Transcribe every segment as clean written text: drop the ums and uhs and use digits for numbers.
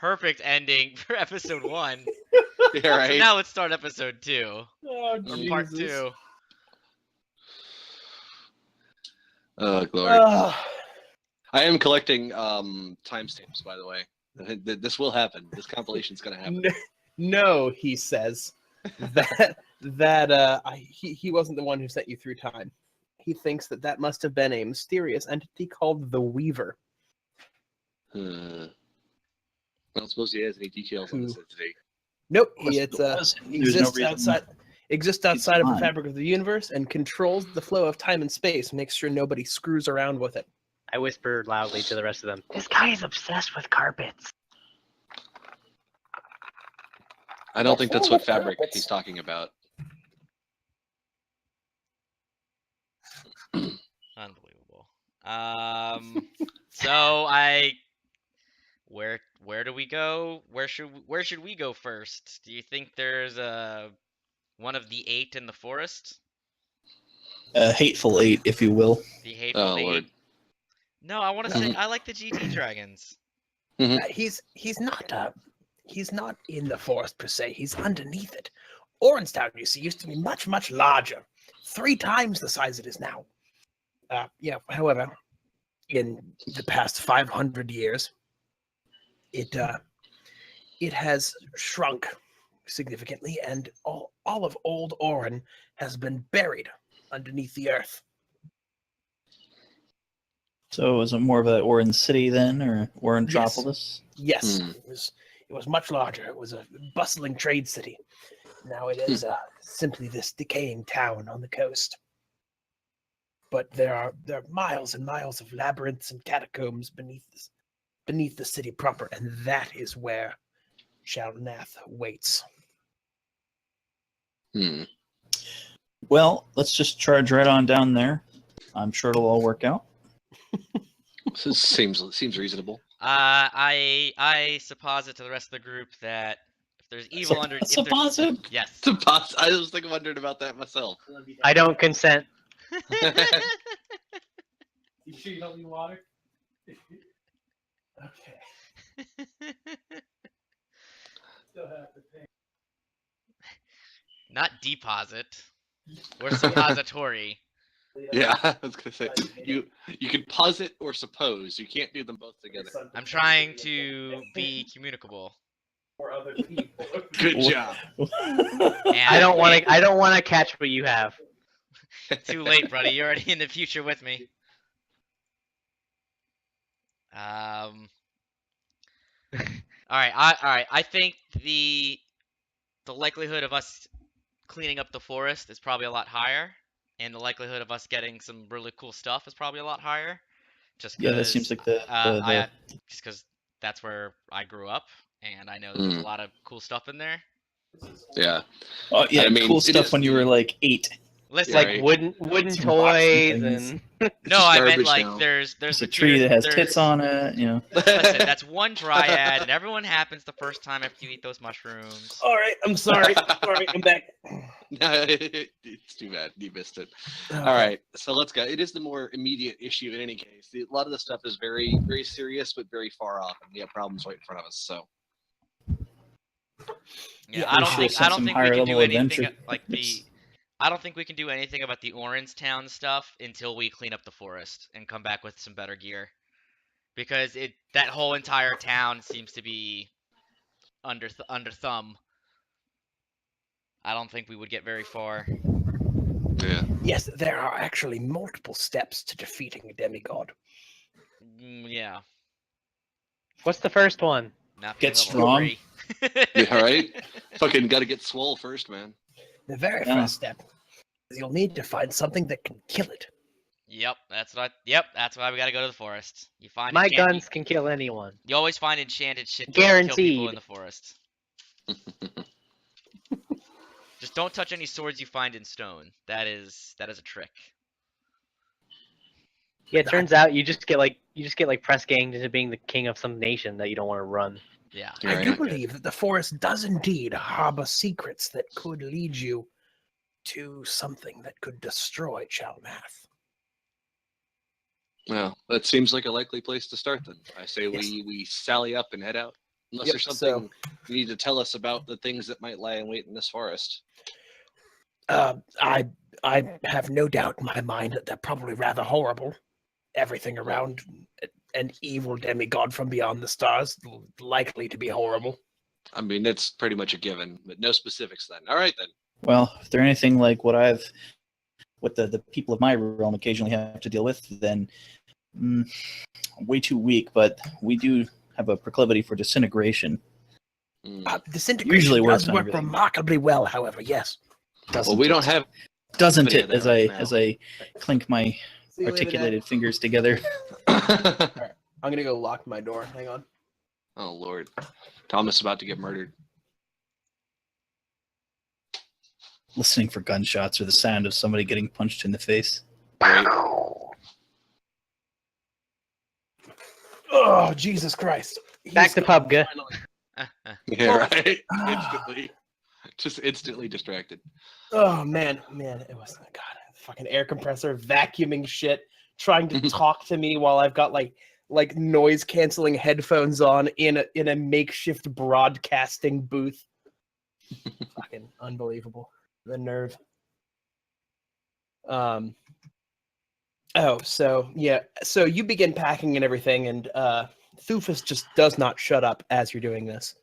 perfect ending for episode 1. Yeah, right. So now let's start episode 2. Oh, Or part Jesus. 2. Oh, glory. Ah. I am collecting timestamps, by the way. This will happen. This compilation's gonna happen. No, he says he wasn't the one who sent you through time. He thinks that must have been a mysterious entity called the Weaver. I don't suppose he has any details on this entity. Nope, There's no exists reason outside of the fine. fabric of the universe and controls the flow of time and space. Makes sure nobody screws around with it. I whisper loudly to the rest of them. This guy is obsessed with carpets. I don't think that's what fabric he's talking about. Unbelievable. So where do we go? Where should we go first? Do you think there's one of the 8 in the forest? Hateful 8, if you will. The hateful Oh, 8? Lord. No, I want to say I like the GT dragons. He's not in the forest per se. He's underneath it. Oranstown, you see, used to be much, much larger, 3 times the size it is now. However, in the past 500 years, it has shrunk significantly, and all of Old Oran has been buried underneath the earth. So is it more of a Oran City then, or Orangeopolis? Yes, it was much larger. It was a bustling trade city. Now it is simply this decaying town on the coast. But there are miles and miles of labyrinths and catacombs beneath the city proper, and that is where Shalnath waits. Well, let's just charge right on down there. I'm sure it'll all work out. Seems reasonable. I supposit to the rest of the group that if there's evil under, Supposit? Yes. I was wondering about that myself. I don't consent. You sure you don't need water? Okay. Still have to pay. Not deposit. Or suppository. Yeah, I was gonna say you can posit or suppose. You can't do them both together. I'm trying to be communicable. For other people. Good job. And I don't want to catch what you have. Too late, buddy. You're already in the future with me. All right. I think the likelihood of us cleaning up the forest is probably a lot higher, and the likelihood of us getting some really cool stuff is probably a lot higher. Just Yeah, that seems like the just because that's where I grew up, and I know there's a lot of cool stuff in there. Yeah. Oh yeah, I mean, cool it stuff is when you were like 8. Listen, Yeah, Like right. wooden Some toys boxy and no, just I meant garbage like now. there's There's the a tree that has there's- tits on it, you know. Listen, that's one dryad, and everyone happens the first time after you eat those mushrooms. All right, I'm sorry. All right, I'm back. No, it's too bad you missed it. All right, so let's go. It is the more immediate issue in any case. A lot of the stuff is very, very serious, but very far off, and we have problems right in front of us. So Yeah, Yeah, I don't we think should have I don't some think we higher can do level anything adventure. like the. I don't think we can do anything about the Orange Town stuff until we clean up the forest and come back with some better gear, because that whole entire town seems to be under thumb. I don't think we would get very far. yeah, Yes, there are actually multiple steps to defeating a demigod. Yeah. what's the first one? Not Get being strong. level 3. yeah, right. Fucking got to get swole first, man. The very Yeah. first step is you'll need to find something that can kill it. Yep, that's why we gotta go to the forest. You find My enchanted- guns can kill anyone. You always find enchanted shit to kill people Guaranteed. in the forest. Just don't touch any swords you find in stone. That is a trick. Yeah, it turns out you just get like press ganged into being the king of some nation that you don't want to run. Yeah. Right. I do believe that the forest does indeed harbor secrets that could lead you to something that could destroy Chalmath. Well, that seems like a likely place to start then. I say Yes. we sally up and head out. Unless Yep, there's so- something you need to tell us about the things that might lie in wait in this forest. I have no doubt in my mind that they're probably rather horrible. Everything around an evil demigod from beyond the stars, likely to be horrible. I mean, it's pretty much a given, but no specifics then. All right, then. Well, if they're anything like what the people of my realm occasionally have to deal with, then way too weak. But we do have a proclivity for disintegration. Disintegration Usually works does on work everything. remarkably well, however. Yes. Well, we don't have. Doesn't any it? of that As right I now. as I clink my See you later, Dad. articulated fingers together. I'm gonna go lock my door. Hang on. Oh Lord, Thomas about to get murdered. Listening for gunshots or the sound of somebody getting punched in the face. Great. Oh, Jesus Christ! Back to PUBG. Yeah, right. Instantly distracted. Oh man, it was God. Fucking air compressor vacuuming shit, trying to talk to me while I've got like noise canceling headphones on in a makeshift broadcasting booth. Fucking unbelievable. The nerve. Oh, so yeah. So you begin packing and everything, and Thufus just does not shut up as you're doing this.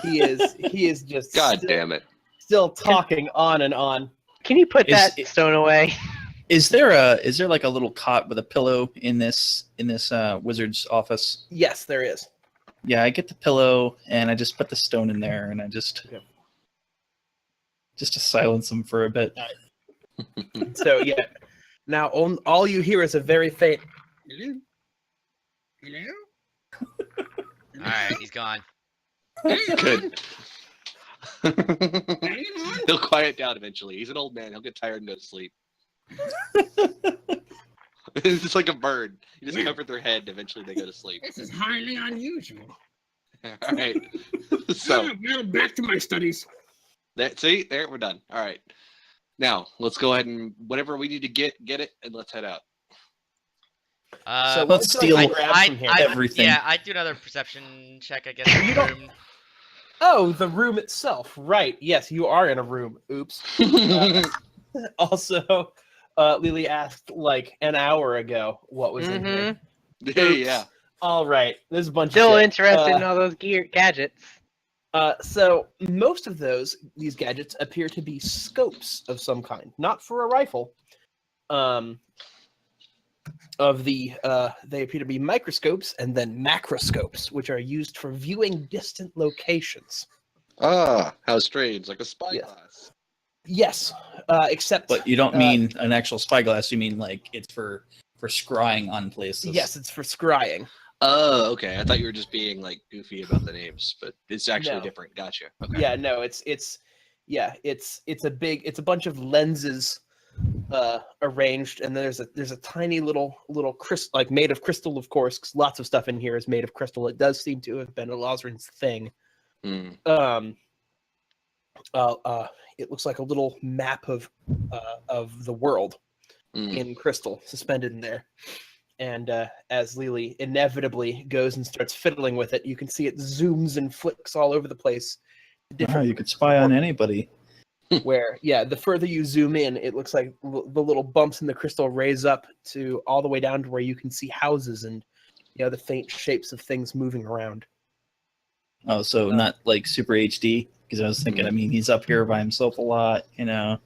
He is just God damn it. still talking on and on. Can you put Is that it- stone away? Is there like a little cot with a pillow in this wizard's office? Yes, there is. Yeah, I get the pillow and I just put the stone in there and I just to silence them for a bit. So yeah. Now all you hear is a very faint hello. Hello? All right, he's gone. Good. He'll quiet down eventually. He's an old man. He'll get tired and go to sleep. It's just like a bird. You just cover their head. Eventually, they go to sleep. This is highly unusual. All right. So Now back to my studies. see, there we're done. All right. Now let's go ahead and whatever we need to get it, and let's head out. So let's what would you like to steal grab from here? everything. Yeah, I'd do another perception check, I guess. in You the don't- room. Oh, the room itself. Right. Yes, you are in a room. Oops. Also, Lily asked like an hour ago what was in here. yeah. All right. There's a bunch Still of shit. interested in all those gadgets. So most of these gadgets appear to be scopes of some kind, not for a rifle. They appear to be microscopes and then macroscopes, which are used for viewing distant locations. Ah, how strange! Like a spyglass. Yes, except But you don't mean an actual spyglass, you mean like it's for scrying on places. yes, it's for scrying. Oh, okay. I thought you were just being like goofy about the names, but it's actually No. different. Gotcha. Okay. Yeah, no, it's a bunch of lenses arranged, and there's a tiny little crystal, like made of crystal, of course, 'cause lots of stuff in here is made of crystal. It does seem to have been a Lozran's thing. Hmm. It looks like a little map of the world Hmm. in crystal suspended in there. And as Lily inevitably goes and starts fiddling with it, you can see it zooms and flicks all over the place. Wow, you could spy on anybody. Where, yeah, the further you zoom in, it looks like the little bumps in the crystal raise up to all the way down to where you can see houses and, the faint shapes of things moving around. Oh, so not like super HD? Because I was thinking, I mean, he's up here by himself a lot, No,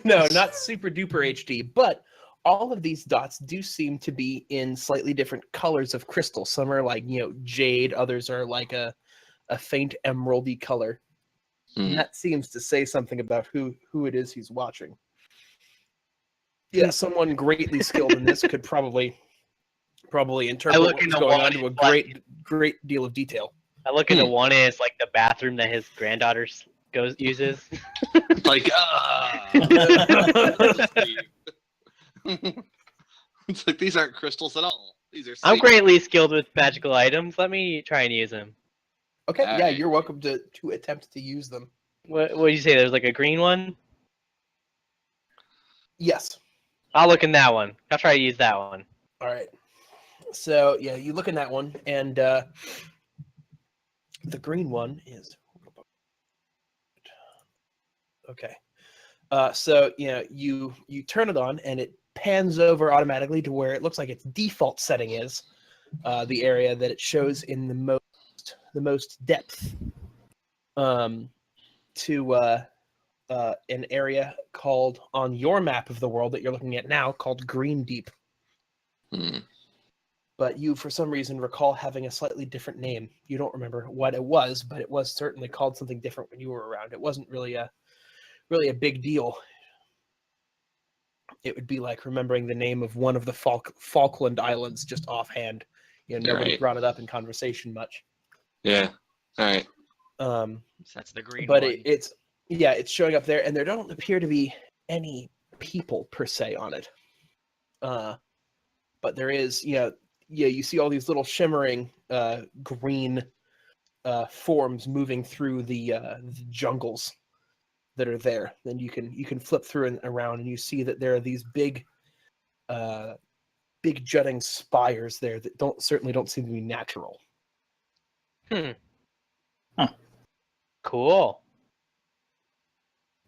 not super duper HD, but all of these dots do seem to be in slightly different colors of crystal. Some are like, jade, others are like a faint emeraldy color. Hmm. And that seems to say something about who it is he's watching. Yeah, someone greatly skilled in this could probably interpret look what's into going on one, to a like- great deal of detail. I look into one and it's like the bathroom that his granddaughter uses. Like it's like these aren't crystals at all. These are. I'm sleep- greatly skilled with magical items. Let me try and use them. Okay, yeah, Alright. you're welcome to attempt to use them. What did you say? There's like a green one? Yes. I'll look in that one. I'll try to use that one. All right. So yeah, you look in that one, and the green one is okay. So you turn it on, and it pans over automatically to where it looks like its default setting is the area that it shows in the most depth to an area called on your map of the world that you're looking at now called Green Deep. Hmm. But you, for some reason, recall having a slightly different name. You don't remember what it was, but it was certainly called something different when you were around. It wasn't really a big deal. It would be like remembering the name of one of the Falkland Islands just offhand. Nobody Right. brought it up in conversation much. Yeah. All right. So that's the green But one. it's showing up there, and there don't appear to be any people per se on it. But there is, you see all these little shimmering green forms moving through the jungles that are there. Then you can flip through and around, and you see that there are these big jutting spires there that certainly don't seem to be natural. Cool.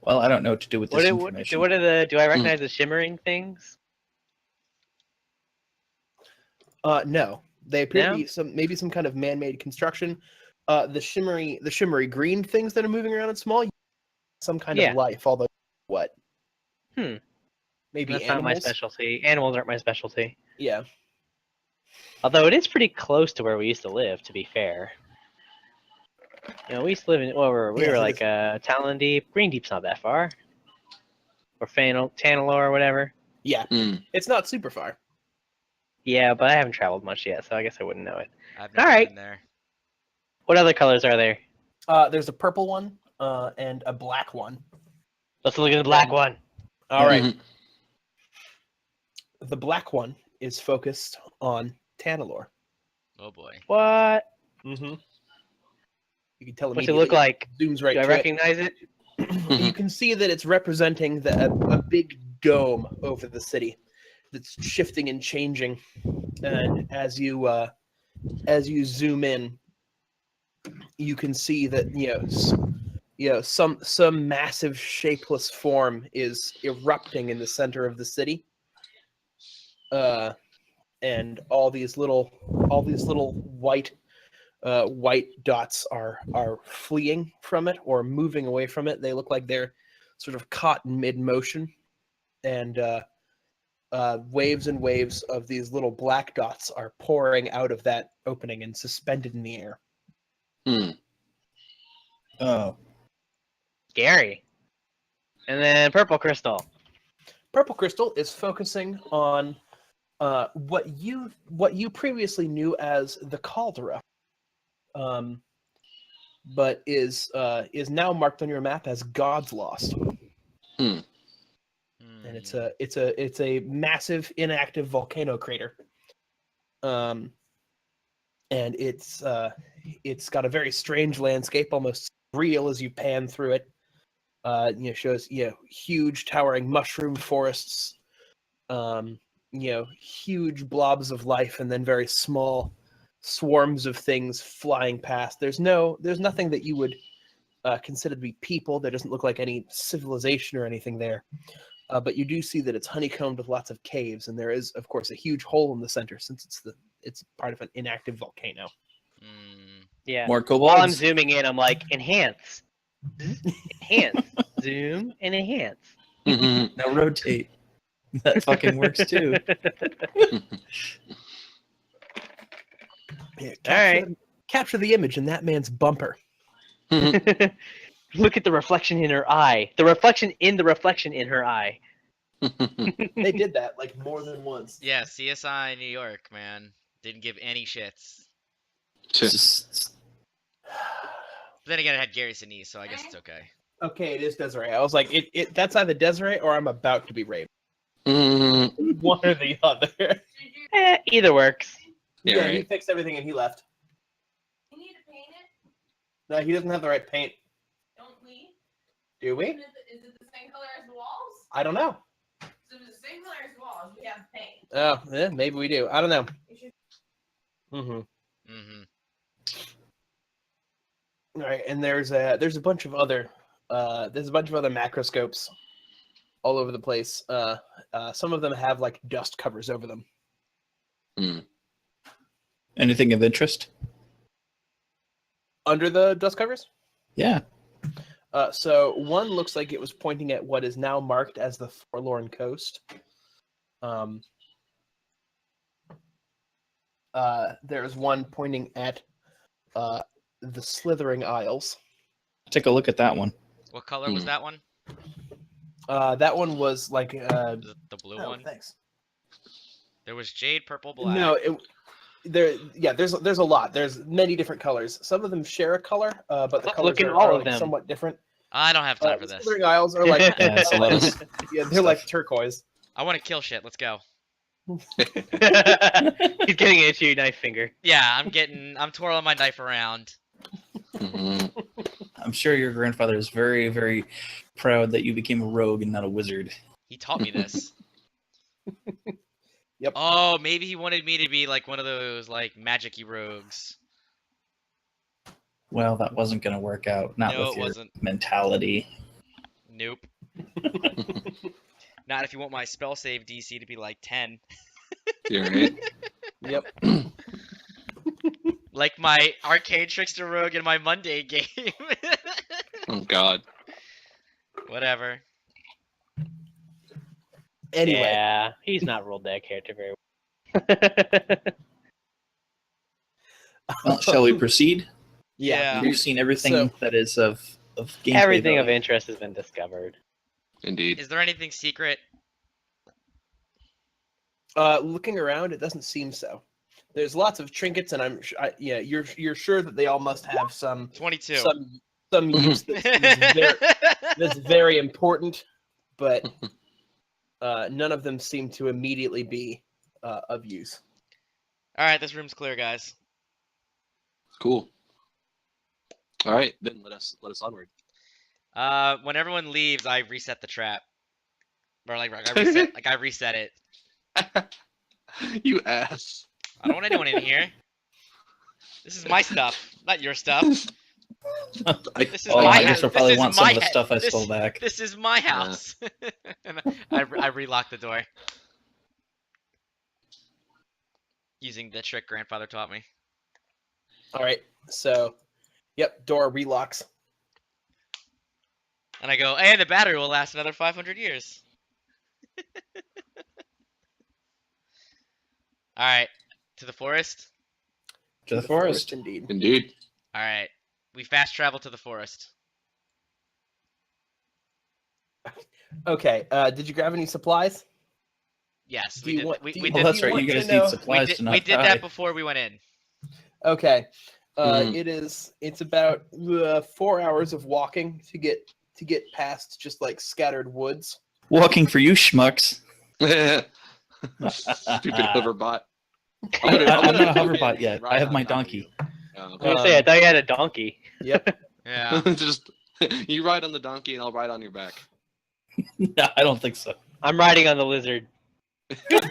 Well, I don't know what to do with this information. Do I recognize the shimmering things? No, they appear No? to be maybe some kind of man-made construction. The shimmery green things that are moving around and small, some kind Yeah. of life. Although what? Hmm. Maybe That's animals. not my specialty. Animals aren't my specialty. Yeah. Although it is pretty close to where we used to live, to be fair. We used to live in we were Yes, it like Talon Deep. Green Deep's not that far. Or Tanalor or whatever. Yeah. Hmm. It's not super far. Yeah, but I haven't traveled much yet, so I guess I wouldn't know it. I've never Alright. been there. What other colors are there? There's a purple one and a black one. Let's look at the black one. All right. Mhm. The black one is focused on Tanalor. Oh boy. What? Mm-hmm. You can tell What's immediately. it look like? Zooms right Do I to it. recognize it? You can see that it's representing a big dome over the city that's shifting and changing. And as you zoom in, you can see that some massive shapeless form is erupting in the center of the city. And all these little white dots are fleeing from it or moving away from it. They look like they're sort of caught in mid motion, and waves and waves of these little black dots are pouring out of that opening and suspended in the air. Hmm. Oh, Scary. And then purple crystal. Purple Crystal is focusing on what you previously knew as the Caldera, but is now marked on your map as God's Lost. Hmm. And it's a massive inactive volcano crater. And it's got a very strange landscape, almost real as you pan through it. Shows huge towering mushroom forests, huge blobs of life, and then very small swarms of things flying past. There's nothing that you would consider to be people. There doesn't look like any civilization or anything there. But you do see that it's honeycombed with lots of caves, and there is, of course, a huge hole in the center since it's part of an inactive volcano. Yeah. more While I'm kobolds. zooming in, I'm like, enhance. Enhance. Zoom and enhance. Mhm. Now rotate. That fucking works too. Yeah, Alright. capture the image in that man's bumper. Look at the reflection in her eye. The reflection in the reflection in her eye. They did that like more than once. Yeah, CSI New York, man. Didn't give any shits. Just- But then again, it had Gary Sinise, so I guess it's okay. Okay, it is Desiree. I was like, that's either Desiree or I'm about to be raped. Mhm. One or the other. Either works. Yeah, Yeah, he right. fixed everything and he left. You need to paint it, No, he doesn't have the right paint. don't we? Do we? Is it the same color as the walls? I don't know. So if it's the same color as the walls, we have paint. Oh, yeah, maybe we do. I don't know. Mm-hmm. Mm-hmm. All right, and there's a bunch of other macroscopes all over the place. Some of them have like dust covers over them. Anything of interest? Under the dust covers? Yeah. So one looks like it was pointing at what is now marked as the Forlorn Coast. There's one pointing at the Slithering Isles. Take a look at that one. What color was that one? That one was like The blue oh, one? thanks. There was jade, purple, black. No, there's a lot. There's many different colors. Some of them share a color, but the Let's colors look at are, all are of like them. somewhat different. I don't have time for The this. Slithering Isles are like Yeah, it's a lot of yeah, they're like turquoise. I want to kill shit. Let's go. He's getting into your knife finger. Yeah, I'm twirling my knife around. I'm sure your grandfather is very, very proud that you became a rogue and not a wizard. He taught me this. Yep. Oh, maybe he wanted me to be like one of those like magic-y rogues. Well, that wasn't going to work out. Not No, with it your wasn't. mentality. Nope. Not if you want my spell save DC to be like 10. You're right. Yep. Like my Arcane Trickster Rogue in my Monday game. Oh God. Whatever. Anyway, Yeah, he's not rolled that character very well. Well, shall we proceed? Yeah. We've seen everything So- that is of gameplay Everything of value. interest has been discovered. Indeed. Is there anything secret? looking around, it doesn't seem so. There's lots of trinkets, and you're sure that they all must have some 22. some use that's very important, but none of them seem to immediately be of use. All right, this room's clear, guys. Cool. All right, then let us onward. When everyone leaves, I reset the trap. Or like I reset it. You ass. I don't want anyone in here. This is my stuff, not your stuff. This is Oh, my I house. guess we'll This probably is want some my of the ha- stuff I this- stole back. This is my house. And I relocked the door. Using the trick grandfather taught me. All right, so yep, door relocks. And I go, and the battery will last another 500 years. Alright, to the forest? To the forest. indeed. Indeed. Alright, we fast travel to the forest. Okay, did you grab any supplies? Yes, Do we you did. want- We do did. you- Well, If that's right. want You to guys know- need supplies to not We did die. that before we went in. Okay, Mhm. it's about 4 hours of walking to get past just like scattered woods. Walking for you schmucks. Stupid hoverbot. I'm not a go ahead hoverbot and yet. ride I have on my top of donkey. you. I was gonna say, I thought you had a donkey. Yep. Yeah. Just you ride on the donkey and I'll ride on your back. No, I don't think so. I'm riding on the lizard. God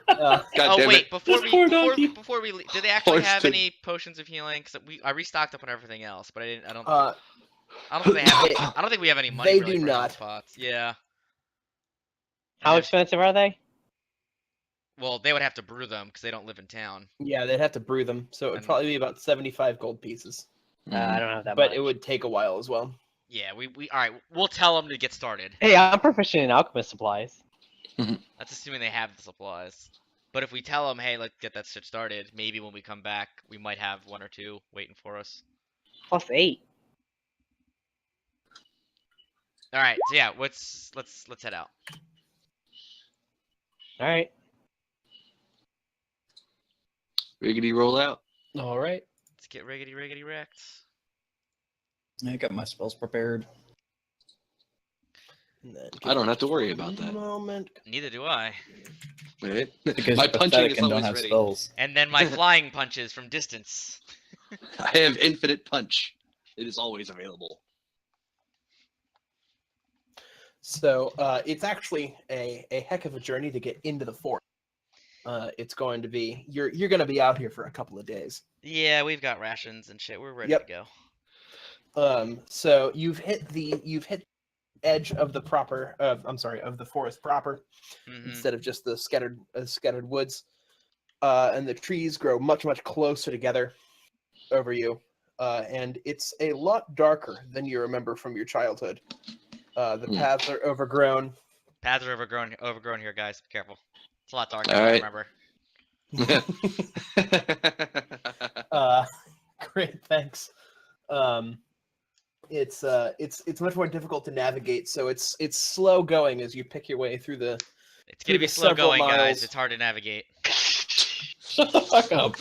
Oh damn wait, it. before Poor donkey. we leave, do they actually Horse have to- any potions of healing? Cause I restocked up on everything else, but I don't Uh, think they have. they- I don't think we have any money. they really do for health not. pots. Yeah. How And expensive are they? well, they would have to brew them because they don't live in town. yeah, they'd have to brew them, so it would And- probably be about 75 gold pieces. I don't have that But much. it would take a while as well. Yeah, we all right. We'll tell them to get started. Hey, I'm proficient in alchemist supplies. That's assuming they have the supplies. But if we tell them, hey, let's get that shit started, maybe when we come back, we might have one or two waiting for us. +8. All right, so yeah, let's head out. All right. Riggedy roll out. All right. Let's get riggedy wrecked. I got my spells prepared. And then I don't have to worry give me about one that. Moment. Neither do I. Right? Because My you're punching pathetic is and don't always have ready. spells. And then my flying punches from distance. I have infinite punch. It is always available. So it's actually a heck of a journey to get into the forest. it's going to be you're going to be out here for a couple of days. Yeah, we've got rations and shit. We're ready Yep. to go. So you've hit the edge of the proper of the forest proper Hmm. instead of just the scattered woods, and the trees grow much closer together over you, and it's a lot darker than you remember from your childhood. The paths are overgrown. Paths are overgrown here, guys. Be careful. It's a lot darker All than I right. remember. Great, thanks. It's much more difficult to navigate, so it's slow going as you pick your way through the. It's Through gonna be the slow several going, miles. guys. It's hard to navigate. Shut the fuck up.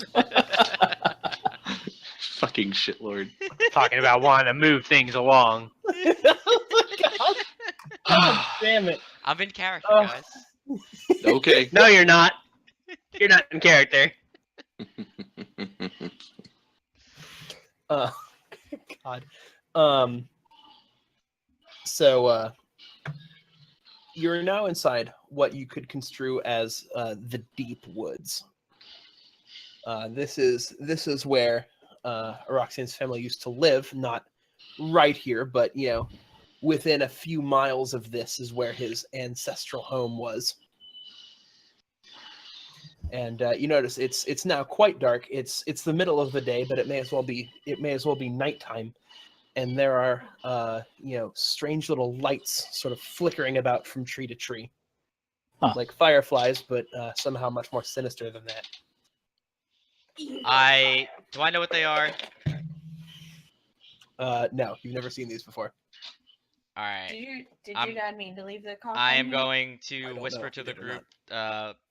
Fucking shitlord. Talking about wanting to move things along. Oh my God. God damn it! I'm in character, Oh. guys. Okay. No, you're not. You're not in character. God. So you're now inside what you could construe as the deep woods. This is where Roxanne's family used to live, not right here, but within a few miles of this is where his ancestral home was. And you notice it's now quite dark. It's the middle of the day, but it may as well be nighttime. And there are strange little lights sort of flickering about from tree to tree, Huh. like fireflies, but somehow much more sinister than that. Do I know what they are? No, you've never seen these before. All right. Did I'm- your dad mean to leave the coffin? I am here? going I to don't whisper know. to You the never group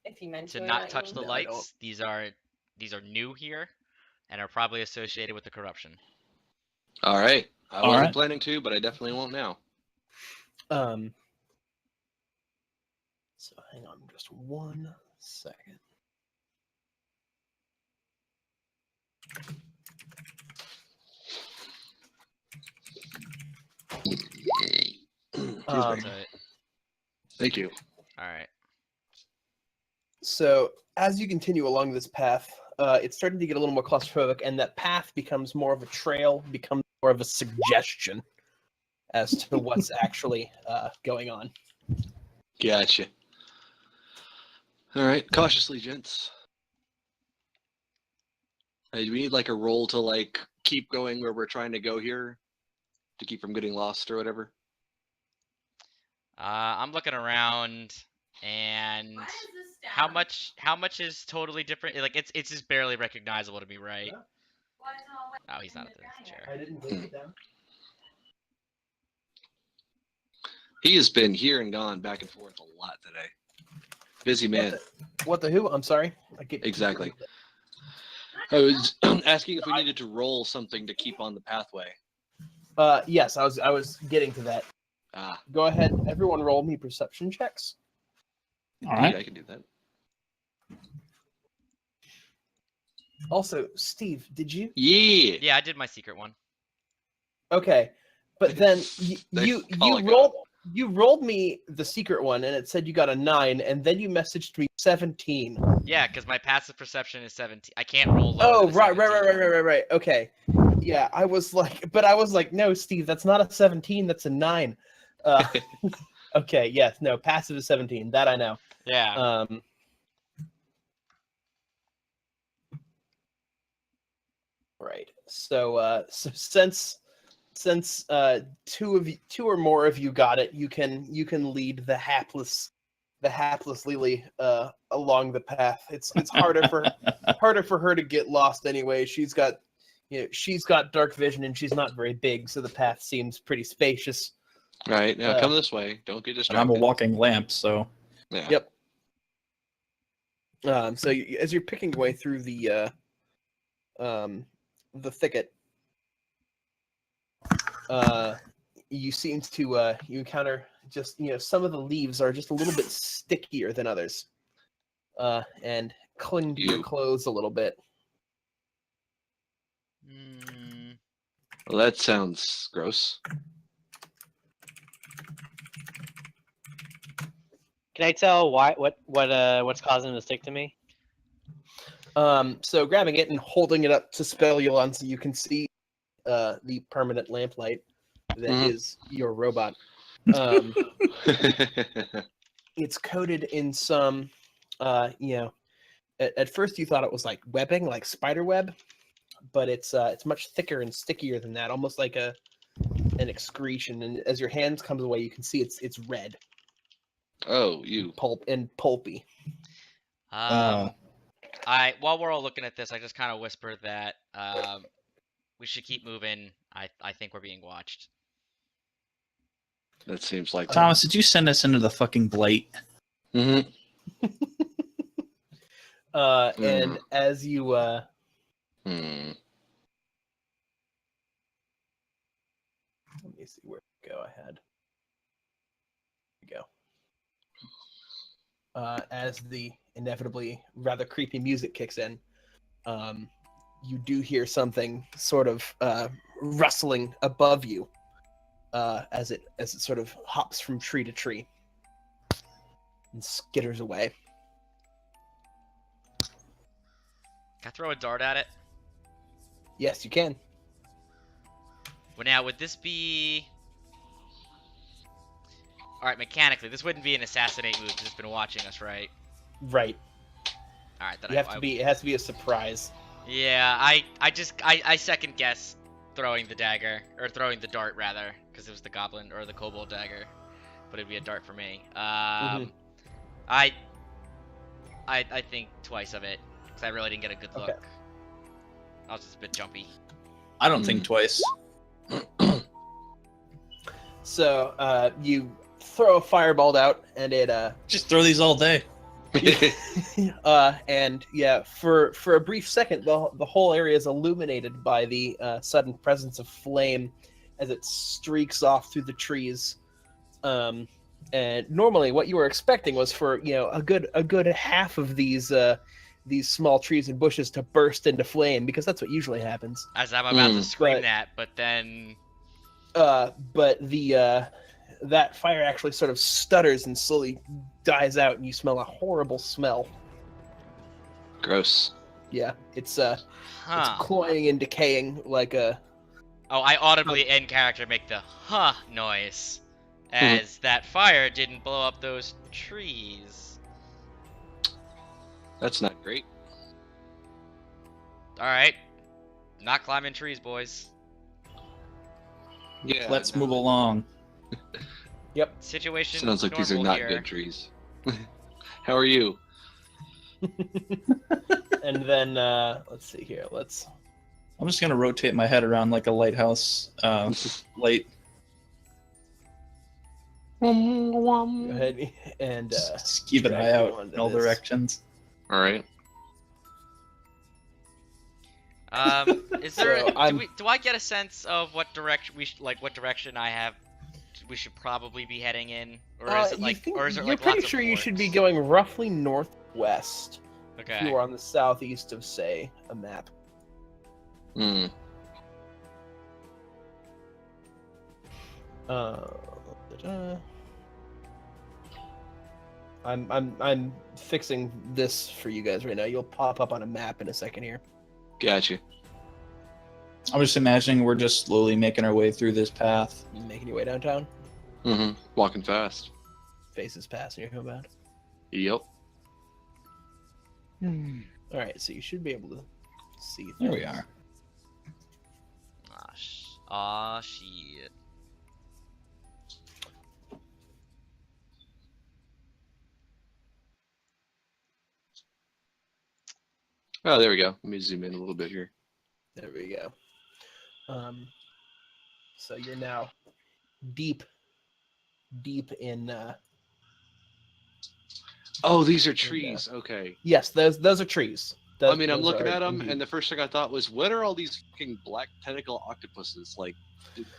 If he meant to or not touch the No, I don't. lights. These are new here, and are probably associated with the corruption. All right. I All wasn't right. planning to, but I definitely won't now. So hang on just 1 second. Excuse me. Um, So, Thank you. all right. So as you continue along this path, it's starting to get a little more claustrophobic, and that path becomes more of a trail, becomes more of a suggestion as to what's actually going on. Gotcha. All right. Cautiously, gents. Hey, do we need like a roll to like keep going where we're trying to go here to keep from getting lost or whatever? I'm looking around, and Why is this how down? much is totally different? Like it's just barely recognizable to me, right? Why is it all wet Oh, he's in not at the the diner? chair. didn't take it down. He has been here and gone back and forth a lot today. Busy man. What the who? I'm sorry. I get Exactly. I was asking if we needed to roll something to keep on the pathway. Yes, I was getting to that. Ah, Go ahead, everyone, roll me perception checks. All indeed, right. I can do that. Also, Steve, did you? Yeah. Yeah, I did my secret one. Okay, but then They you call it rolled me the secret one, and it said you got a 9, and then you messaged me 17. Yeah, because my passive perception is 17. I can't roll lower Oh, than right. 17. Okay. Yeah, I was like, no, Steve, that's not a 17, that's a 9. Okay, yes, no, passive is 17. That I know. Yeah. Right. So since two or more of you got it, you can lead the hapless Lily along the path. It's harder for her to get lost anyway. She's got dark vision, and she's not very big, so the path seems pretty spacious. All right, now come this way. Don't get And distracted. I'm a walking lamp, so Yeah. Yep. So as you're picking your way through the thicket, you seem to you encounter just some of the leaves are just a little bit stickier than others, and cling to your Ew. clothes a little bit. Mm, Well, that sounds gross. Can I tell what's causing him to stick to me? So grabbing it and holding it up to Spelulon so you can see the permanent lamplight that is your robot. It's coated in some, at first you thought it was like webbing, like spider web, but it's much thicker and stickier than that, almost like an excretion. And as your hands comes away, you can see it's red, Oh, you. pulpy. While we're all looking at this, I just kind of whispered that we should keep moving. I think we're being watched. That seems like Thomas, did you send us into the fucking blight? Mm-hmm. And as you Hmm. let me see where to go ahead. Here we go. As the inevitably rather creepy music kicks in, you do hear something sort of rustling above you as it sort of hops from tree to tree and skitters away. Can I throw a dart at it? Yes, you can. Well, now, would this be... Alright, mechanically, this wouldn't be an assassinate move because it's been watching us, right? Right. Alright, then You have to be. It has to be a surprise. Yeah, I second guess throwing the dagger, or throwing the dart rather, because it was the goblin or the kobold dagger, but it'd be a dart for me. I think twice of it, because I really didn't get a good look. Okay. I was just a bit jumpy. I don't think twice. So you throw a fireball out, and it Just throw these all day. and yeah, for a brief second, the whole area is illuminated by the sudden presence of flame as it streaks off through the trees. And normally, what you were expecting was for a good half of these small trees and bushes to burst into flame, because that's what usually happens. As I'm about to scream But- that, but then... But the that fire actually sort of stutters and slowly dies out, and you smell a horrible smell. Gross. Yeah, it's Huh. cloying and decaying like a. Oh, I audibly in character make the huh noise, as that fire didn't blow up those trees. That's not great. Alright. Not climbing trees, boys. Yeah. Let's no, move along. Situation Sounds like these are normal not here. good trees. How are you? And then let's see here. Let's. I'm just gonna rotate my head around like a lighthouse light. Go ahead and Just keep an drag eye you out onto in all this. directions. All right. Is there? So do I get a sense of what direction what direction we should probably be heading in, or is it like, you're like pretty lots of sure you should be forks? going roughly northwest. If you Okay. are on the southeast of, say, a map. Hmm. I'm fixing this for you guys right now. You'll pop up on a map in a second here. Gotcha. I'm just imagining we're just slowly making our way through this path. You making your way downtown? Mm-hmm. Walking fast. Faces past and you're coming Yep. All right, so you should be able to see. There we things. are. Aw, shit. Oh, there we go. Let me zoom in a little bit here. There we go. So you're now deep in. Oh, these are trees. Okay. Yes, those are trees. I mean, I'm Those looking are at them, indeed- and the first thing I thought was, what are all these fucking black tentacle octopuses? Like,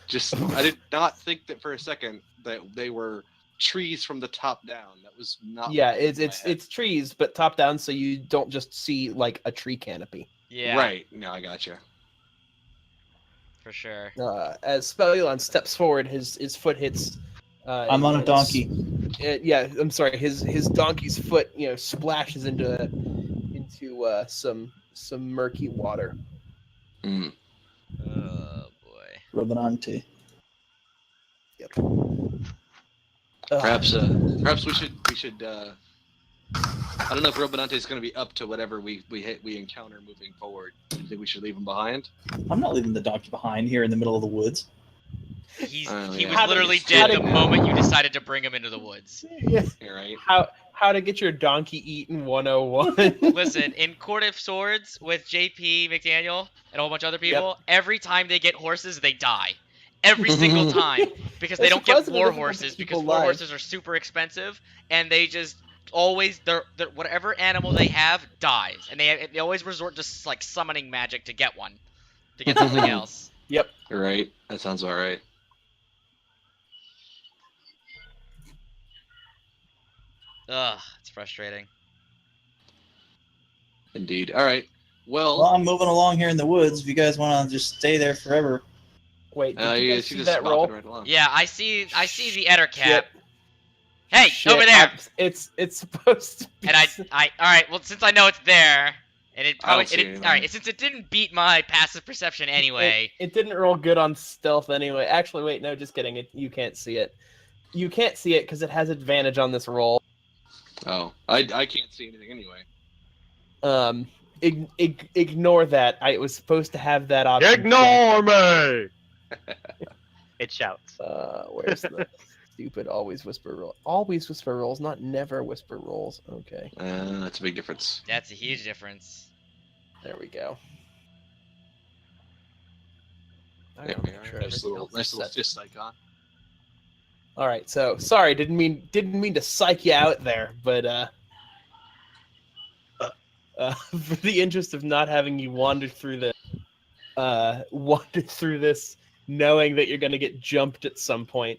just, I did not think that for a second that they were trees from the top down. That was not. Yeah, what came it's to my it's head. it's trees, but top down, so you don't just see like a tree canopy. Yeah. Right. No, I gotcha. For sure. As Spelulon steps forward, his foot hits. I'm on a donkey. Yeah, I'm sorry. His donkey's foot, splashes into into some murky water. Hmm. Oh boy. Robanante. Yep. Perhaps we should. I don't know if Robanante is going to be up to whatever we encounter moving forward. Do you think we should leave him behind? I'm not leaving the donkey behind here in the middle of the woods. He yeah. was How to- literally how dead to- the moment you decided to bring him into the woods. Yeah. You're right. How to get your donkey eaten 101. Listen, in Court of Swords with JP McDaniel and a whole bunch of other people, every time they get horses, they die. Every single time. Because they It's don't get surprisingly war difficult to horses, keep because war alive. horses are super expensive, and they just always, they're whatever animal they have dies. And they always resort to like summoning magic to get one. To get something else. Yep. You're right. That sounds about right. Ugh, it's frustrating. Indeed. All right. Well, Well, I'm moving along here in the woods. If you guys want to just stay there forever, Wait, did you guys see just that bopping roll? right along. Yeah, I see the Eder cap. Shit. Hey, Shit, over there! It's supposed to be. And alright, well, since I know it's there, and it I probably, don't see anything. alright, since it didn't beat my passive perception anyway, It didn't roll good on stealth anyway. Actually, wait, no, just kidding. You can't see it. You can't see it because it has advantage on this roll. Oh, I can't see anything anyway. Ignore that. I was supposed to have that option. Ignore me! It shouts. Where's the stupid always whisper roll? Always whisper rolls, not never whisper rolls. Okay, That's a big difference. that's a huge difference. there we go. I There gotta we make are. sure Nice everything little, else is nice little set. fist icon. All right, so sorry, didn't mean to psych you out there, but for the interest of not having you wander through this, knowing that you're gonna get jumped at some point.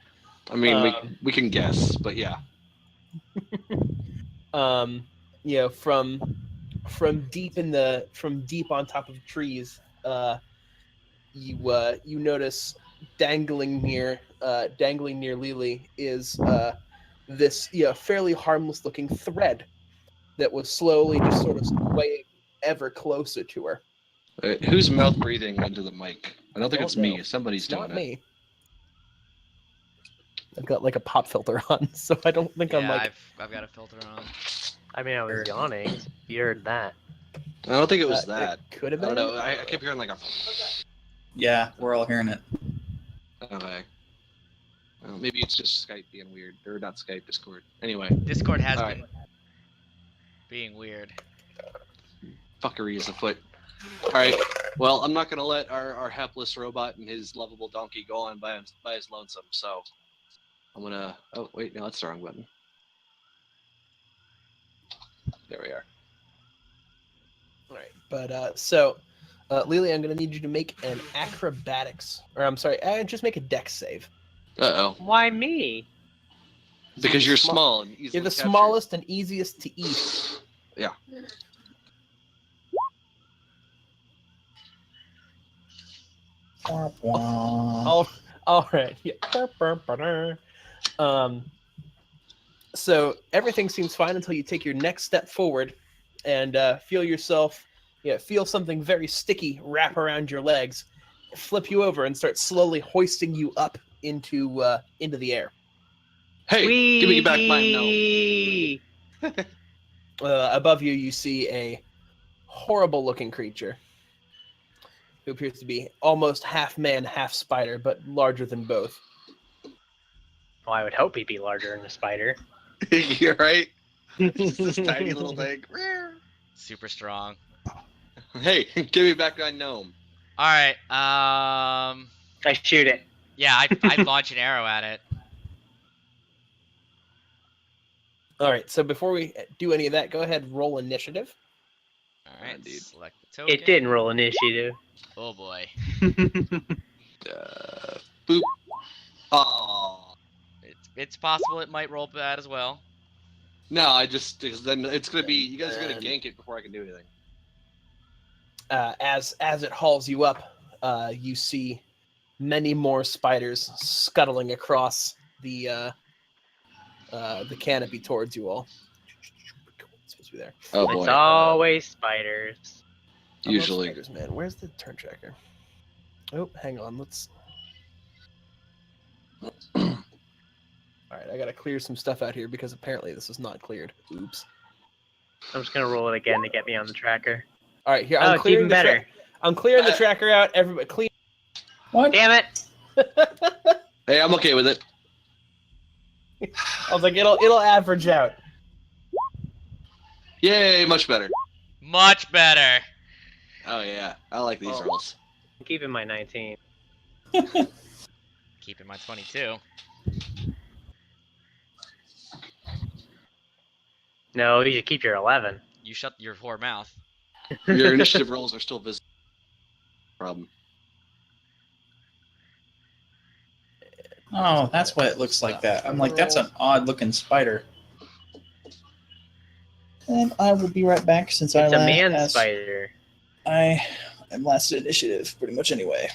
I mean, Um, we can guess, but yeah. You know, from deep on top of trees, you notice dangling near Lily is this fairly harmless looking thread that was slowly just sort of swaying ever closer to her. Who's mouth breathing into the mic? I don't think Don't it's me. know. Somebody's It's doing not it. me. I've got like a pop filter on, so I don't think I'm Yeah, like. I've got a filter on. I mean, I was yawning. You heard that. I don't think it was that. It could have I been. don't know. I kept hearing like a. yeah, we're all hearing it. Okay. Well, maybe it's just Skype being weird, or not Skype, Discord. Anyway, Discord has All been being weird. fuckery is afoot. All right. Well, I'm not gonna let our hapless robot and his lovable donkey go on by his lonesome. So I'm gonna. Oh wait, no, that's the wrong button. There we are. All right, but so, Lily, I'm gonna need you to make an acrobatics, or I'm sorry, just make a dex save. Uh oh. Why me? Because you're small and easily You're the captured. smallest and easiest to eat. Yeah. All right. Yeah. So everything seems fine until you take your next step forward, and feel something very sticky wrap around your legs, flip you over, and start slowly hoisting you up into the air. Hey, give me back my no. Whee! Above you, you see a horrible-looking creature who appears to be almost half man, half spider, but larger than both. Well, I would hope he'd be larger than a spider. You're right. Just this tiny little thing. Super strong. Hey, give me back my gnome. Alright, I shoot it. yeah, I'd launch an arrow at it. All right, so before we do any of that, go ahead and roll initiative. Alright, Indeed. select the token. It didn't roll initiative. Oh boy. Boop. Oh. It's possible it might roll bad as well. No, because then it's gonna be you guys are gonna gank it before I can do anything. As it hauls you up, you see many more spiders scuttling across the canopy towards you all. to be there. Oh It's boy. always spiders. I love Usually. spiders, man. Where's the turn tracker? Oh, hang on. Let's. All right, I gotta clear some stuff out here because apparently this is not cleared. Oops. I'm just gonna roll it again to get me on the tracker. All right, here Oh, I'm it's clearing even the better. I'm clearing the tracker out. Everybody, clean. What? Damn it! Hey, I'm okay with it. I was like, it'll average out. Yay, much better. Much better. Oh yeah, I like these Oh. rolls. I'm keeping my 19. Keeping my 22. No, you should keep your 11. You shut your whore mouth. Your initiative rolls are still visible. Problem. Oh, that's why it looks like that. I'm like, that's an odd looking spider. And I will be right back since It's a I man last, spider. I am last initiative pretty much anyway.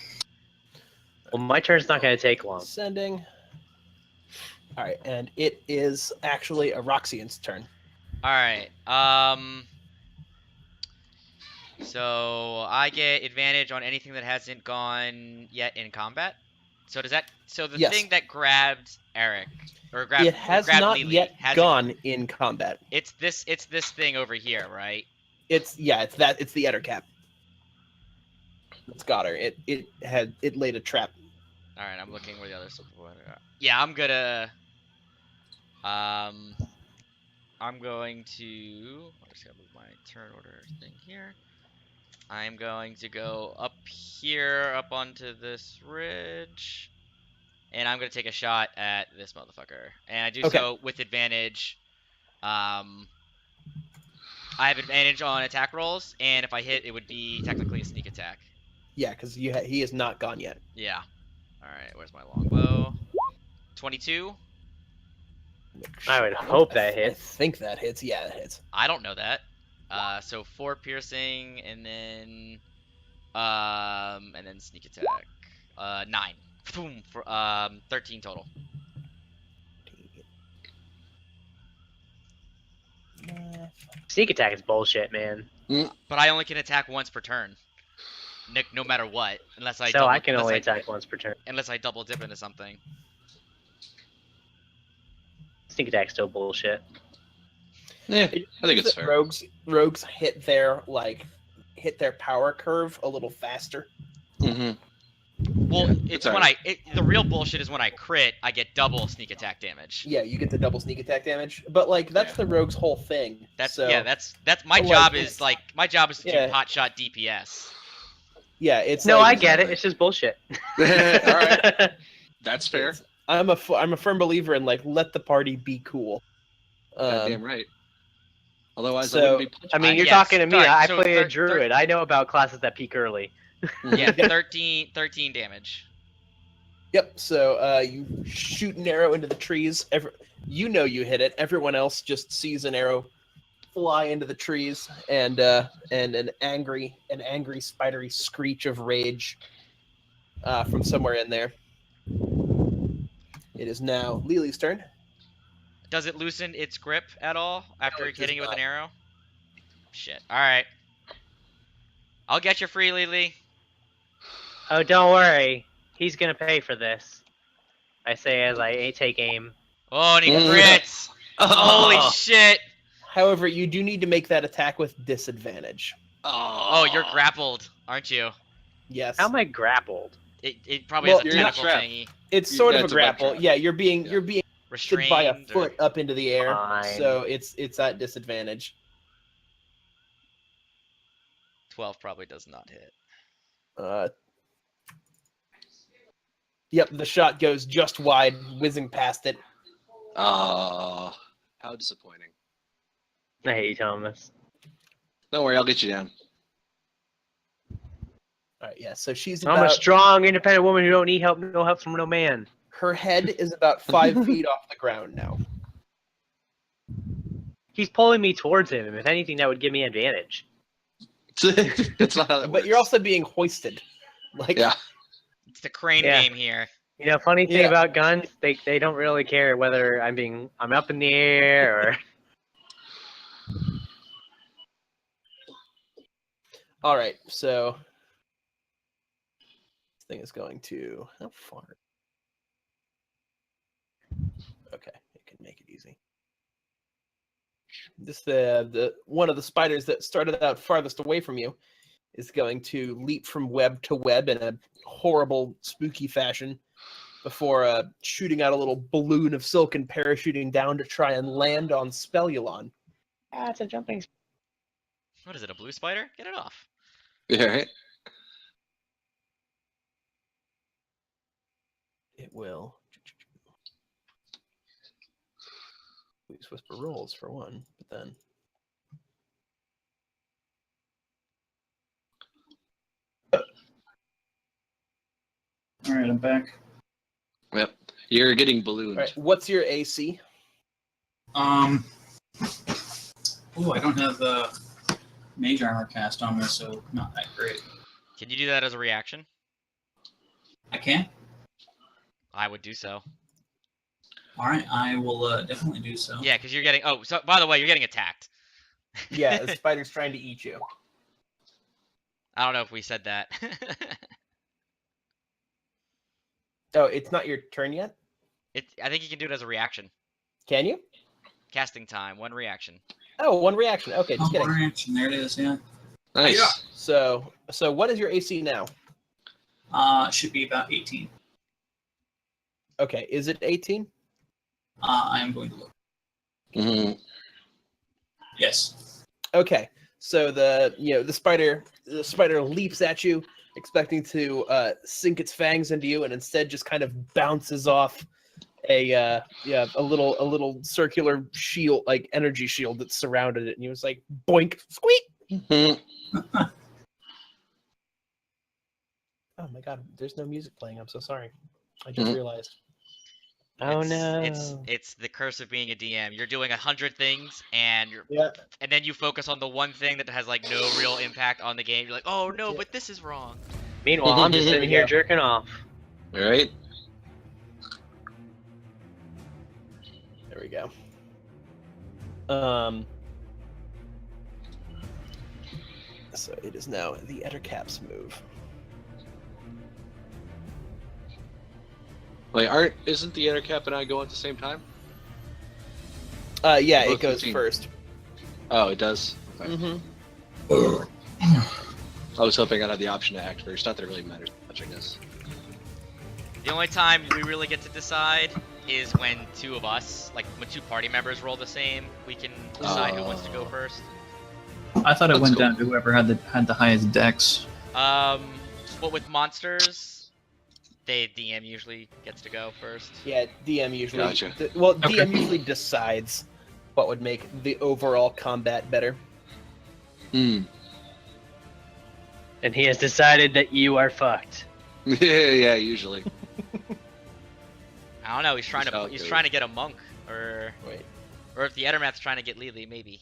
Well, my turn's not gonna take long. Sending. All right, and it is actually a Roxian's turn. All right. So I get advantage on anything that hasn't gone yet in combat. So does that? So the Yes. thing that grabbed Eric or grabbed It has grabbed not Lily, yet hasn't- gone in combat. It's this thing over here, right? It's the Ettercap. It's got her. It laid a trap. All right, I'm looking where the other stuff went. Yeah, I'm gonna. I'm going to. I'm just gonna move my turn order thing here. I'm going to go up here, up onto this ridge, and I'm gonna take a shot at this motherfucker. And I do Okay. so with advantage. I have advantage on attack rolls, and if I hit, it would be technically a sneak attack. Yeah, because he is not gone yet. Yeah. All right. Where's my longbow? 22. I would hope that I hits. think that hits. Yeah, that hits. I don't know that. So 4 piercing and then sneak attack. 9. Boom for 13 total. Sneak attack is bullshit, man. But I only can attack once per turn. No matter what, unless I So double, I can unless only I- attack once per turn. unless I double dip into something. Sneak attack's still bullshit. Yeah, I think it's fair. Rogues hit their power curve a little faster. Mm-hmm. Well, Yeah, it's it's when alright. the real bullshit is when I crit, I get double sneak attack damage. Yeah, you get the double sneak attack damage, but like that's Yeah. the rogue's whole thing. That's so, that's my Like, job it's- is my job is to Yeah. do hot shot DPS. yeah. It's No, I like, get it. It's just bullshit. All right, that's fair. I'm a firm believer in like let the party be cool. Goddamn right. Otherwise, I so- wouldn't be punching. I mean, you're yes, talking to me. sorry, I so play a thir- druid. I know about classes that peak early. Yeah, 13 damage. Yep. So you shoot an arrow into the trees. You know you hit it. Everyone else just sees an arrow fly into the trees, and an angry spidery screech of rage from somewhere in there. It is now Lily's turn. Does it loosen its grip at all after it does hitting it with not. an arrow? Shit. All right. I'll get you free, Lily. Oh, don't worry. He's gonna pay for this. I say as I take aim. Oh, and he Mm. crits. Holy shit. However, you do need to make that attack with disadvantage. Oh, you're grappled, aren't you? Yes. How am I grappled? It probably Well, has a you're not tentacle trapped. thingy. It's You- sort yeah, of a it's a bug grapple. trap. Yeah, you're being Yeah. lifted Restrained. by a or- foot up into the air, Fine. so it's at disadvantage. 12 probably does not hit. Yep, the shot goes just wide, whizzing past it. Oh, how disappointing. I hate you, Thomas. Don't worry, I'll get you down. All right, yeah. So she's I'm a about, strong, independent woman who don't need help, no help from no man. her head is about 5 feet off the ground now. He's pulling me towards him, and if anything, that would give me advantage. That's not how that But works. you're also being hoisted. Like, Yeah. It's the crane Yeah. game here. You know, funny thing Yeah. about guns, they don't really care whether I'm up in the air or All right, so this thing is going to how far? Okay, it can make it easy. This the one of the spiders that started out farthest away from you is going to leap from web to web in a horrible, spooky fashion before shooting out a little balloon of silk and parachuting down to try and land on Spelulon. Ah, it's a jumping. What is it? A blue spider? Get it off. Yeah, right. It will. Please whisper rolls for one, but then All right, I'm back. Yep. You're getting ballooned. all right. What's your AC? Oh, I don't have mage armor cast on me, so not that great. Can you do that as a reaction? I can. I would do so. All right, I will definitely do so. Yeah, because you're getting. Oh, so by the way, you're getting attacked. Yeah, the spider's trying to eat you. I don't know if we said that. Oh, it's not your turn yet? I think you can do it as a reaction. Can you? Casting time, one reaction. Oh, one reaction. Okay, just Oh, kidding. one reaction. There it is. Yeah. Nice. Yeah. So what is your AC now? It should be about 18. Okay, is it 18? I am going to look. Mhm. Yes. Okay, so the spider leaps at you, expecting to sink its fangs into you, and instead just kind of bounces off a little circular shield, like energy shield that surrounded it, and he was like boink, squeak. Mhm. Oh my god, there's no music playing. I'm so sorry. I just Mhm. realized. Oh It's- no. It's the curse of being a DM. You're doing 100 things, and Yeah. and then you focus on the one thing that has like no real impact on the game. You're like, oh no, Yeah. but this is wrong. Meanwhile, I'm just There sitting we here go. jerking off. All right. There we go. So it is now the Ettercap's move. Wait, isn't the Ettercap and I going at the same time? Yeah, Both it goes 15. first. Oh, it does. Okay. Mm-hmm. I was hoping I'd have the option to act first. Not that it really matters much, I guess. The only time we really get to decide is when two of us, like when two party members roll the same, we can decide who wants to go Oh. first. I thought it That's went cool. down to whoever had the highest dex. But with monsters, DM usually gets to go first. Yeah, DM usually. Gotcha. DM usually decides what would make the overall combat better. Hmm. And he has decided that you are fucked. Yeah, usually. I don't know. He's trying That's how to it he's goes. trying to get a monk, or Wait. if the Ettermath's trying to get Lily, maybe.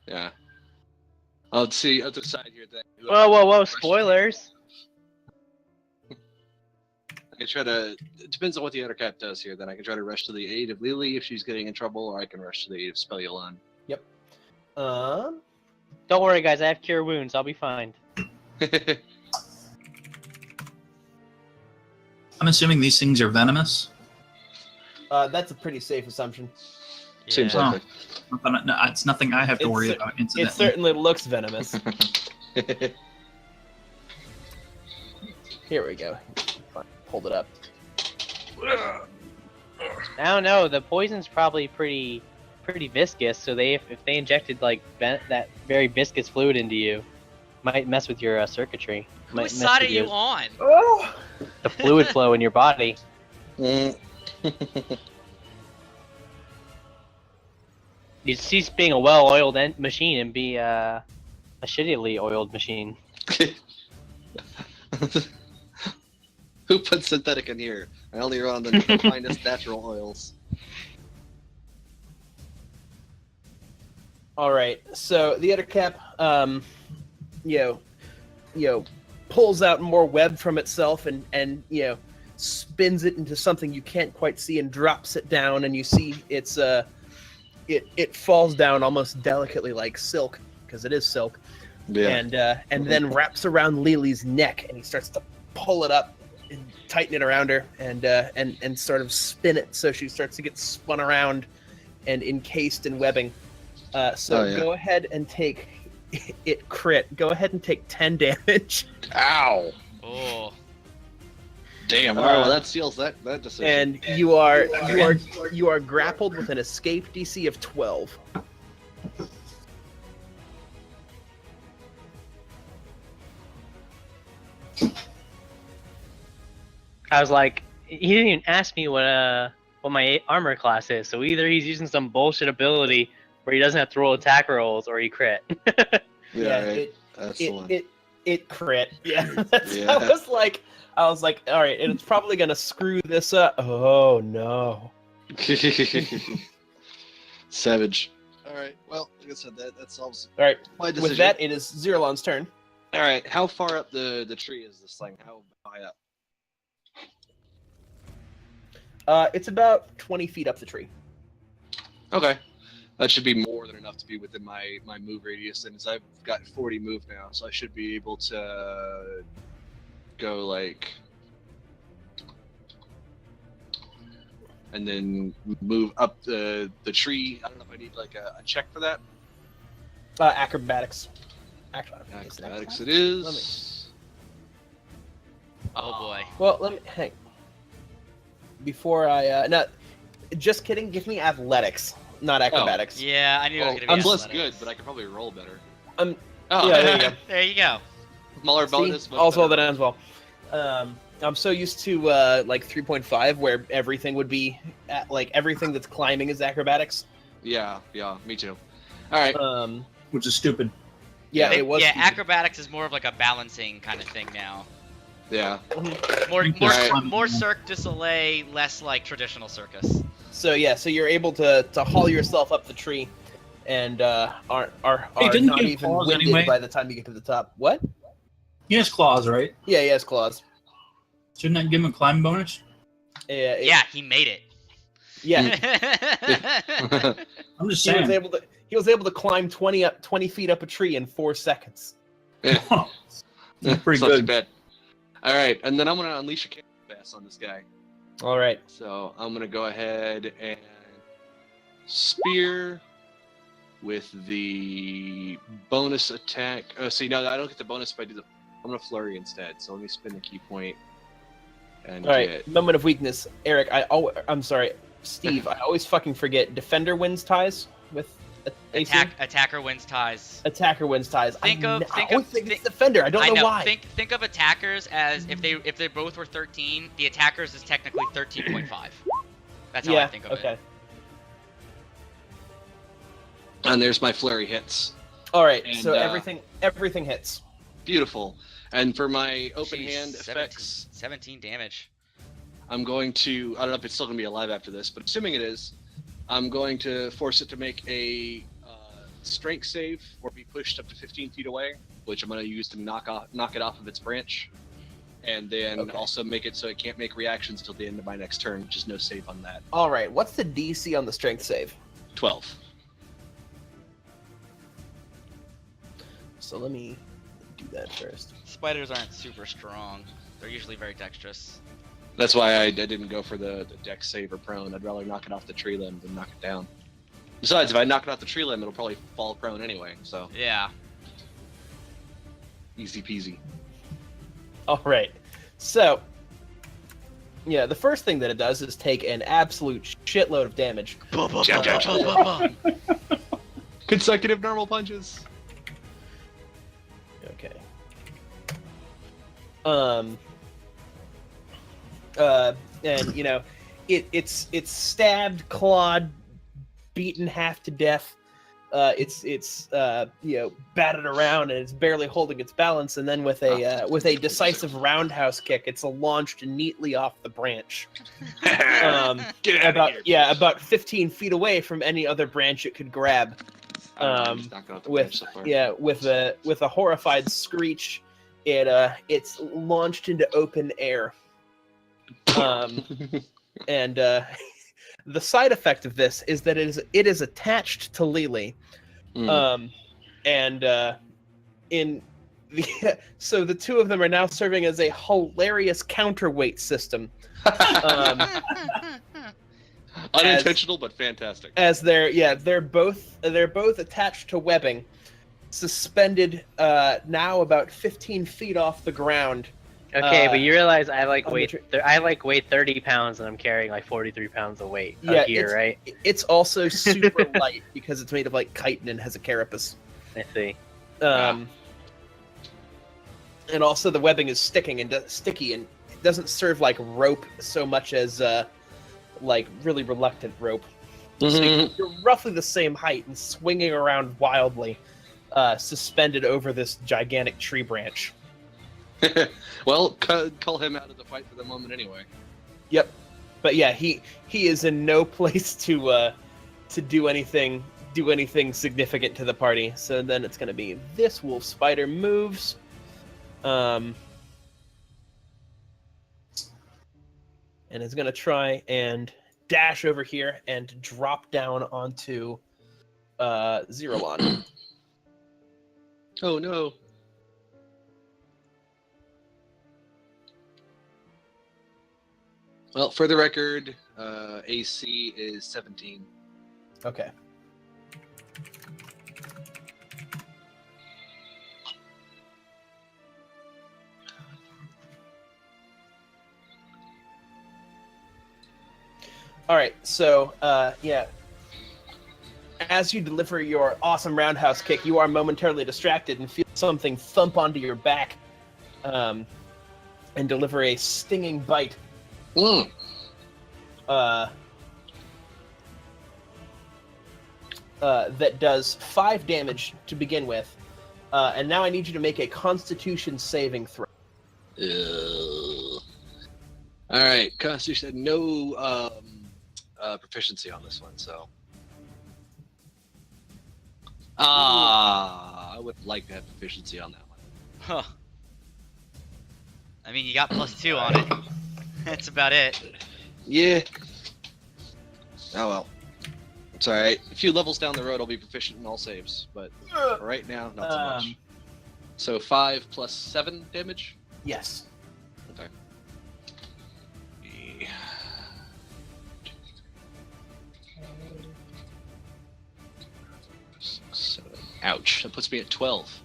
Yeah. I'll see. I'll decide here then. Whoa, spoilers. I can try to. It depends on what the Ettercap does here. Then I can try to rush to the aid of Lily if she's getting in trouble, or I can rush to the aid of Spelulon. Don't worry, guys. I have cure wounds. I'll be fine. I'm assuming these things are venomous. That's a pretty safe assumption. Seems Yeah. like No, it's nothing I have to It's worry cer- about It incidentally. certainly looks venomous. it. Here we go. Hold it up. I don't know. The poison's probably pretty viscous. So if they injected like that very viscous fluid into you, might mess with your circuitry. Might Whose mess side are with you your- on? Oh! The fluid flow in your body. Mm. You cease being a well-oiled machine and be a shittily oiled machine. Who put synthetic in here? I only run the finest natural oils. All right. So the Ettercap, pulls out more web from itself and spins it into something you can't quite see and drops it down, and you see it's it falls down almost delicately like silk, because it is silk, Yeah. And then wraps around Lily's neck, and he starts to pull it up and tighten it around her, and sort of spin it so she starts to get spun around and encased in webbing. Go ahead and take it crit. Go ahead and take 10 damage. Ow. Oh. Damn. All right. Well, that seals that decision. And you are grappled with an escape DC of 12. I was like, he didn't even ask me what my armor class is. So either he's using some bullshit ability where he doesn't have to roll attack rolls, or he crit. Right. Excellent. It crit. Yeah. Yeah. I was like, all right, and it's probably gonna screw this up. Oh no. Savage. All right. Well, like I said, that solves All right. my decision. With that, it is Zirlon's turn. All right. How far up the tree is this thing? How high up? It's about 20 feet up the tree. Okay. That should be more than enough to be within my move radius. And I've got 40 move now, so I should be able to go like, and then move up the tree. I don't know if I need like a check for that. Acrobatics. Actually, I don't think it's an Acrobatics acrobat. it is. Oh boy. Well, let me hang. Before I no, just kidding. Give me athletics, not acrobatics. Yeah, I knew it was Oh, gonna be. I'm less athletics. good, but I could probably roll better. Um, Oh, yeah, there you go. There you go. Smaller See? bonus. much Also, better. that as well. I'm so used to like 3.5, where everything would be like everything that's climbing is acrobatics. Yeah, me too. All right. Which is stupid. Yeah, They- it was. Yeah, stupid. acrobatics is more of like a balancing kind of thing now. Yeah. More Alright. more Cirque du Soleil, less like traditional circus. So you're able to haul yourself up the tree, and are didn't not he have even claws winded anyway? by the time you get to the top. What? He has claws, right? Yeah, he has claws. Shouldn't that give him a climb bonus? Yeah, Yeah, he made it. yeah. I'm just He was saying. able to climb 20 feet up a tree in 4 seconds. That's pretty It's not too good. bad. All right, and then I'm gonna unleash a canvas on this guy. All right. So I'm gonna go ahead and spear with the bonus attack. Oh, see, no, I don't get the bonus if I do the. I'm gonna flurry instead. So let me spin the key point and All right. get. Moment of weakness, Eric. I'm sorry, Steve. I always fucking forget. Defender wins ties with AC. Attacker wins ties. Attacker wins ties. Think I of- think always of- think think- it's defender. I don't know why. Think of attackers as if they both were 13, the attackers is technically 13.5. That's how I think of okay. it. And there's my flurry hits. All right. And, So everything hits. Beautiful. And for my open Jeez, hand 17 effects, 17 damage. I'm going to. I don't know if it's still going to be alive after this, but assuming it is, I'm going to force it to make a strength save or be pushed up to 15 feet away, which I'm going to use to knock it off of its branch, and then Okay. also make it so it can't make reactions till the end of my next turn, which is no save on that. All right. What's the DC on the strength save? 12. So let me do that first. Spiders aren't super strong. They're usually very dexterous. That's why I didn't go for the dex save or prone. I'd rather knock it off the tree limb than knock it down. Besides, if I knock it off the tree limb, it'll probably fall prone anyway. So Yeah. easy peasy. All right. So, yeah, the first thing that it does is take an absolute shitload of damage. Jab, jab, Consecutive normal punches. Okay. And you know, it's stabbed, clawed, beaten half to death. It's you know, batted around, and it's barely holding its balance. And then with a decisive roundhouse kick, it's launched neatly off the branch. Get out About of here. about 15 feet away from any other branch it could grab. I'm just knocking off the with bench so far. with a horrified screech, it's launched into open air. And the side effect of this is that it is attached to Lily. Mm. in the so the two of them are now serving as a hilarious counterweight system. Unintentional, but fantastic. As they're both attached to webbing, suspended now about 15 feet off the ground. Okay, but you realize I on the weigh 30 pounds and I'm carrying like 43 pounds of weight Yeah, here, right? It's also super light because it's made of like chitin and has a carapace. I see. And also the webbing is sticky and it doesn't serve like rope so much as like really reluctant rope. So you're roughly the same height and swinging around wildly, suspended over this gigantic tree branch. Well, call him out of the fight for the moment anyway. Yep, but yeah, he is in no place to do anything significant to the party. So then it's gonna be this wolf spider moves, and is gonna try and dash over here and drop down onto Zeralon. Oh no. Well, for the record, AC is 17. Okay. All right, so yeah, as you deliver your awesome roundhouse kick, you are momentarily distracted and feel something thump onto your back, and deliver a stinging bite. That does 5 damage to begin with, and now I need you to make a Constitution saving throw. All right, Constitution. No proficiency on this one, so. I would like to have proficiency on that one. Huh. I mean, you got +2 on it. That's about it. Yeah. Oh well. It's alright. A few levels down the road, I'll be proficient in all saves, but for right now, not so much. So 5 plus 7 damage? Yes. Okay. Ouch. That puts me at 12.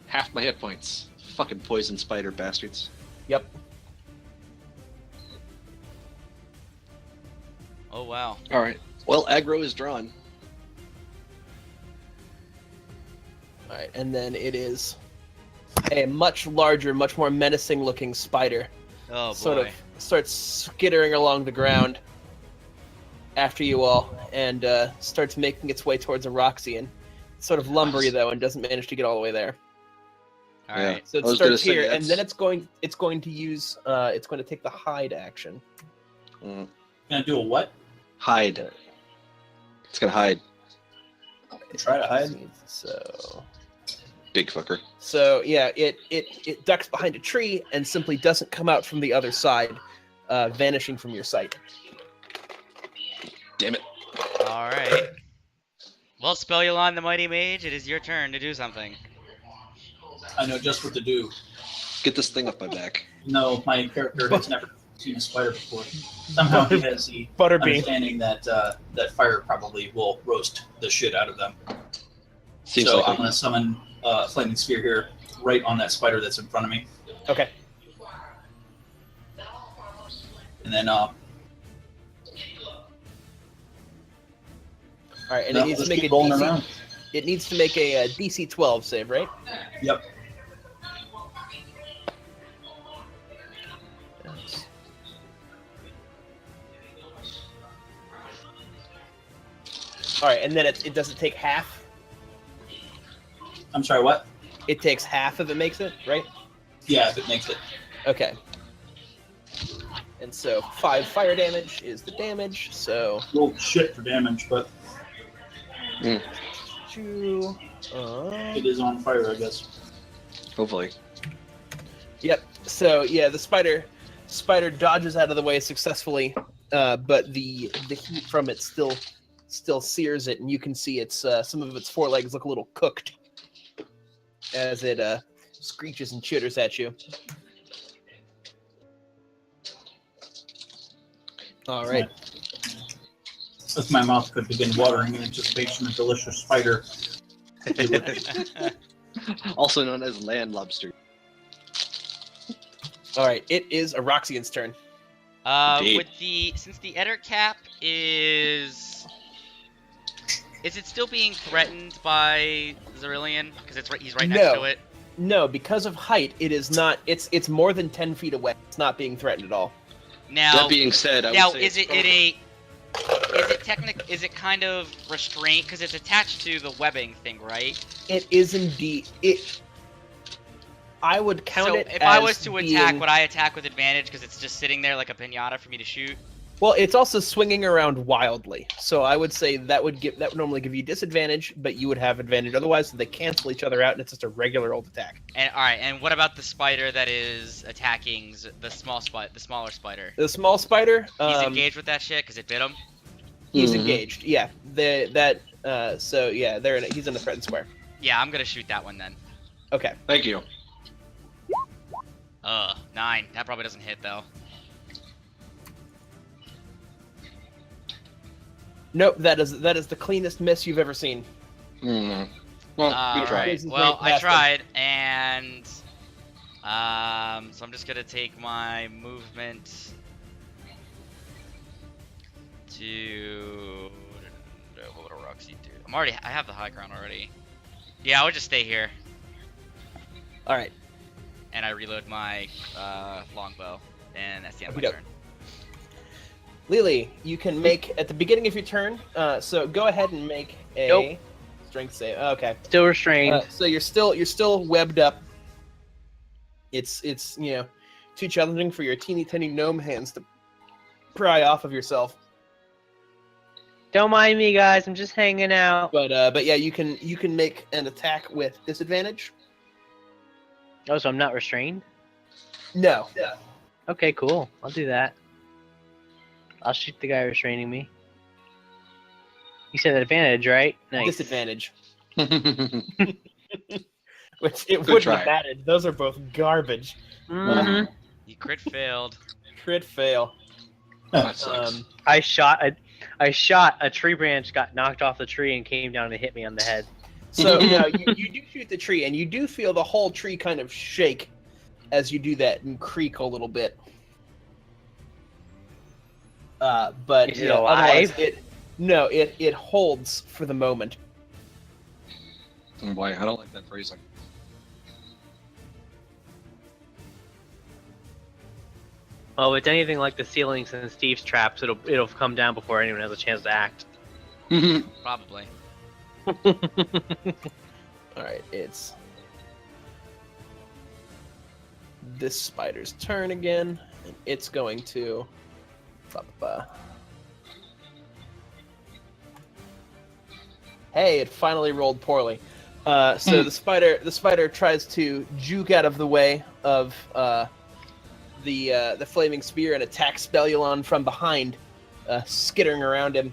Half my hit points. Fucking poison spider bastards. Yep. Oh wow. Alright. Well, aggro is drawn. Alright, and then it is a much larger, much more menacing looking spider. Oh boy. Sort of starts skittering along the ground after you all, and starts making its way towards Aroxian. It's sort of lumbery though, and doesn't manage to get all the way there. All right. So it starts here, and then it's going to use it's going to take the hide action. Gonna do a what? Hide. It's gonna hide. Try to hide. So Big fucker. So yeah, it ducks behind a tree and simply doesn't come out from the other side, vanishing from your sight. Damn it. All right. Well, Spellulon the Mighty Mage, it is your turn to do something. I know just what to do. Get this thing off my back. No, my character has never seen a spider before. Somehow he has the Butterbean. understanding that that fire probably will roast the shit out of them. Seems so like I'm going to summon a flaming sphere here, right on that spider that's in front of me. Okay. And then All right, and it needs to make a DC. It needs to make a DC 12 save, right? Yep. All right, and then it doesn't take half. I'm sorry, what? It takes half if it makes it, right? Yeah, if it makes it. Okay. And so 5 fire damage is the damage. So. Roll shit for damage, but. It is on fire, I guess. Hopefully. Yep. So yeah, the spider dodges out of the way successfully, but the heat from it still sears it, and you can see its some of its forelegs look a little cooked. as it screeches and chitters at you. All right. As my mouth could begin watering in anticipation of delicious spider. Also known as land lobster. All right. It is Aroxian's turn. Indeed. Since the Ettercap is it still being threatened by Zerillion? Because he's right next No. to it. No, because of height, it is not. It's more than 10 feet away. It's not being threatened at all. Now, That being said, I now would say is it kind of restrained because it's attached to the webbing thing, right? It is indeed. I would count So it. if I as was to being, attack, would I attack with advantage because it's just sitting there like a pinata for me to shoot? Well, it's also swinging around wildly, so I would say that would normally give you disadvantage, but you would have advantage otherwise. So they cancel each other out, and it's just a regular old attack. And all right, and what about the spider that is attacking the smaller spider? The small spider. He's engaged with that shit because it bit him. He's Mhm. engaged. Yeah. So yeah, he's in the threatened square. Yeah, I'm gonna shoot that one then. Okay. Thank you. 9. That probably doesn't hit though. Nope. That is the cleanest miss you've ever seen. Mm. Well, we All tried. right. This is Well, right I past him. tried, and so I'm just gonna take my movement to. What would a Roxy do? I have the high ground already. Yeah, I would just stay here, All right. and I reload my longbow, and that's the end of my Okey-doke. turn. Lily, you can make at the beginning of your turn. So go ahead and make a Nope. strength save. Okay. Still restrained. So you're still webbed up. It's too challenging for your teeny tiny gnome hands to pry off of yourself. Don't mind me, guys. I'm just hanging out. But yeah, you can make an attack with disadvantage. Oh, so I'm not restrained? No. Okay, cool. I'll do that. I'll shoot the guy restraining me. You said advantage, right? Nice. Disadvantage. Which it Good wouldn't try. have mattered. Those are both garbage. Mhm. You crit failed. Crit fail. That sucks. I shot a tree branch, got knocked off the tree, and came down and hit me on the head. So you do shoot the tree, and you do feel the whole tree kind of shake as you do that and creak a little bit. But Is it otherwise, alive? it holds for the moment. Oh boy, I don't like that phrasing. Oh, it's anything like the ceilings in Steve's traps. It'll come down before anyone has a chance to act. Probably. All right, it's this spider's turn again, and it's going to. Hey, it finally rolled poorly. So the spider tries to juke out of the way of the flaming spear and attacks Spelulon from behind, skittering around him.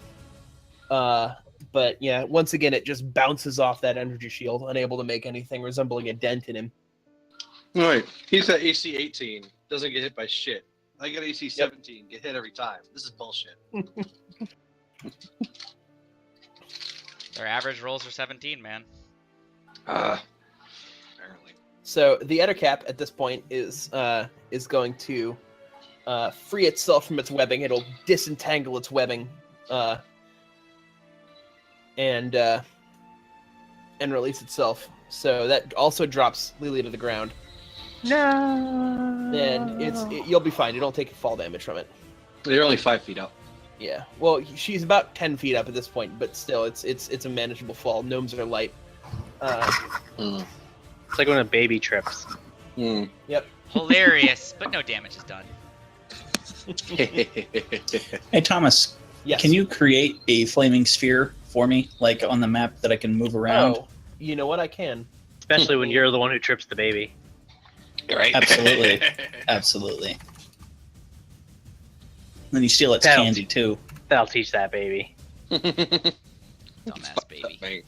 But yeah, once again, it just bounces off that energy shield, unable to make anything resembling a dent in him. Alright, he's at AC 18. Doesn't get hit by shit. I got AC 17. Get hit every time. This is bullshit. Their average rolls are 17, man. Apparently. So the Ettercap at this point is going to free itself from its webbing. It'll disentangle its webbing, and release itself. So that also drops Lily to the ground, No. and you'll be fine. You don't take fall damage from it. They're only 5 feet up. Yeah. Well, she's about 10 feet up at this point, but still, it's a manageable fall. Gnomes are light. Mm. It's like when a baby trips. Mm. Hilarious, but no damage is done. Hey Thomas, Yes. can you create a flaming sphere for me, like on the map that I can move around? Oh, you know what? I can. Especially when you're the one who trips the baby. Right? Absolutely. Absolutely. Then you steal its That'll- candy too. That'll teach that baby. Dumbass baby. Right.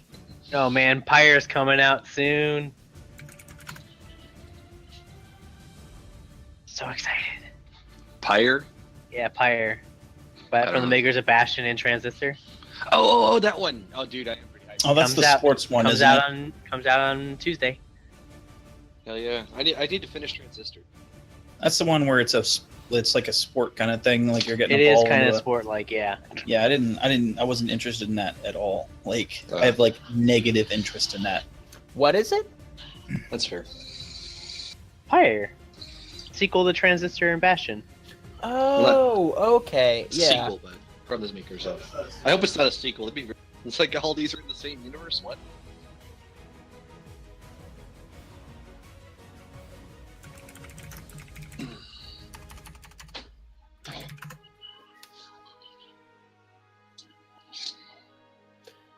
Oh man, Pyre's coming out soon. so excited. Pyre? Yeah, Pyre. But I from don't the know. makers of Bastion and Transistor. Oh, that one. Oh, dude, I am pretty hyped. Oh, that's Comes the out- sports one, comes isn't out it? on comes out on Tuesday. Hell yeah. I need to finish Transistor. That's the one where it's like a sport kind of thing. Like you're getting It a is ball kind of into a- sport like, yeah. Yeah, I wasn't interested in that at all. Like Oh. I have like negative interest in that. What is it? That's fair. Pyre. Sequel to Transistor and Bastion. Oh, okay. Yeah. Sequel, but from the makers of. I hope it's not a sequel. It'd be. It's like all these are in the same universe. What?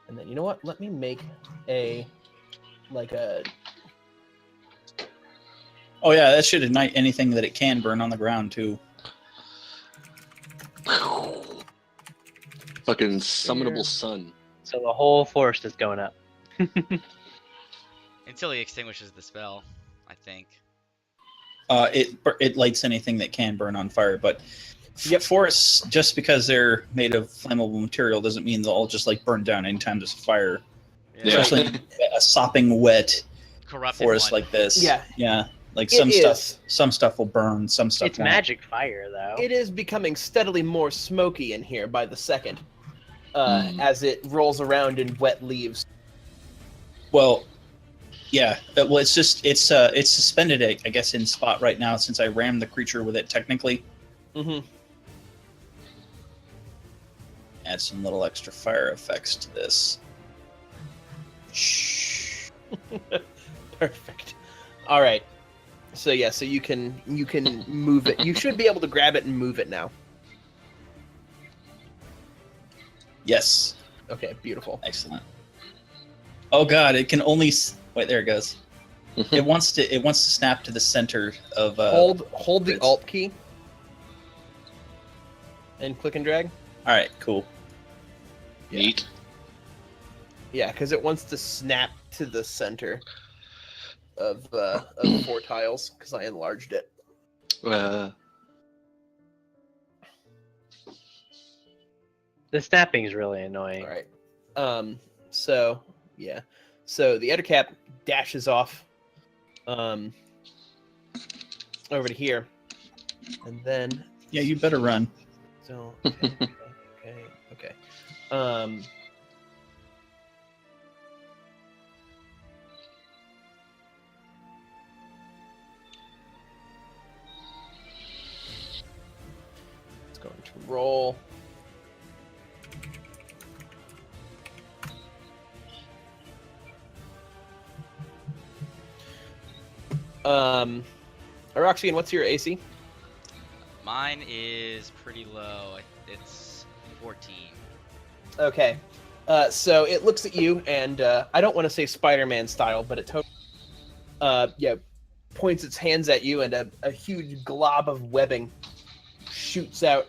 And then you know what? Let me make a like a Oh yeah, that should ignite anything that it can burn on the ground too. Fucking summonable Here. sun. So the whole forest is going up. Until he extinguishes the spell, I think. It lights anything that can burn on fire, but Yep. forests, just because they're made of flammable material, doesn't mean they'll all just like burn down anytime there's a fire. Yeah. Especially in a sopping wet Corrupted forest one. like this. Yeah. Yeah. Like It is. some stuff will burn, some stuff It's won't. magic fire, though. It is becoming steadily more smoky in here by the second, as it rolls around in wet leaves. Well, yeah. Well, it's suspended, I guess, in spot right now since I rammed the creature with it. Technically, Mm-hmm. add some little extra fire effects to this. Shh. Perfect. All right. So yeah, so you can move it. You should be able to grab it and move it now. Yes. Okay, beautiful. Excellent. Oh God! It can only wait. There it goes. It wants to snap to the center of. Hold the it's- Alt key and click and drag. All right. Cool. Neat. Yeah, because it wants to snap to the center of 4 tiles because I enlarged it. The snapping is really annoying. All right. So yeah. So the Ettercap dashes off over to here. And then Yeah, you better run. so okay. It's going to roll. Aroxian, what's your AC? Mine is pretty low. It's 14. Okay. So it looks at you, and I don't want to say Spider-Man style, but it totally, points its hands at you, and a huge glob of webbing shoots out,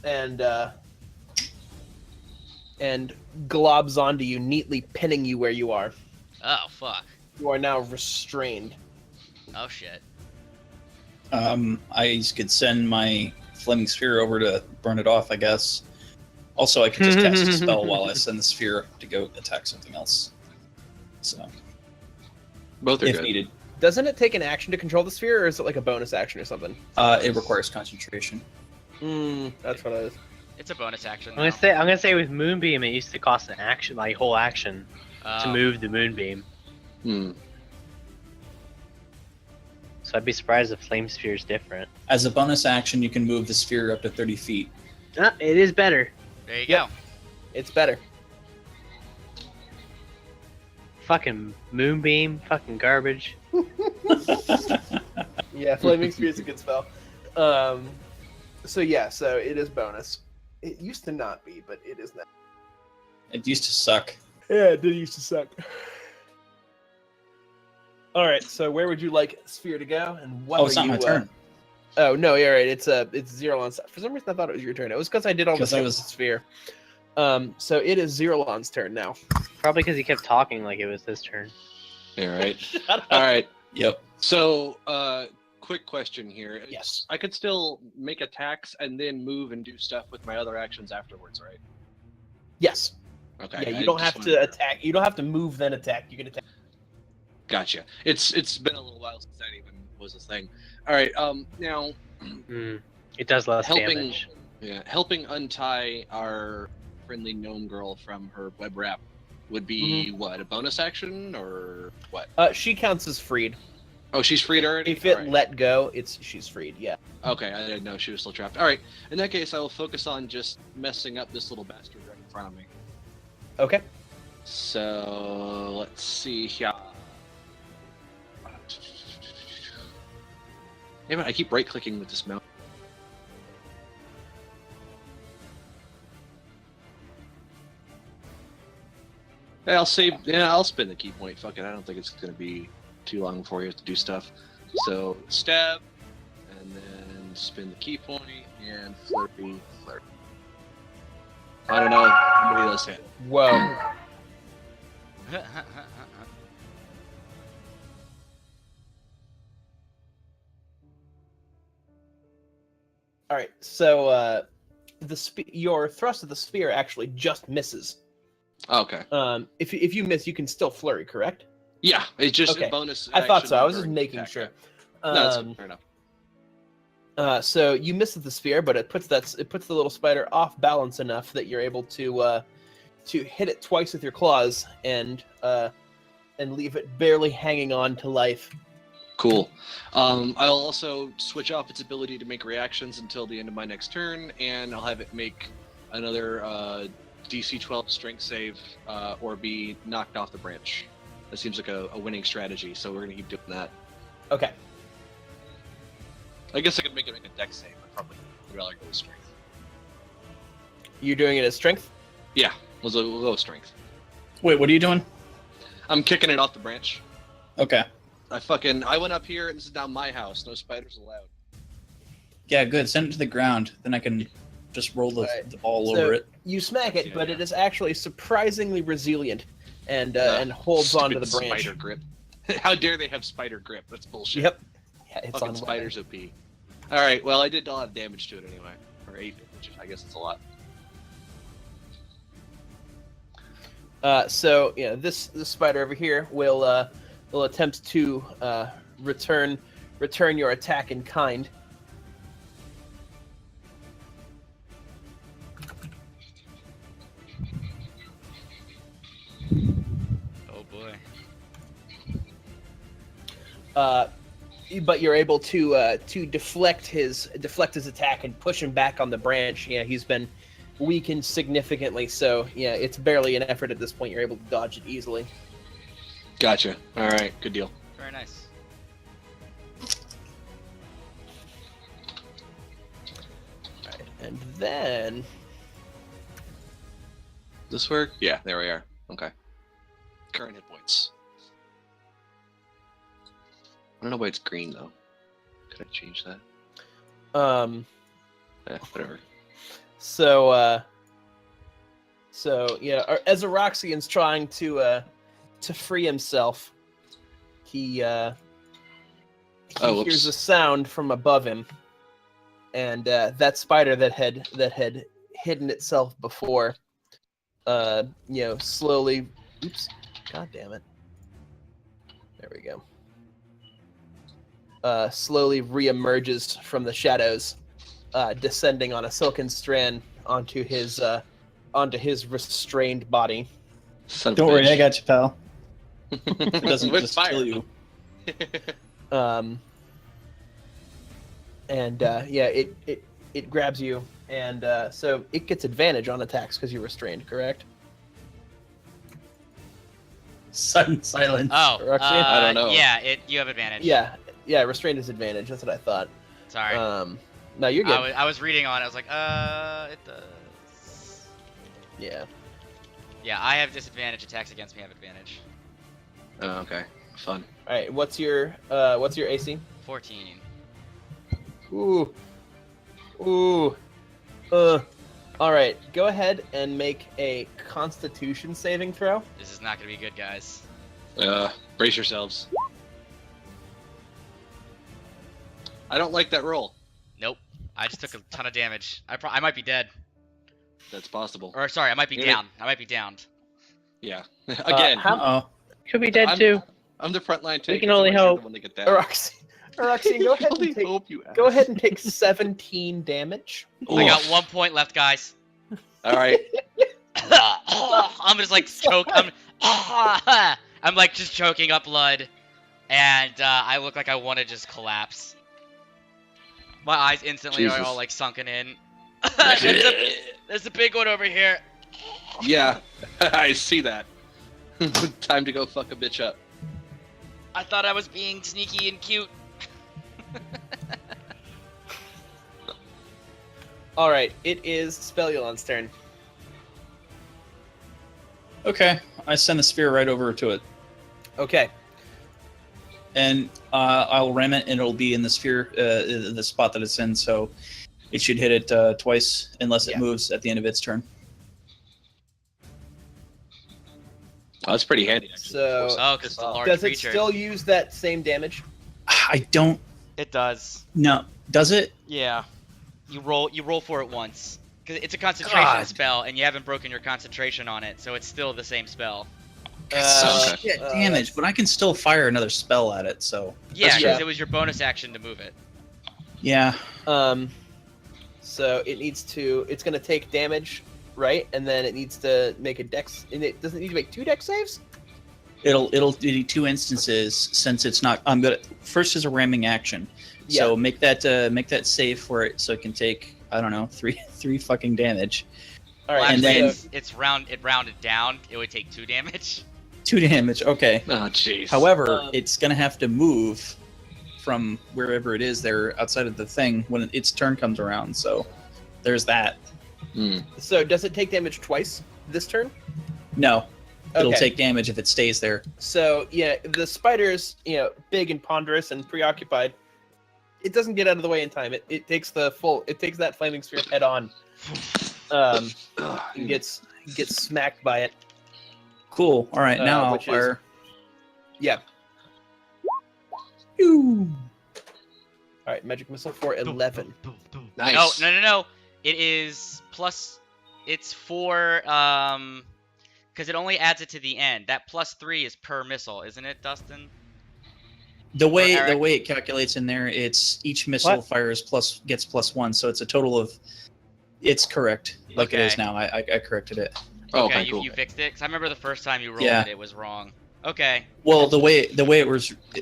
and globs onto you, neatly pinning you where you are. Oh, fuck. You are now restrained. Oh, shit. I could send my flaming sphere over to burn it off, I guess. Also, I could just cast a spell while I send the sphere to go attack something else. So, Both are if good. needed, Doesn't it take an action to control the sphere, or is it like a bonus action or something? it requires concentration. That's what it is. It's a bonus action. I'm gonna say with Moonbeam, it used to cost an action, like whole action, now. to move the Moonbeam. Hmm. So I'd be surprised if Flame Sphere is different. As a bonus action, you can move the sphere up to 30 feet. It is better. There you Yep. It's better. Fucking Moonbeam, fucking garbage. Yeah, Flaming Spear is a good spell. So it is bonus. It used to not be, but it is now. It used to suck. Yeah, it did used to suck. All right, so where would you like Sphere to go, and what? Oh, it's not my turn. Oh no, yeah, right. It's Zerolon's. For some reason, I thought it was your turn. It was because I did all the 'Cause I stuff was- with the Sphere. So it is Zerolon's turn now. Probably because he kept talking like it was his turn. Yeah, right. Shut up. All right. Yep. So, quick question here. Yes. I could still make attacks and then move and do stuff with my other actions afterwards, right? Yes. Okay. Yeah, I you don't just have wanted to attack. You don't have to move then attack. You can attack. Gotcha. It's been a little while since that even was a thing. All right. Now It does less helping damage. helping untie our friendly gnome girl from her web wrap would be what, a bonus action or what? She counts as freed. Oh, she's freed already. If it All right. let go, she's freed. Yeah. Okay, I didn't know she was still trapped. All right. In that case, I will focus on just messing up this little bastard right in front of me. Okay. So let's see here. Damn it, I keep right-clicking with this mouse. Yeah, I'll spin the key point. Fuck it, I don't think it's gonna be too long before you have to do stuff. So stab, and then spin the key point, and flurry. I don't know. Nobody does hit. Whoa. All right. So your thrust of the spear actually just misses. Okay. If you miss, you can still flurry, correct? Yeah, it's just Okay. a bonus. I thought action so. I was just during making attack. sure. No, that's fair enough. So you miss the spear, but it puts the little spider off balance enough that you're able to hit it twice with your claws and leave it barely hanging on to life. Cool. I'll also switch off its ability to make reactions until the end of my next turn, and I'll have it make another DC 12 strength save or be knocked off the branch. That seems like a winning strategy, so we're gonna keep doing that. Okay. I guess I could make it make a dex save, but probably would rather go with strength. You're doing it as strength? Yeah, we'll go with strength. Wait, what are you doing? I'm kicking it off the branch. Okay. I went up here, and this is now my house. No spiders allowed. Yeah, good. Send it to the ground. Then I can just roll the, Alright. the ball So over it. you smack it, Yeah, but yeah. it is actually surprisingly resilient and holds onto the Stupid branch. Spider grip. How dare they have spider grip? That's bullshit. Yep. Yeah, it's Fucking on spiders OP. All right. Well, I did a lot of damage to it anyway, or 8 damage. I guess it's a lot. So yeah, this spider over here will attempt to return your attack in kind. Oh boy. But you're able to deflect his attack and push him back on the branch. Yeah, he's been weakened significantly, so yeah, it's barely an effort at this point. You're able to dodge it easily. Gotcha. All right. Good deal. Very nice. Alright, and then This work? Yeah. There we are. Okay. Current hit points. I don't know why it's green though. Could I change that? Whatever. So yeah, as Aroxian's trying to free himself, he hears whoops. a sound from above him, and that spider that had hidden itself before, slowly. Oops! God damn it! There we go. Slowly reemerges from the shadows, descending on a silken strand onto his restrained body. Son of a Don't worry, bitch. I got you, pal. It doesn't With just fire. kill you. It grabs you, and so it gets advantage on attacks because you're restrained, correct? Sudden silence. Oh, Roxanne? I don't know. Yeah, you have advantage. Yeah, restrained is advantage. That's what I thought. Sorry. No, you're good. I was reading on it. I was like, it does. Yeah. Yeah, I have disadvantage. Attacks against me have advantage. Oh, okay. Fun. All right. What's your AC? 14. Ooh. Ooh. All right. Go ahead and make a Constitution saving throw. This is not gonna be good, guys. Brace yourselves. I don't like that roll. Nope. I just took a ton of damage. I might be dead. That's possible. Or sorry, I might be Maybe- down. I might be downed. Yeah. Again, Uh-oh. Could be dead I'm- too. I'm the frontline tank. can only hope. When they get down. Araxian, go ahead Only and take hope you go ask. ahead and take 17 damage. I got Oof. 1 point left, guys. All right. I'm just like choke. I'm like just choking up blood, and I look like I want to just collapse. My eyes instantly are Jesus. all like sunken in. There's a big one over here. Yeah, I see that. Time to go fuck a bitch up. I thought I was being sneaky and cute. All right, it is Spelulon's turn. Okay, I send the spear right over to it, Okay. and I'll ram it, and it'll be in the sphere, the spot that it's in. So it should hit it twice, unless it Yeah. moves at the end of its turn. Oh, that's pretty handy. Actually. So Oh, because it's a large does it creature. still use that same damage? I don't It does. know. Does it? Yeah. You roll for it once. Because it's a concentration God. spell, and you haven't broken your concentration on it, so it's still the same spell. Okay. Shit, damage, but I can still fire another spell at it. So Yeah, That's because true. it was your bonus action to move it. yeah, So it needs to. It's going to take damage, right? And then it needs to make a dex. And it doesn't need to make 2 dex saves. it'll do 2 instances since it's not. I'm gonna first is a ramming action. So make that save for it, so it can take, I don't know, three fucking damage. All right. Well, and actually, then- it's rounded down. It would take 2 damage. 2 damage. Okay. Oh, jeez. However, it's gonna have to move from wherever it is there outside of the thing when its turn comes around. So there's that. So does it take damage twice this turn? No, it'll Okay. take damage if it stays there. So yeah, the spider's big and ponderous and preoccupied. It doesn't get out of the way in time. It takes that flaming sphere head on. And gets smacked by it. Cool. All right, now I'll which is- fire. Yeah. Pew! All right, magic missile for 11. Nice. No. It is plus. It's for because it only adds it to the end. That +3 is per missile, isn't it, Dustin? The way Eric. it calculates in there, it's each missile What? fires gets +1, so it's a total of. It's correct, like it is Okay. now. I corrected it. Oh, Okay, okay, cool. you fixed it. Cause I remember the first time you rolled Yeah. it was wrong. Okay. Well, the way it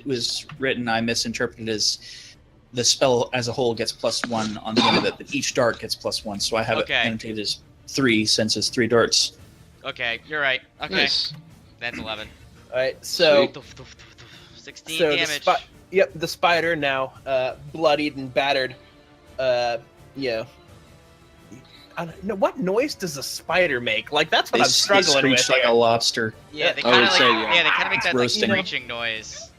was written, I misinterpreted as the spell as a whole gets +1 on the end of it, but each dart gets +1. So I have Okay. it annotated as 3 since it's 3 darts. Okay, you're right. Okay, Nice. that's 11. All right, so 16 so damage. the spider now bloodied and battered. I don't know, what noise does a spider make? Like that's what They I'm struggling with. screech like here. a lobster. Yeah, they I would kind of say, like, yeah. they kind of make that like Roasting. screeching noise.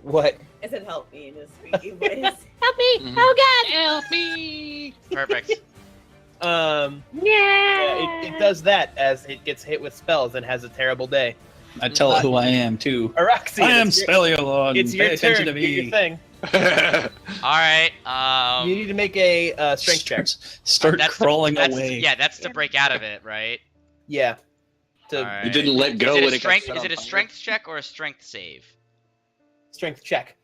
What? I said help me in a squeaky voice. Help me! Mhm. Oh god! Help me! Perfect. Yeah, it does that as it gets hit with spells and has a terrible day. I tell it who I am too. Araxian, I am it's your, Speleolog. it's your Pay turn. attention to Do your me. thing. All right. You need to make a strength check. Start that's crawling that's, away. Yeah, that's to break out of it, right? Yeah. To All right. You didn't let go Is when it a it strength? got Is set it a on fire? strength check or a strength save? strength check.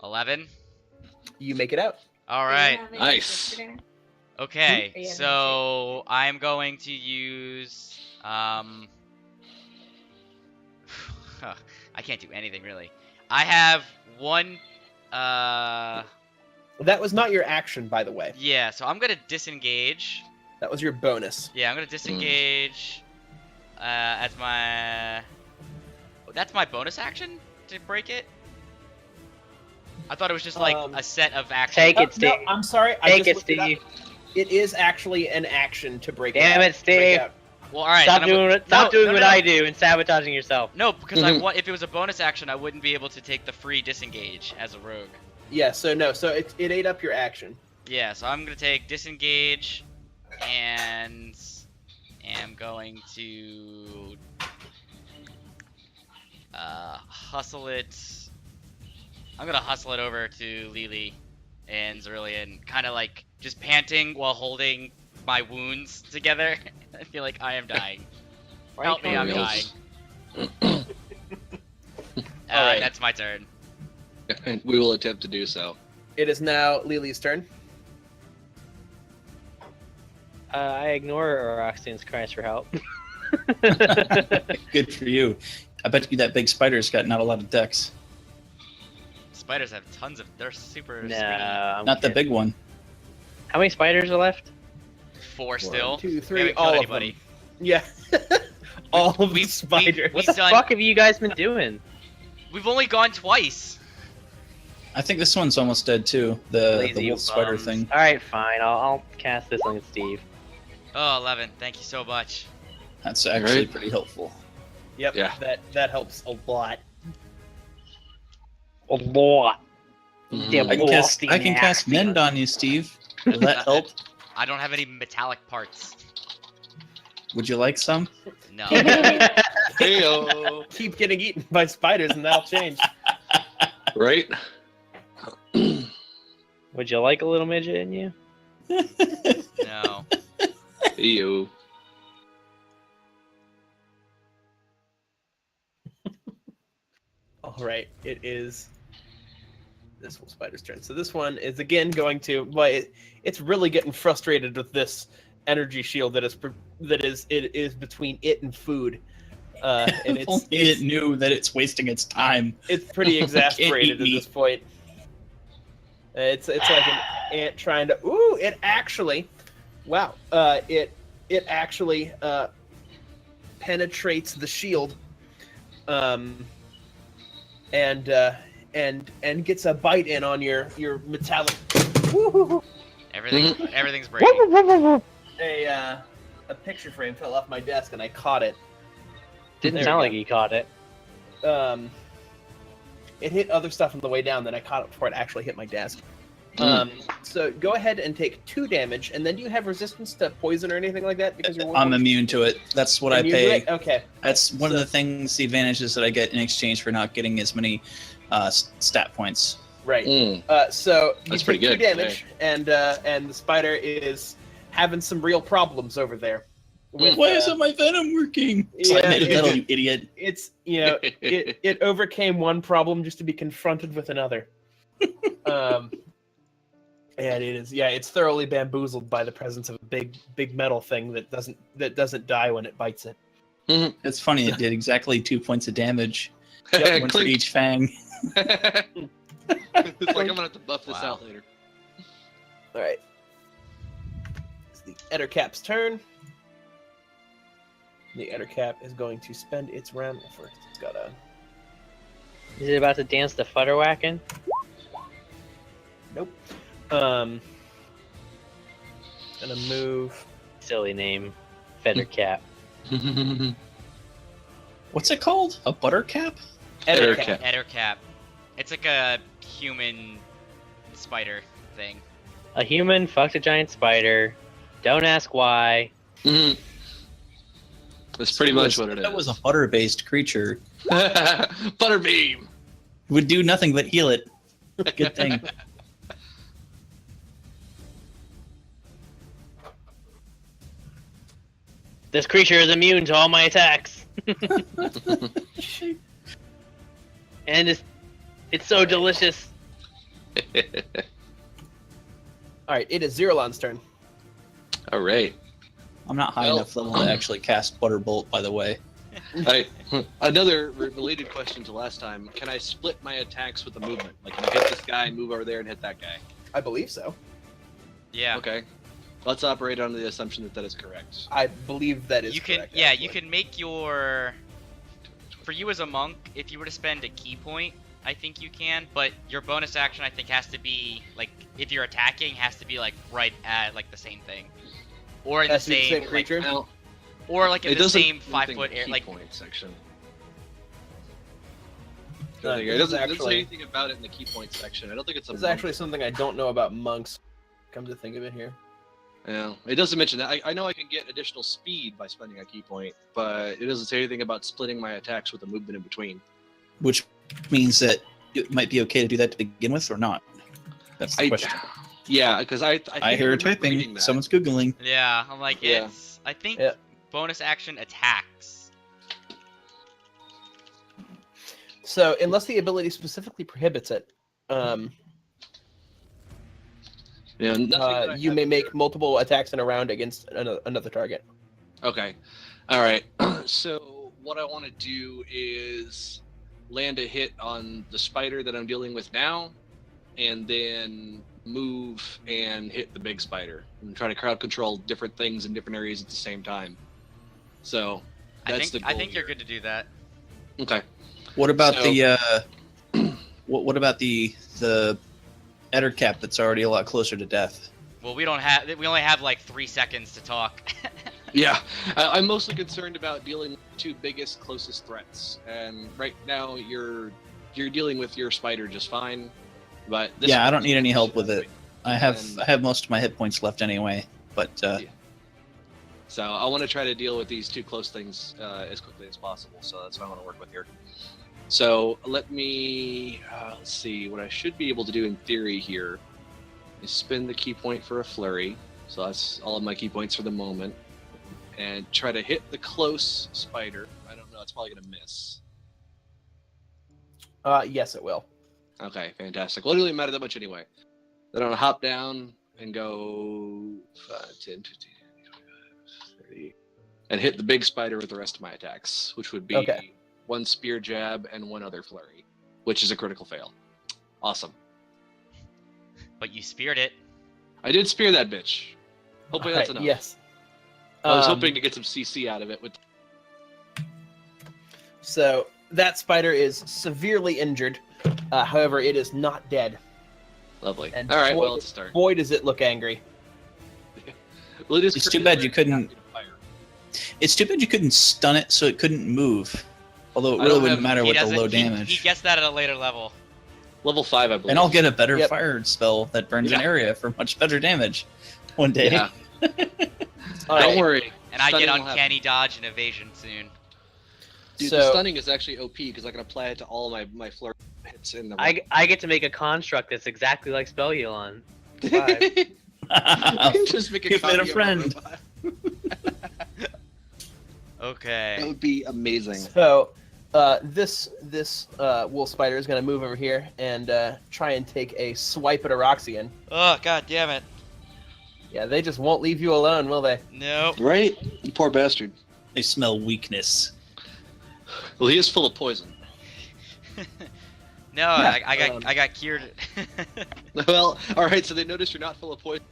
11. You make it out. All right. Nice. Are Okay. you having So I'm going to use I can't do anything really. I have one. That was not your action, by the way. Yeah. So I'm gonna disengage. That was your bonus. Yeah, I'm gonna disengage. As my. That's my bonus action to break it. I thought it was just like Um, a set of actions. Take it, No, Steve. I'm sorry. I Take just it, looked up. Steve. It is actually an action to break Damn out. it, Steve. Break out. Well, all right. Stop then I'm- doing it. Stop doing no, what no. I do and sabotaging yourself. No, because Mhm. if it was a bonus action, I wouldn't be able to take the free disengage as a rogue. Yeah. So no. So it ate up your action. Yeah, so I'm gonna take disengage, and am going to hustle it I'm gonna hustle it over to Lily and Zerulean, kind of like just panting while holding my wounds together. I feel like I am dying. Why Help me, can't I'm we- dying. Alright. That's my turn. And we will attempt to do so. It is now Lily's turn. I ignore Roxanne's cries for help. Good for you. I bet you that big spider's got not a lot of dex. Spiders have tons of. They're super No, speedy. I'm Not the kidding. big one. How many spiders are left? 4 still. 1, 2, We 3, haven't all killed of anybody. them. Yeah. all of the we've- spiders. What He's the done- fuck have you guys been doing? We've only gone twice. I think this one's almost dead too. The Lazy wolf spider bums. thing. All right, fine. I'll cast this on Steve. Oh, 11. Thank you so much. That's actually Right. pretty helpful. Yep. Yeah. That helps a lot. A lot. Mhm. Damn. I can cast mend on you, Steve. Will that help? I don't have any metallic parts. Would you like some? No. Heyo. Keep getting eaten by spiders, and that'll change. Right? Would you like a little midget in you? No. Heyo. All right, it is this wolf spider's turn. So this one is again going to. Well, it's really getting frustrated with this energy shield that is between it and food, and If only it knew that it's wasting its time. it's pretty Can't exasperated at eat this point. It's like an ant trying to. Ooh! It actually, wow! It actually penetrates the shield, and gets a bite in on your metallic. Woo-hoo-hoo. Everything's breaking. A picture frame fell off my desk and I caught it. Didn't There sound we like he caught it. It hit other stuff on the way down, then I caught it before it actually hit my desk. Mm. So go ahead and take 2 damage, and then do you have resistance to poison or anything like that? Because you're I'm immune to it. That's what I immune to pay. it? Okay. That's one of the things, the advantages that I get in exchange for not getting as many stat points. Right. Mm. So you That's take pretty 2 good, damage, and the spider is having some real problems over there. With, Why isn't my venom working? yeah, Slide me to it- metal, you idiot. It's it overcame one problem just to be confronted with another. And it's thoroughly bamboozled by the presence of a big metal thing that doesn't die when it bites it. It's funny, it did exactly 2 points of damage. One for Clink. each fang. It's like I'm gonna have to buff this Wow. out later. All right, it's the Ettercap's turn. The Ettercap is going to spend its round first. It's got a Is it about to dance the futter whacking? nope. Gonna move. Silly name. Feathercap. What's it called? A buttercap? Ettercap. Ettercap. It's like a human spider thing. A human fucked a giant spider. Don't ask why. Mhm. That's pretty much what it is. That was a butter-based creature. Butterbeam. It would do nothing but heal it. Good thing. This creature is immune to all my attacks. And it's so delicious. All right, it is Zerolon's turn. All right. I'm not high Well- enough level to actually cast Butterbolt, by the way. Another related question to last time. Can I split my attacks with the movement? Like, can I hit this guy, move over there, and hit that guy? I believe so. Yeah. Okay. Let's operate under the assumption that that is correct. I believe that is You can correct, you actually. can make your for you as a monk, if you were to spend a key point, I think you can, but your bonus action I think has to be like if you're attacking has to be like right at like the same thing. Or in Has the to be the same, same creature? Well, or like in it the doesn't same do 5 anything foot in air key like point section. No, It this is doesn't actually- say anything about it in the key point section. I don't think it's a This is monk. actually something I don't know about monks. Come to think of it here. Yeah, it doesn't mention that. I know I can get additional speed by spending a key point, but it doesn't say anything about splitting my attacks with a movement in between. Which means that it might be okay to do that to begin with or not? That's the question. Yeah, because I I hear remember reading typing. that. Someone's googling. Yeah, I'm like, Yeah. it's. I think Yeah. bonus action attacks. So unless the ability specifically prohibits it, Yeah, nothing that I you have may here. make multiple attacks in a round against another target. Okay. All right. So what I want to do is land a hit on the spider that I'm dealing with now, and then move and hit the big spider and try to crowd control different things in different areas at the same time. So that's the goal. I think you're good to do that. Okay. What about So- the what about the Ettercap that's already a lot closer to death? Well, we only have like 3 seconds to talk. Yeah, I'm mostly concerned about dealing with the two biggest, closest threats, and right now you're dealing with your spider just fine. But this Yeah, I one- don't need any help with it. I have And- most of my hit points left anyway. But So I want to try to deal with these two close things as quickly as possible. So that's what I want to work with here. So let me let's see what I should be able to do in theory here is spend the key point for a flurry. So that's all of my key points for the moment, and try to hit the close spider. I don't know. It's probably gonna miss. Yes, it will. Okay, fantastic. Well, it doesn't really matter that much anyway. Then I'm gonna hop down and go 5, 10, 15, 25, 30, and hit the big spider with the rest of my attacks, which would be Okay. 1 spear jab and 1 other flurry, which is a critical fail. Awesome. But you speared it. I did spear that bitch. Hopefully that's Alright, enough. Yes. I was Um, hoping to get some CC out of it. With So that spider is severely injured. However, it is not dead. lovely. and All right, boy- well, it's a start. Boy, does it look angry. Well, it is It's too bad you couldn't- Fire. it's too bad you couldn't stun it so it couldn't move. Although it I really don't wouldn't have- matter He with the doesn't. low He damage. gets that at a later level. Level 5, I believe. And I'll get a better Yep. fire spell that burns an Yeah. area for much better damage one day. Yeah. All Don't right. worry. And I get Stunning will happen. uncanny dodge and evasion soon. Dude, So- the stunning is actually OP because I can apply it to all my flurry hits in the I get to make a construct that's exactly like Spelulon. Just make a You've made a copy of friend. robot. Okay. That would be amazing. So this wolf spider is going to move over here and try and take a swipe at Eroxian. Oh, god damn it. Yeah, they just won't leave you alone, will they? Nope. Right? You poor bastard. They smell weakness. Well, he is full of poison. No, Yeah, I got cured. Well, all right. So they notice you're not full of poison.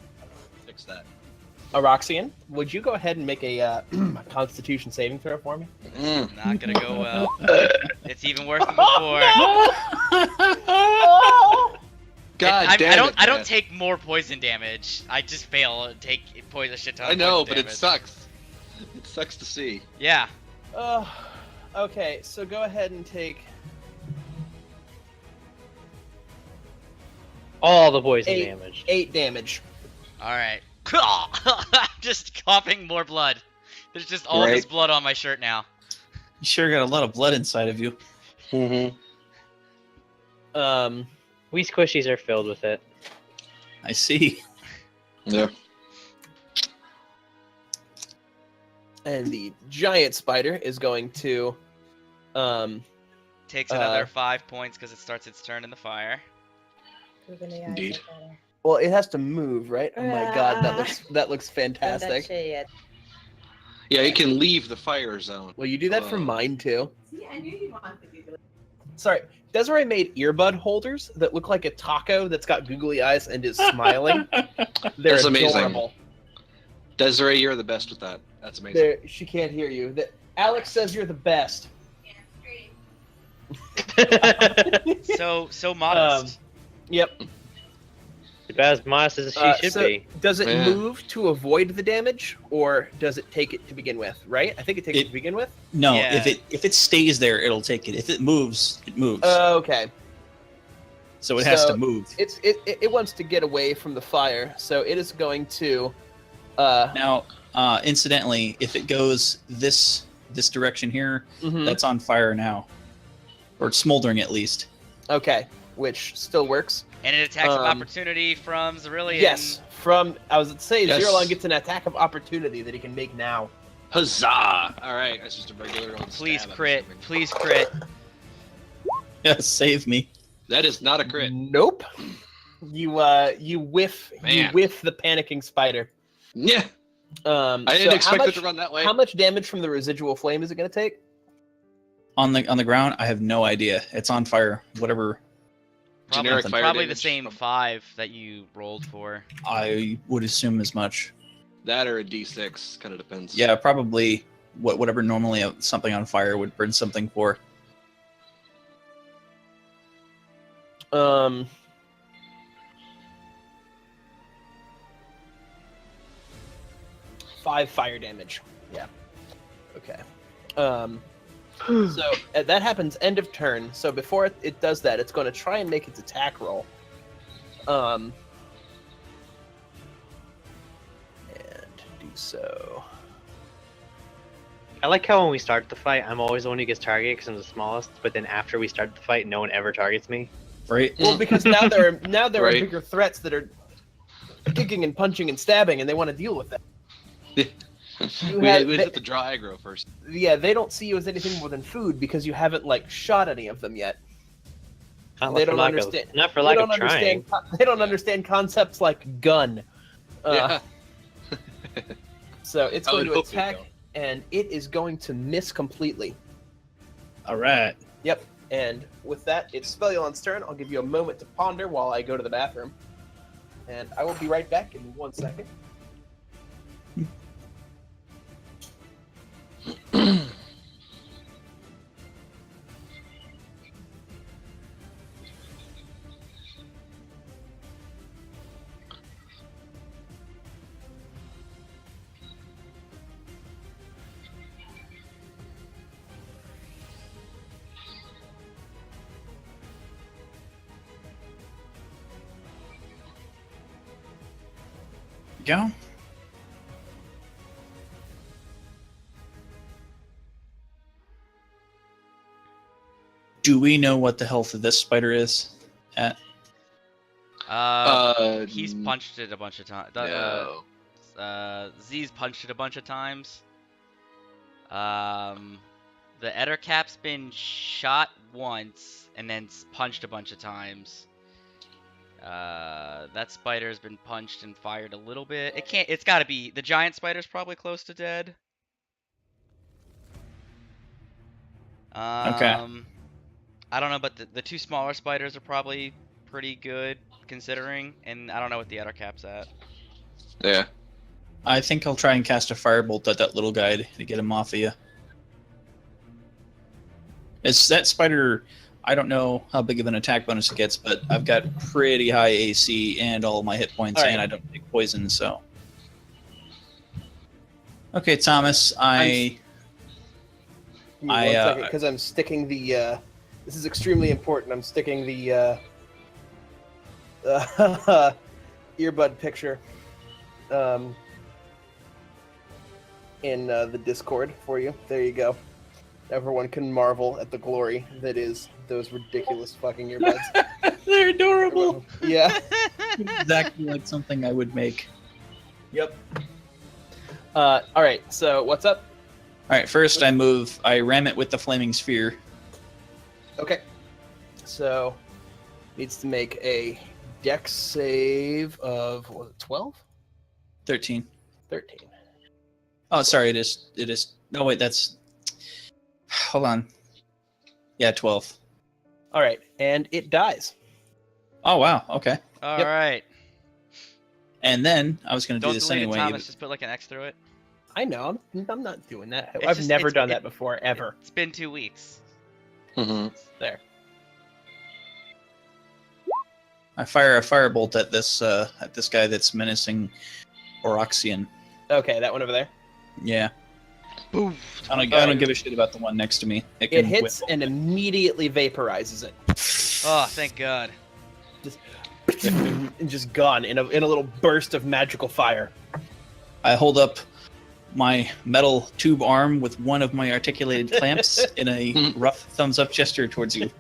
Fix that. Eroxian, would you go ahead and make a Constitution saving throw for me? Not gonna go well. It's even worse than before. God I damn don't. it, I don't Matt. take more poison damage. I just fail and take poison shit ton. I of know, poison but it damage. sucks. It sucks to see. Yeah. Okay, so go ahead and take All the poison 8 damage. 8 damage. All right. I'm just coughing more blood. There's just all this Right. blood on my shirt now. You sure got a lot of blood inside of you. Mm-hmm. We squishies are filled with it. I see. Yeah. And the giant spider is going to Takes another 5 points because it starts its turn in the fire. Indeed. well, it has to move, right? Oh my god, that looks fantastic. Yeah, it can leave the fire zone. Will you do that for mine too? Yeah, I knew you wanted to do this. Sorry, Desiree made earbud holders that look like a taco that's got googly eyes and is smiling. They're That's amazing. adorable. Desiree, you're the best with that. That's amazing. She can't hear you. Alex says you're the best. So modest. Yep. About as modest as she should so be. Does it Yeah. move to avoid the damage, or does it take it to begin with? Right? I think it takes it to begin with. No, Yeah. if it stays there, it'll take it. If it moves, it moves. Okay. so it has so to move. It wants to get away from the fire, so it is going to. Now, incidentally, if it goes this direction here, Mhm. that's on fire now, or it's smoldering at least. Okay, which still works. And an attack of Um, opportunity from Zerillion. Yes, I was to say, Yes. Zeralon gets an attack of opportunity that he can make now. Huzzah! All right, that's just a regular old Please stab, I'm crit. assuming. Please crit. Yeah, save me. That is not a crit. Nope. You whiff Man. the panicking spider. Yeah, I I didn't expect it to run that way. How much damage from the residual flame is it going to take? On the ground, I have no idea. It's on fire. Whatever Probably, Generic fire probably the damage same from- 5 that you rolled for. I would assume as much. That or a D6, kind of depends. Yeah, probably whatever normally something on fire would burn something for. Um. Five fire damage. Yeah. Okay. So that happens end of turn. So before it does that, it's going to try and make its attack roll. And do so. I like how when we start the fight, I'm always the one who gets targeted because I'm the smallest. But then after we start the fight, no one ever targets me. Right? Well, because now there are Right. bigger threats that are kicking and punching and stabbing, and they want to deal with that. we hit the draw aggro first. Yeah, they don't see you as anything more than food because you haven't shot any of them yet. Not They for don't lack understand- Of, not for They lack don't of trying. understand. They don't understand concepts like gun. Yeah. So it's I going would to hope they attack, don't. and it is going to miss completely. All right. Yep. And with that, it's Spellion's turn. I'll give you a moment to ponder while I go to the bathroom, and I will be right back in 1 second. Go. Do we know what the health of this spider is? At He's punched it a bunch of times. No. Z's punched it a bunch of times. The Ettercap's been shot once and then punched a bunch of times. That spider's been punched and fired a little bit. It's gotta be, the giant spider's probably close to dead. I don't know, but the two smaller spiders are probably pretty good considering, and I don't know what the Ettercap's at. Yeah. I think I'll try and cast a firebolt at that little guy to get him off of you. It's that spider. I don't know how big of an attack bonus it gets, but I've got pretty high AC and all my hit points, All right. and I don't take poison, so. Okay, Thomas, I Give me 1 second, because I'm sticking the. This is extremely important. I'm sticking the earbud picture in the Discord for you. There you go. Everyone can marvel at the glory that is those ridiculous fucking earbuds. they're adorable. Yeah. Exactly like something I would make. Yep. All right. So what's up? All right, first I ram it with the flaming sphere. Okay. So needs to make a dex save of what was it, 12? 13. 13. Oh, sorry, it is. No, wait, that's. Hold on. Yeah, 12. All right, and it dies. Oh, wow. Okay. All Yep. right. And then I was going to do Don't this delete anyway. it, Thomas. Just put like an X through it. I know. I'm not doing that. It's I've just- never it's- done it- that before, ever. It's been 2 weeks. Mm-hmm. There. I fire a firebolt at this guy that's menacing Oroxian. Okay, that one over there. Yeah. Boof. I don't give a shit about the one next to me. It can hits whip. and immediately vaporizes it. Oh, thank God. And just gone in a little burst of magical fire. I hold up my metal tube arm with one of my articulated clamps in a rough thumbs up gesture towards you.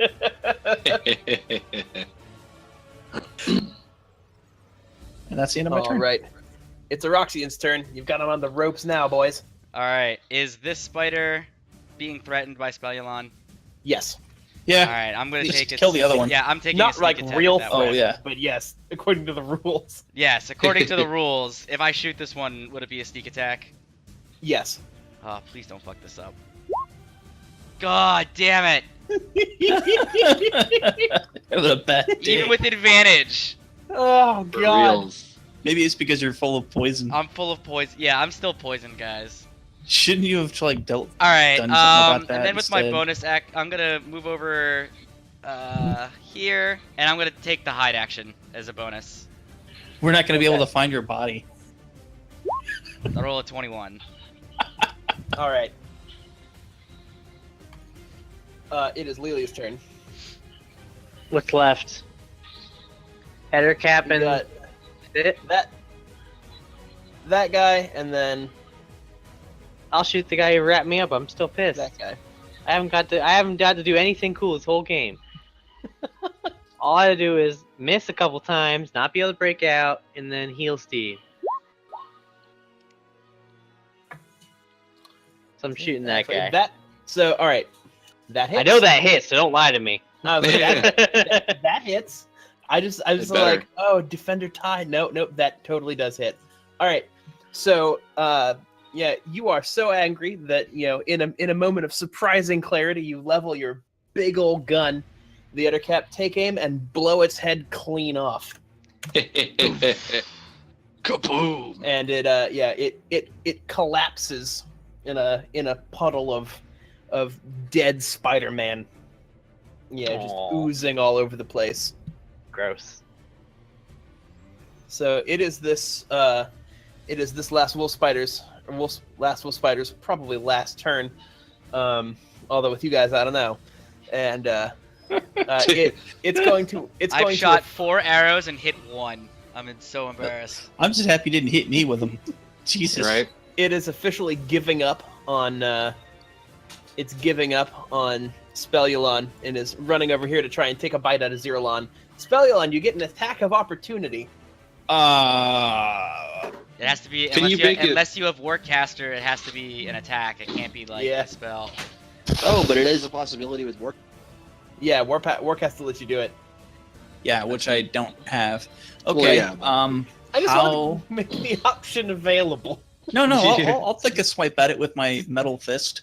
And that's the end of my All turn. right. It's Eroxian's turn. You've got him on the ropes now, boys. All right. Is this spider being threatened by Spelulon? Yes. Yeah. All right. I'm gonna Just take it. kill the other one. Yeah, I'm taking a Not sneak like attack real with that Oh, one. threat, yeah. but yes, according to the rules. Yes, according to the rules, if I shoot this one, would it be a sneak attack? Yes. Oh, please don't fuck this up. God damn it! That was a bad day. Even with advantage, Oh For god. reals. Maybe it's because you're full of poison. I'm full of poison. Yeah, I'm still poisoned, guys. Shouldn't you have like dealt? All right. Done something about And that then with my instead. bonus act, I'm gonna move over here, and I'm gonna take the hide action as a bonus. We're not going to be able Okay. to find your body. I roll a 21. All right. It is Lilia's turn. What's left? Header cap We and got it. that guy, and then I'll shoot the guy who wrapped me up. I'm still pissed. that guy. I haven't got to do anything cool this whole game. All I had to do is miss a couple times, not be able to break out, and then heal Steve. So I'm shooting that guy. So all right. That hits. I know that hits, so don't lie to me. That hits. I just It better. like, oh, defender tie. Nope, that totally does hit. All right. So yeah, you are so angry that in a moment of surprising clarity, you level your big old gun. The other cap take aim and blow its head clean off. Kaboom! And it collapses in a puddle of dead Spider-Man. Yeah, just Aw. oozing all over the place. Gross. So it is this last wolf spider's probably last turn. Although with you guys, I don't know. And it's going to I've shot 4 arrows and hit 1. I'm so embarrassed. I'm just happy you didn't hit me with them. Jesus. Right? it is officially giving up on Spelulon and is running over here to try and take a bite out of Zerolon. Spelulon, you get an attack of opportunity. It has to be Can you make it- unless you have Warcaster. It has to be an attack. It can't be like Yeah. a spell. Oh, but it is a possibility with work. Yeah, Warcaster lets you do it. Yeah, which I don't have. Well, Okay. yeah, but- I just How- want to make the option available. No, I'll take a swipe at it with my metal fist.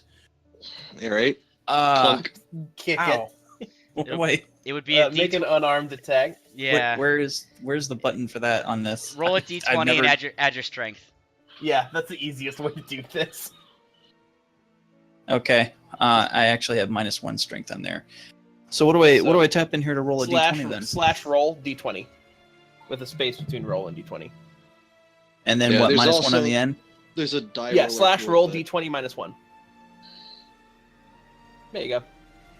All right. Clunk. Kick Ow. Wait, It would be it. a Make D20. an unarmed attack. Yeah. where's the button for that on this? Roll a I've D20 never- and add your strength. Yeah, that's the easiest way to do this. Okay. I actually have -1 strength on there. So what do I tap in here to roll a d20 then? Slash roll D20 with a space between roll and D20. And then Yeah, what? there's -1 also- on the end. There's a die. Yeah, roller slash tool roll that- D20 -1. There you go.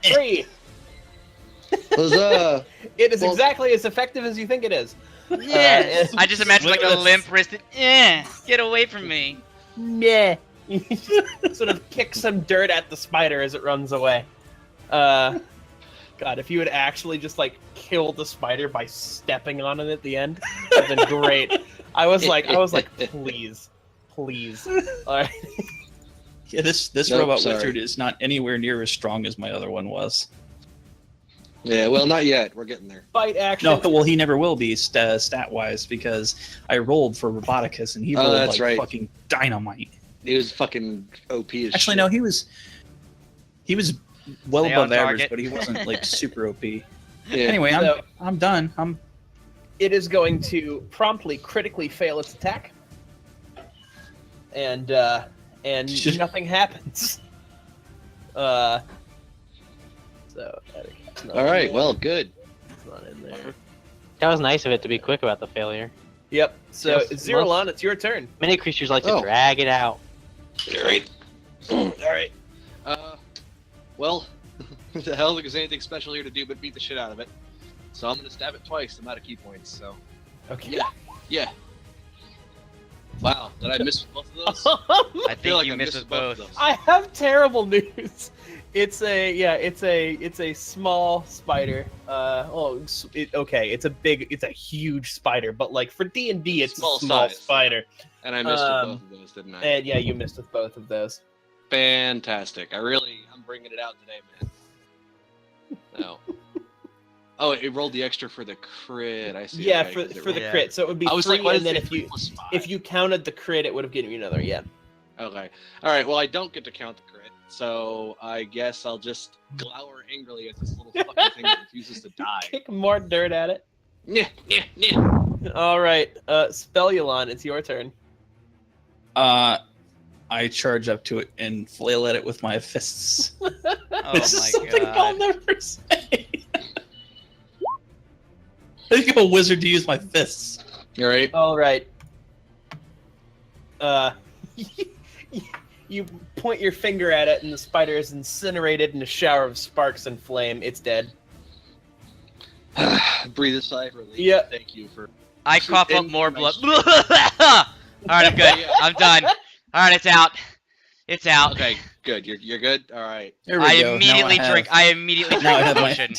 Eh. 3. Huzzah! It is Well- exactly as effective as you think it is. Yes. I just imagine like a Let's- limp-wristed. Get away from me. Meh. You just sort of kick some dirt at the spider as it runs away. God, if you had actually just like killed the spider by stepping on it at the end, that'd been great. I was like, please. All right. Yeah, this Nope, robot sorry. wizard is not anywhere near as strong as my other one was. Yeah, well, not yet. We're getting there. Fight action. No, well, he never will be stat wise because I rolled for Roboticus and he rolled that's like right. fucking dynamite. It was fucking OP as Actually, shit. no, he was well Stay above on average, target. but he wasn't like super OP. Yeah. Anyway, So- I'm done. It is going to promptly critically fail its attack. And nothing happens. So that's not All right. in Well, good. there. It's not in there. That was nice of it to be quick about the failure. Yep. So Yes, Zerolon, it's your turn. Many creatures like to Oh. drag it out. All right. All right. Well, the hell, there's anything special here to do but beat the shit out of it. So I'm gonna stab it twice. I'm out of key points. So Okay. Yeah. yeah. Wow, did I miss both of those? I feel think like you I missed missed with both of both. those. I have terrible news. It's a small spider. It's a huge spider, but like for D&D, it's Small a small size. spider. And I missed with Um, both of those, didn't I? And yeah, you missed with both of those. Fantastic. I'm bringing it out today, man. No. Oh, it rolled the extra for the crit. I see. Yeah, Okay, for 'cause it for the rolled- Yeah. crit. So it would be I was 3, like, why and does then it if you 3+5? if you counted the crit, it would have given you another. Yeah. Okay. All right. Well, I don't get to count the crit, so I guess I'll just glower angrily at this little fucking thing that refuses to die. Kick more dirt at it. Yeah, yeah, yeah. All right, Spelulon, it's your turn. I charge up to it and flail at it with my fists. Oh this is my something I'll god. never say. I think I'm a wizard to use my fists. You all right? All right. You point your finger at it, and the spider is incinerated in a shower of sparks and flame. It's dead. Breathe a sigh of relief. Yeah. Thank you for. I cough up And more my blood. strength. Alright, I'm good. Yeah. I'm done. Alright, it's out. It's out. Okay, good. You're good. All right. There we I go. immediately now drink. I immediately drink Now I my have my- potion.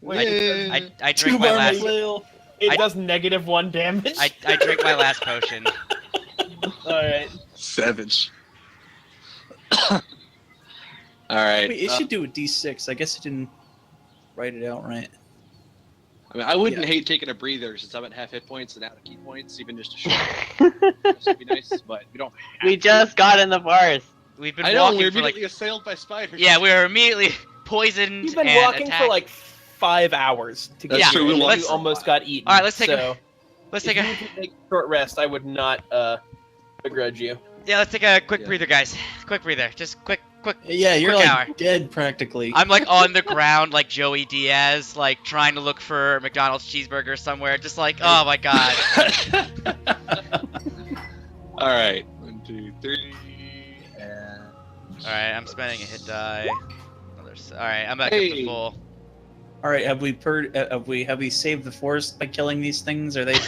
Wait, I Two drink my bar last. flail. it I- does -1 damage. I drink my last potion. All right. Savage. All right. Wait, it should do a D6. I guess it didn't write it out right. I mean, I wouldn't Yeah. hate taking a breather since I'm at half hit points and out of key points, even just a short. This would be nice, but we don't. Have We to. just got in the forest. We've been I know. walking We're for like. immediately assailed by spiders. Yeah, we were immediately poisoned You've been and walking attacked. for like 5 hours to get That's here, true, we and then walked you for a almost while. got eaten. All right, let's take so Let's if take a. you can take a short rest. I would not begrudge you. Yeah, let's take a quick Yeah. breather, guys. Quick breather. Just quick. Yeah, you're Quick like hour. dead practically. I'm like on the ground like Joey Diaz, like trying to look for McDonald's cheeseburger somewhere. Just like, oh my god. All right. 1, 2, 3. And... Alright, I'm spending a hit die. Alright, I'm back up to Hey. full. All right, have we saved the forest by killing these things? Are they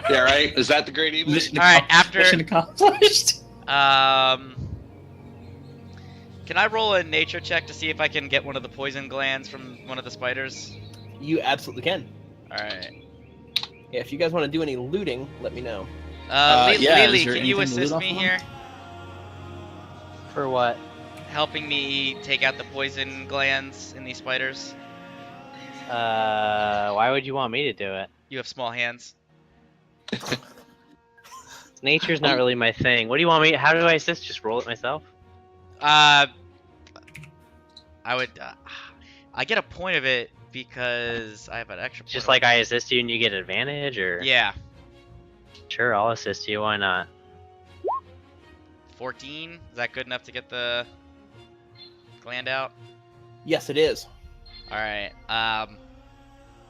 Yeah. Right. Is that the great evil? mission, All right, after- mission accomplished? Can I roll a nature check to see if I can get one of the poison glands from one of the spiders? You absolutely can. Alright. Yeah, if you guys want to do any looting, let me know. yeah, Lily, is there can you anything to loot assist off me of them? here? For what? Helping me take out the poison glands in these spiders? Why would you want me to do it? You have small hands. Nature's not really my thing. What do you want me? How do I assist? Just roll it myself? I would. I get a point of it because I have an extra. Just point like I assist you and you get advantage, or? Yeah, Sure, I'll assist you. Why not? 14. Is that good enough to get the gland out? Yes, it is. All right.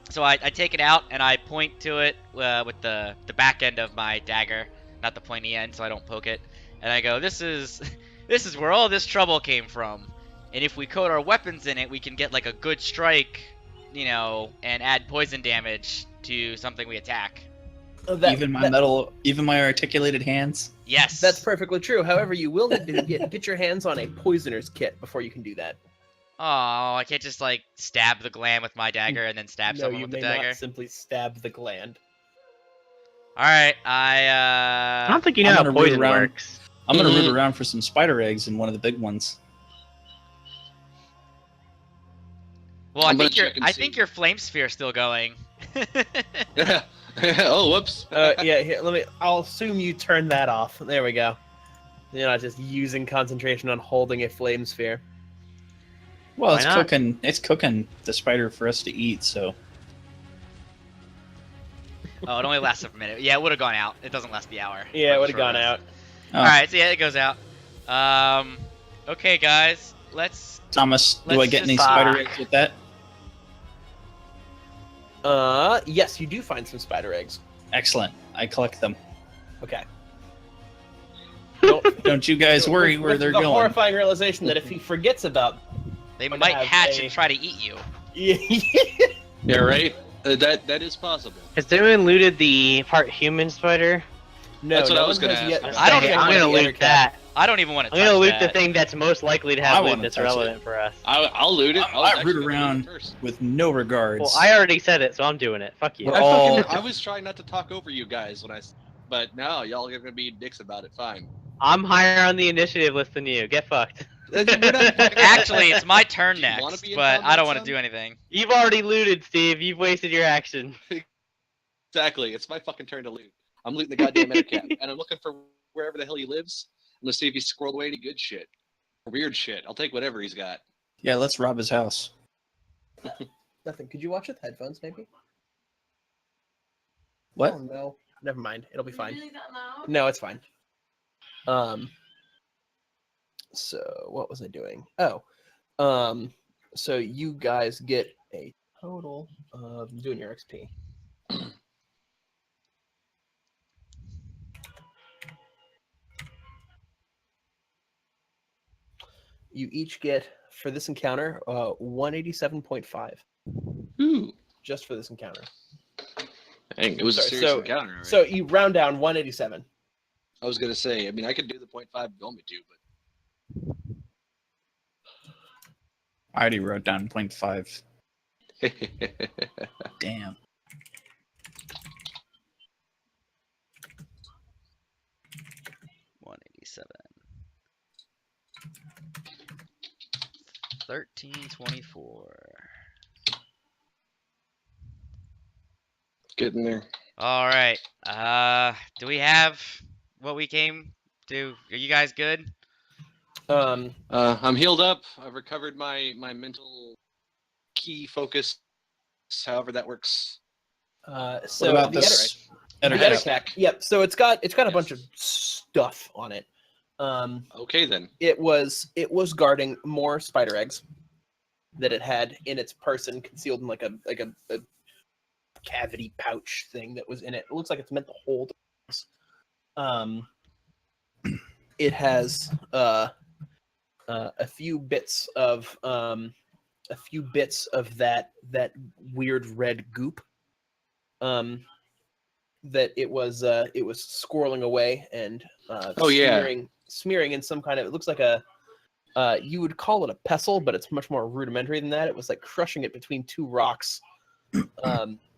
So I take it out and I point to it with the back end of my dagger, not the pointy end, so I don't poke it. And I go, "This is where all this trouble came from. And if we coat our weapons in it, we can get like a good strike, and add poison damage to something we attack." Even my articulated hands. Yes. That's perfectly true. However, you will need to get your hands on a poisoner's kit before you can do that. Oh, I can't just like stab the gland with my dagger and then stab No, someone you with the may dagger. not simply stab the gland. All right, I don't think you know I'm how gonna root poison around. works. I'm gonna Mhm. root around for some spider eggs in one of the big ones. Well, I'm I gonna think check and I see. think your flame sphere is still going. Oh, whoops. Yeah, here, I'll assume you turn that off. There we go. You're not just using concentration on holding a flame sphere. Well, Why it's not? cooking. It's cooking the spider for us to eat. So Oh, it only lasts a minute. Yeah, it would have gone out. It doesn't last the hour. Yeah, it Like would have short gone rest. out. Oh. All right, so yeah, it goes out. Okay, guys, let's. Thomas, do I Let's get any just- spider eggs with that? Yes, you do find some spider eggs. Excellent. I collect them. Okay. Don't you guys worry where With they're the going. horrifying realization that if he forgets about They Would might have hatch a- and try to eat you. Yeah, right. That is possible. Has anyone looted the part human spider? No, That's what no I was one gonna has ask yet- about. I don't even I'm wanna gonna the loot that. I don't even want to I'm touch gonna loot that. the thing that's most likely to I have loot wanna that's touch it. relevant for us. I'll loot it. I was root actually gonna loot it around first. with no regards. Well, I already said it, so I'm doing it. Fuck you. We're all- I was trying not to talk over you guys but now y'all are gonna be dicks about it. Fine. I'm higher on the initiative list than you. Get fucked. We're not fucking- Actually, it's my turn Do you wanna next, be in but I combat, don't want to son? do anything. You've already looted, Steve. You've wasted your action. Exactly. It's my fucking turn to loot. I'm looting the goddamn Endercap, and I'm looking for wherever the hell he lives. I'm gonna see if he's squirreled away any good shit, or weird shit. I'll take whatever he's got. Yeah, let's rob his house. Nothing. Could you watch with headphones, maybe? What? Oh, no. Never mind. It'll be Did you fine. leave that loud? No, it's fine. So what was I doing? Oh, so you guys get a total of doing your XP. You each get for this encounter 187.5 Ooh. just for this encounter. Dang, it was Sorry, a serious so- encounter. Right? So you round down 187. I was gonna say, I mean, I could do the 0.5 if you want me to, I already wrote down 0.5. but Damn. $187. 1324. getting there. All right. Do we have what we came to? Are you guys good? I'm healed up. I've recovered my mental key focus, however that works. So what about the this? The Endercap? Endercap. Yep. So it's got a bunch of stuff on it. Okay then. It was guarding more spider eggs that it had in its person, concealed in like a cavity pouch thing that was in it. It looks like it's meant to hold. It has a few bits of that weird red goop. That it was squirreling away and Oh, yeah. smearing in some kind of, it looks like a you would call it a pestle, but it's much more rudimentary than that. It was like crushing it between two rocks.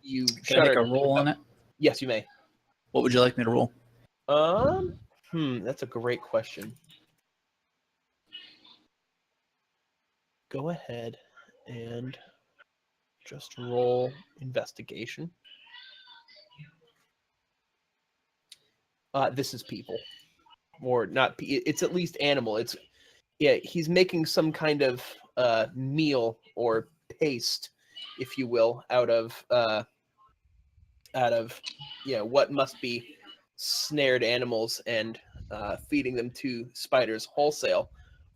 You Can I make a roll on it? Yes, you may. What would you like me to roll? That's a great question. Go ahead and just roll investigation. This is people, or not. It's at least animal. He's making some kind of meal or paste, if you will, out of what must be snared animals and feeding them to spiders wholesale,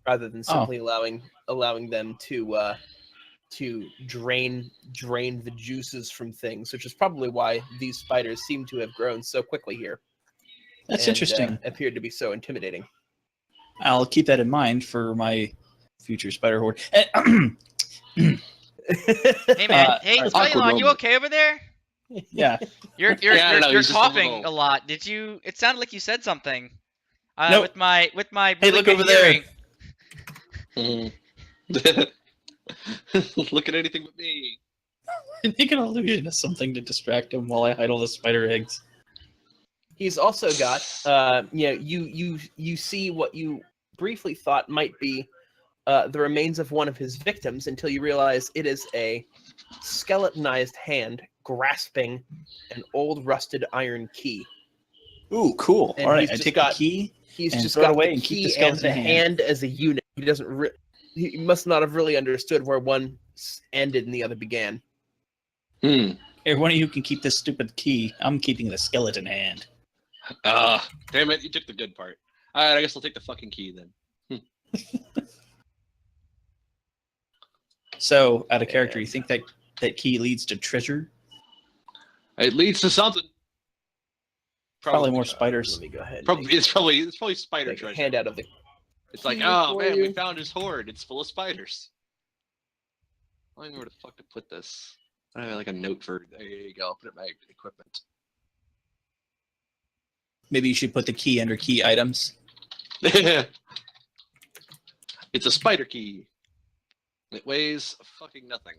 rather than simply allowing them to drain the juices from things, which is probably why these spiders seem to have grown so quickly here. That's and, interesting. appeared to be so intimidating. I'll keep that in mind for my future spider horde. Hey man, hey, alright. Spelungon, you okay over there? Yeah. You're Yeah, I don't know, you're he's just a coughing little- a lot. Did you? It sounded like you said something. Nope. With my Hey, really look good over there. hearing. Look at anything but me. They can allude into something to distract him while I hide all the spider eggs. He's also got, you see what you briefly thought might be the remains of one of his victims, until you realize it is a skeletonized hand grasping an old rusted iron key. Ooh, cool. And All right, he's I just take got- the key. He's And just throw it got away the and keep the key and skeleton the in hand. hand as a unit. He doesn't. He must not have really understood where one ended and the other began. Hmm. Here, one of you can keep this stupid key. I'm keeping the skeleton hand. Damn it! You took the good part. All right, I guess I'll take the fucking key then. So, out of character, you think that key leads to treasure? It leads to something. Probably more not. spiders. Let me go ahead. and Probably make- it's probably spider make a treasure. hand out of the. It's like, key oh for man, we you. found his hoard. It's full of spiders. I don't even know where the fuck to put this. I have like a note for. There you go. Put it in my equipment. Maybe you should put the key under key items. It's a spider key. It weighs fucking nothing.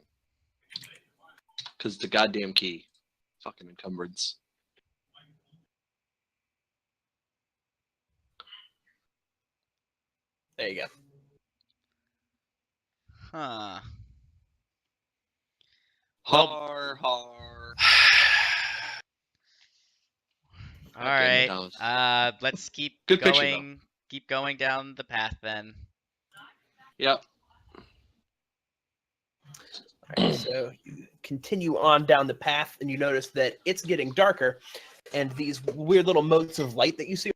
Because it's a goddamn key. Fucking encumbrance. There you go. Huh. Har. All God damn it, right. Thomas. Let's keep Good picture, going. Keep going down the path then. Yep. All right, so you continue on down the path, and you notice that it's getting darker, and these weird little motes of light that you see,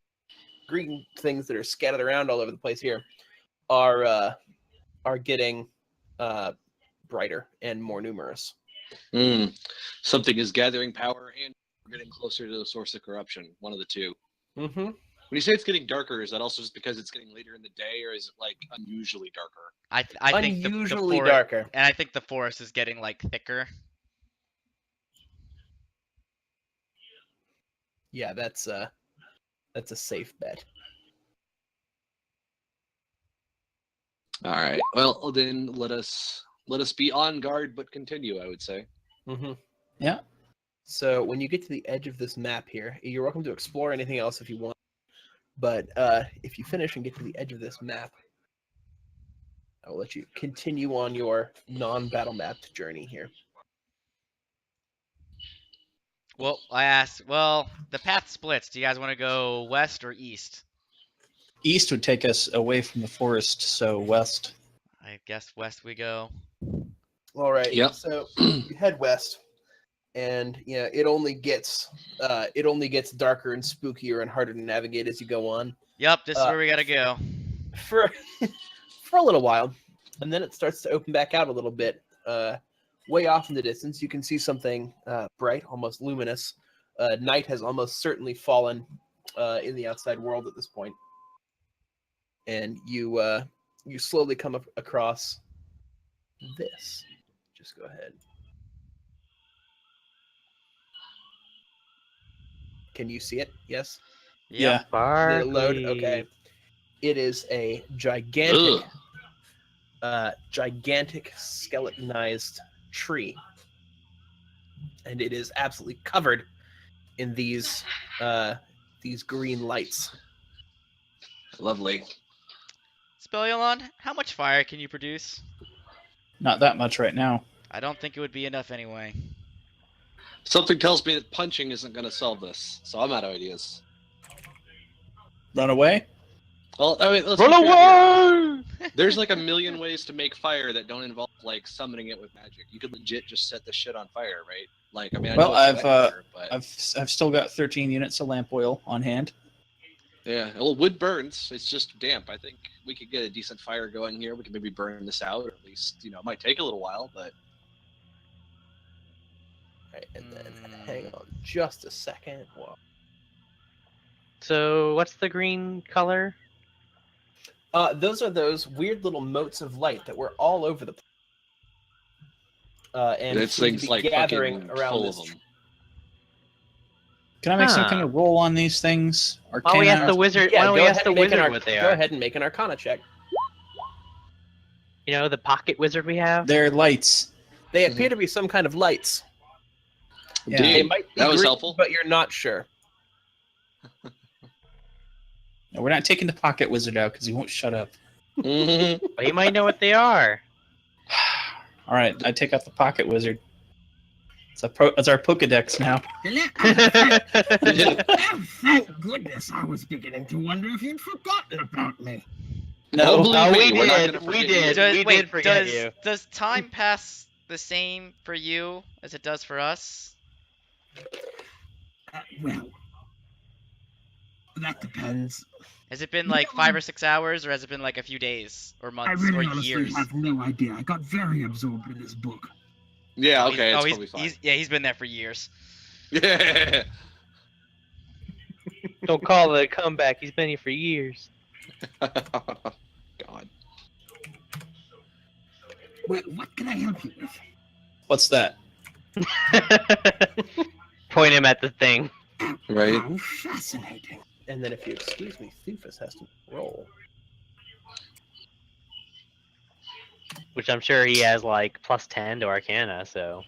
green things that are scattered around all over the place here, are getting brighter and more numerous. Something is gathering power, and we're getting closer to the source of corruption. One of the two. Mm-hmm. When you say it's getting darker, is that also just because it's getting later in the day, or is it like unusually darker? I think Unusually the darker. and I think the forest is getting like thicker. Yeah, that's a safe bet. All right. Well, then let us be on guard, but continue. I would say. Mm-hmm. Yeah. So when you get to the edge of this map here, you're welcome to explore anything else if you want. But if you finish and get to the edge of this map, I will let you continue on your non-battle mapped journey here. Well, the path splits. Do you guys want to go west or east? East would take us away from the forest, so west. I guess west we go. All right. Yep. So you head west, and it only gets darker and spookier and harder to navigate as you go on Yep, this is where we gotta go. for a little while, and then it starts to open back out a little bit. Way off in the distance, you can see something bright, almost luminous. Night has almost certainly fallen in the outside world at this point, and you slowly come across this. Just go ahead. Can you see it? Yes. Yeah. Did it load? Barkley. Okay. It is a gigantic skeletonized tree, and it is absolutely covered in these green lights. Lovely. Spellion, how much fire can you produce? Not that much right now. I don't think it would be enough anyway. Something tells me that punching isn't going to solve this, so I'm out of ideas. Run away? Well, I mean, let's Run be fair here. away! There's like a million ways to make fire that don't involve like summoning it with magic. You could legit just set the shit on fire, right? Like, I mean, I Well, know it's better, but I've still got 13 units of lamp oil on hand. yeah. Well, wood burns. It's just damp. I think we could get a decent fire going here. We could maybe burn this out, or at least it might take a little while, but Right, and then hang on just a second. Whoa. So what's the green color? Those are those weird little motes of light that were all over the place. And it's seem to things be like gathering fucking around full this of them. Can I make some Huh. kind of roll on these things? Why don't we Arcana? ask the wizard? Yeah, why don't we go ask ahead the and make wizard an what they Go are? ahead and make an Arcana check. You know, the pocket wizard we have. They're lights. They appear to be some kind of lights. Yeah. They Indeed. might be That was green, helpful. but you're not sure. No, we're not taking the pocket wizard out because he won't shut up. Mhm. But he might know what they are. All right, I take out the pocket wizard. It's our Pokedex now. Thank goodness, I was beginning to wonder if you'd forgotten about me. Oh, No, believe me, we we're not did. gonna We forget did. you. We did forget you. Does time pass the same for you as it does for us? Well, that depends. Has it been like 5 or 6 hours, or has it been like a few days, or I months, really or honestly years? have no idea. I got very absorbed in this book. Yeah, Oh, okay, he's, it's oh, probably fine. he's been there for years. Yeah. Don't call it a comeback. He's been here for years. God. Well, what can I help you with? What's that? Point him at the thing. Right. How fascinating. And then if you excuse me, Thufus has to roll. Which I'm sure he has like +10 to Arcana, so.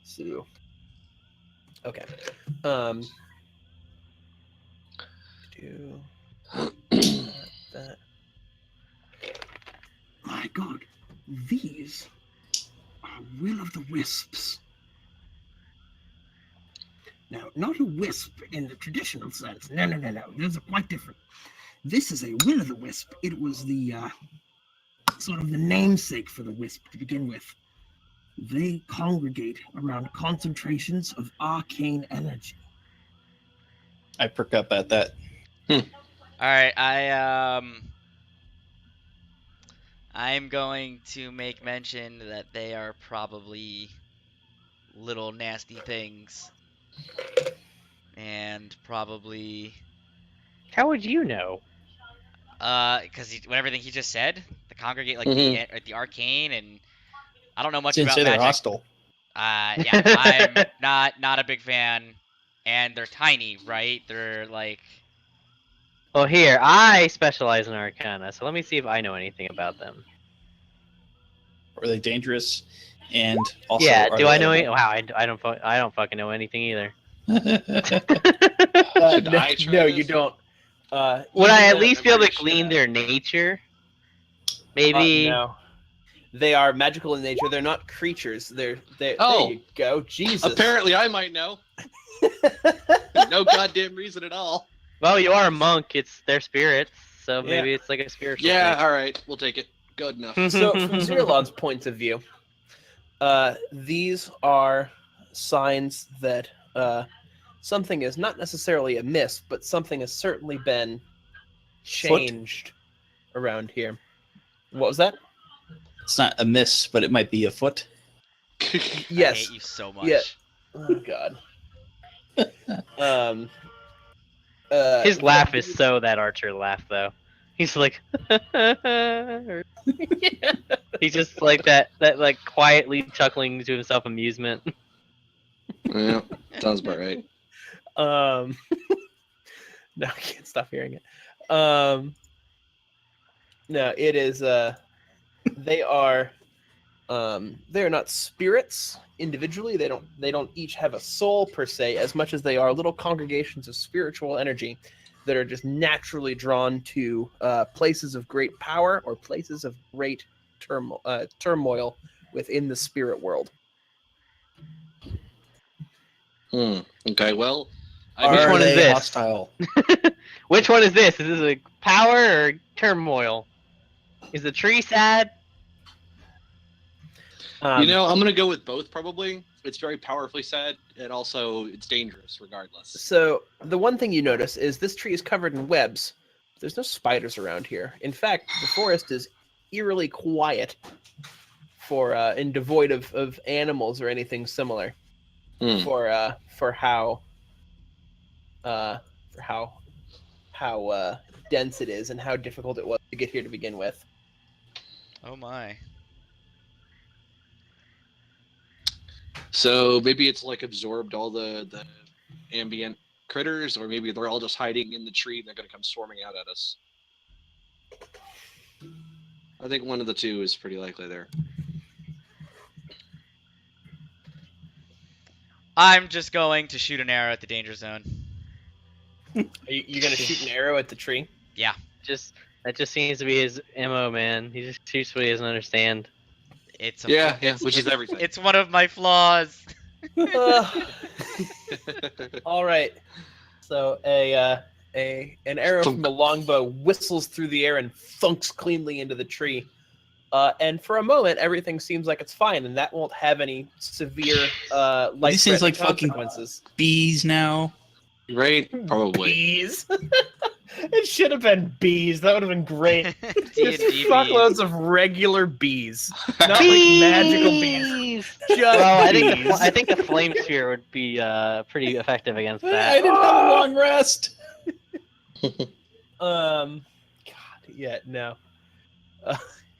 So, okay. Do that. My God, these are will-o'-the-wisps. Now, not a wisp in the traditional sense. No. Those are quite different. This is a will-o'-the-wisp. It was the sort of the namesake for the wisp to begin with. They congregate around concentrations of arcane energy. I perk up at that. All right, I'm going to make mention that they are probably little nasty things, and probably How would you know? because everything he just said, the congregate like the arcane, and I don't know much Didn't about say they're magic. hostile. Yeah, I'm not a big fan, and they're tiny, right? They're like. Well, here, I specialize in Arcana, so let me see if I know anything about them. Are they dangerous? And also, Yeah, are do they I know? edible? Wow, I don't fucking know anything either. Should I try no, this? you don't. Would I at Yeah, least I'm be able to pretty glean sure. their nature? Maybe. No. They are magical in nature. They're not creatures. They're Oh. There you go. Jesus. Apparently, I might know. No goddamn reason at all. Well, you are a monk. It's their spirits, so Yeah. maybe it's like a spiritual Yeah, all right, we'll take it. Good enough. So, from Zirlon's point of view, these are signs that something is not necessarily amiss, but something has certainly been changed around here. What was that? It's not a miss, but it might be a foot. I Yes. hate you so much. Yeah. Oh God. His laugh is so that Archer laugh, though. He's like, he's just like that like quietly chuckling to himself amusement. Yeah, sounds about right. No, I can't stop hearing it. No, it is. They are not spirits individually. They don't each have a soul per se, as much as they are little congregations of spiritual energy that are just naturally drawn to places of great power or places of great turmoil within the spirit world. Okay, well, Which Are one is they this? hostile? Which one is this? Is this a power or turmoil? Is the tree sad? you know, I'm gonna go with both. Probably, it's very powerfully sad, and also it's dangerous, regardless. So the one thing you notice is this tree is covered in webs. There's no spiders around here. In fact, the forest is eerily quiet and devoid of animals or anything similar. For how dense it is and how difficult it was to get here to begin with. Oh my. So maybe it's like absorbed all the ambient critters, or maybe they're all just hiding in the tree and they're gonna come swarming out at us. I think one of the two is pretty likely there. I'm just going to shoot an arrow at the danger zone. Are you gonna shoot an arrow at the tree? That just seems to be his MO, man. He just shoots what he doesn't understand. It's Which is everything. It's one of my flaws. All right. So an arrow from a longbow whistles through the air and thunks cleanly into the tree. And for a moment, everything seems like it's fine, and that won't have any severe These things like fucking consequences. bees now. Right? Probably. Bees. It should have been bees. That would have been great. Just D&D fuckloads of regular bees, not like magical bees. Just Well, bees. I think the flame sphere would be pretty effective against I that. didn't have a long rest. God, yeah, no.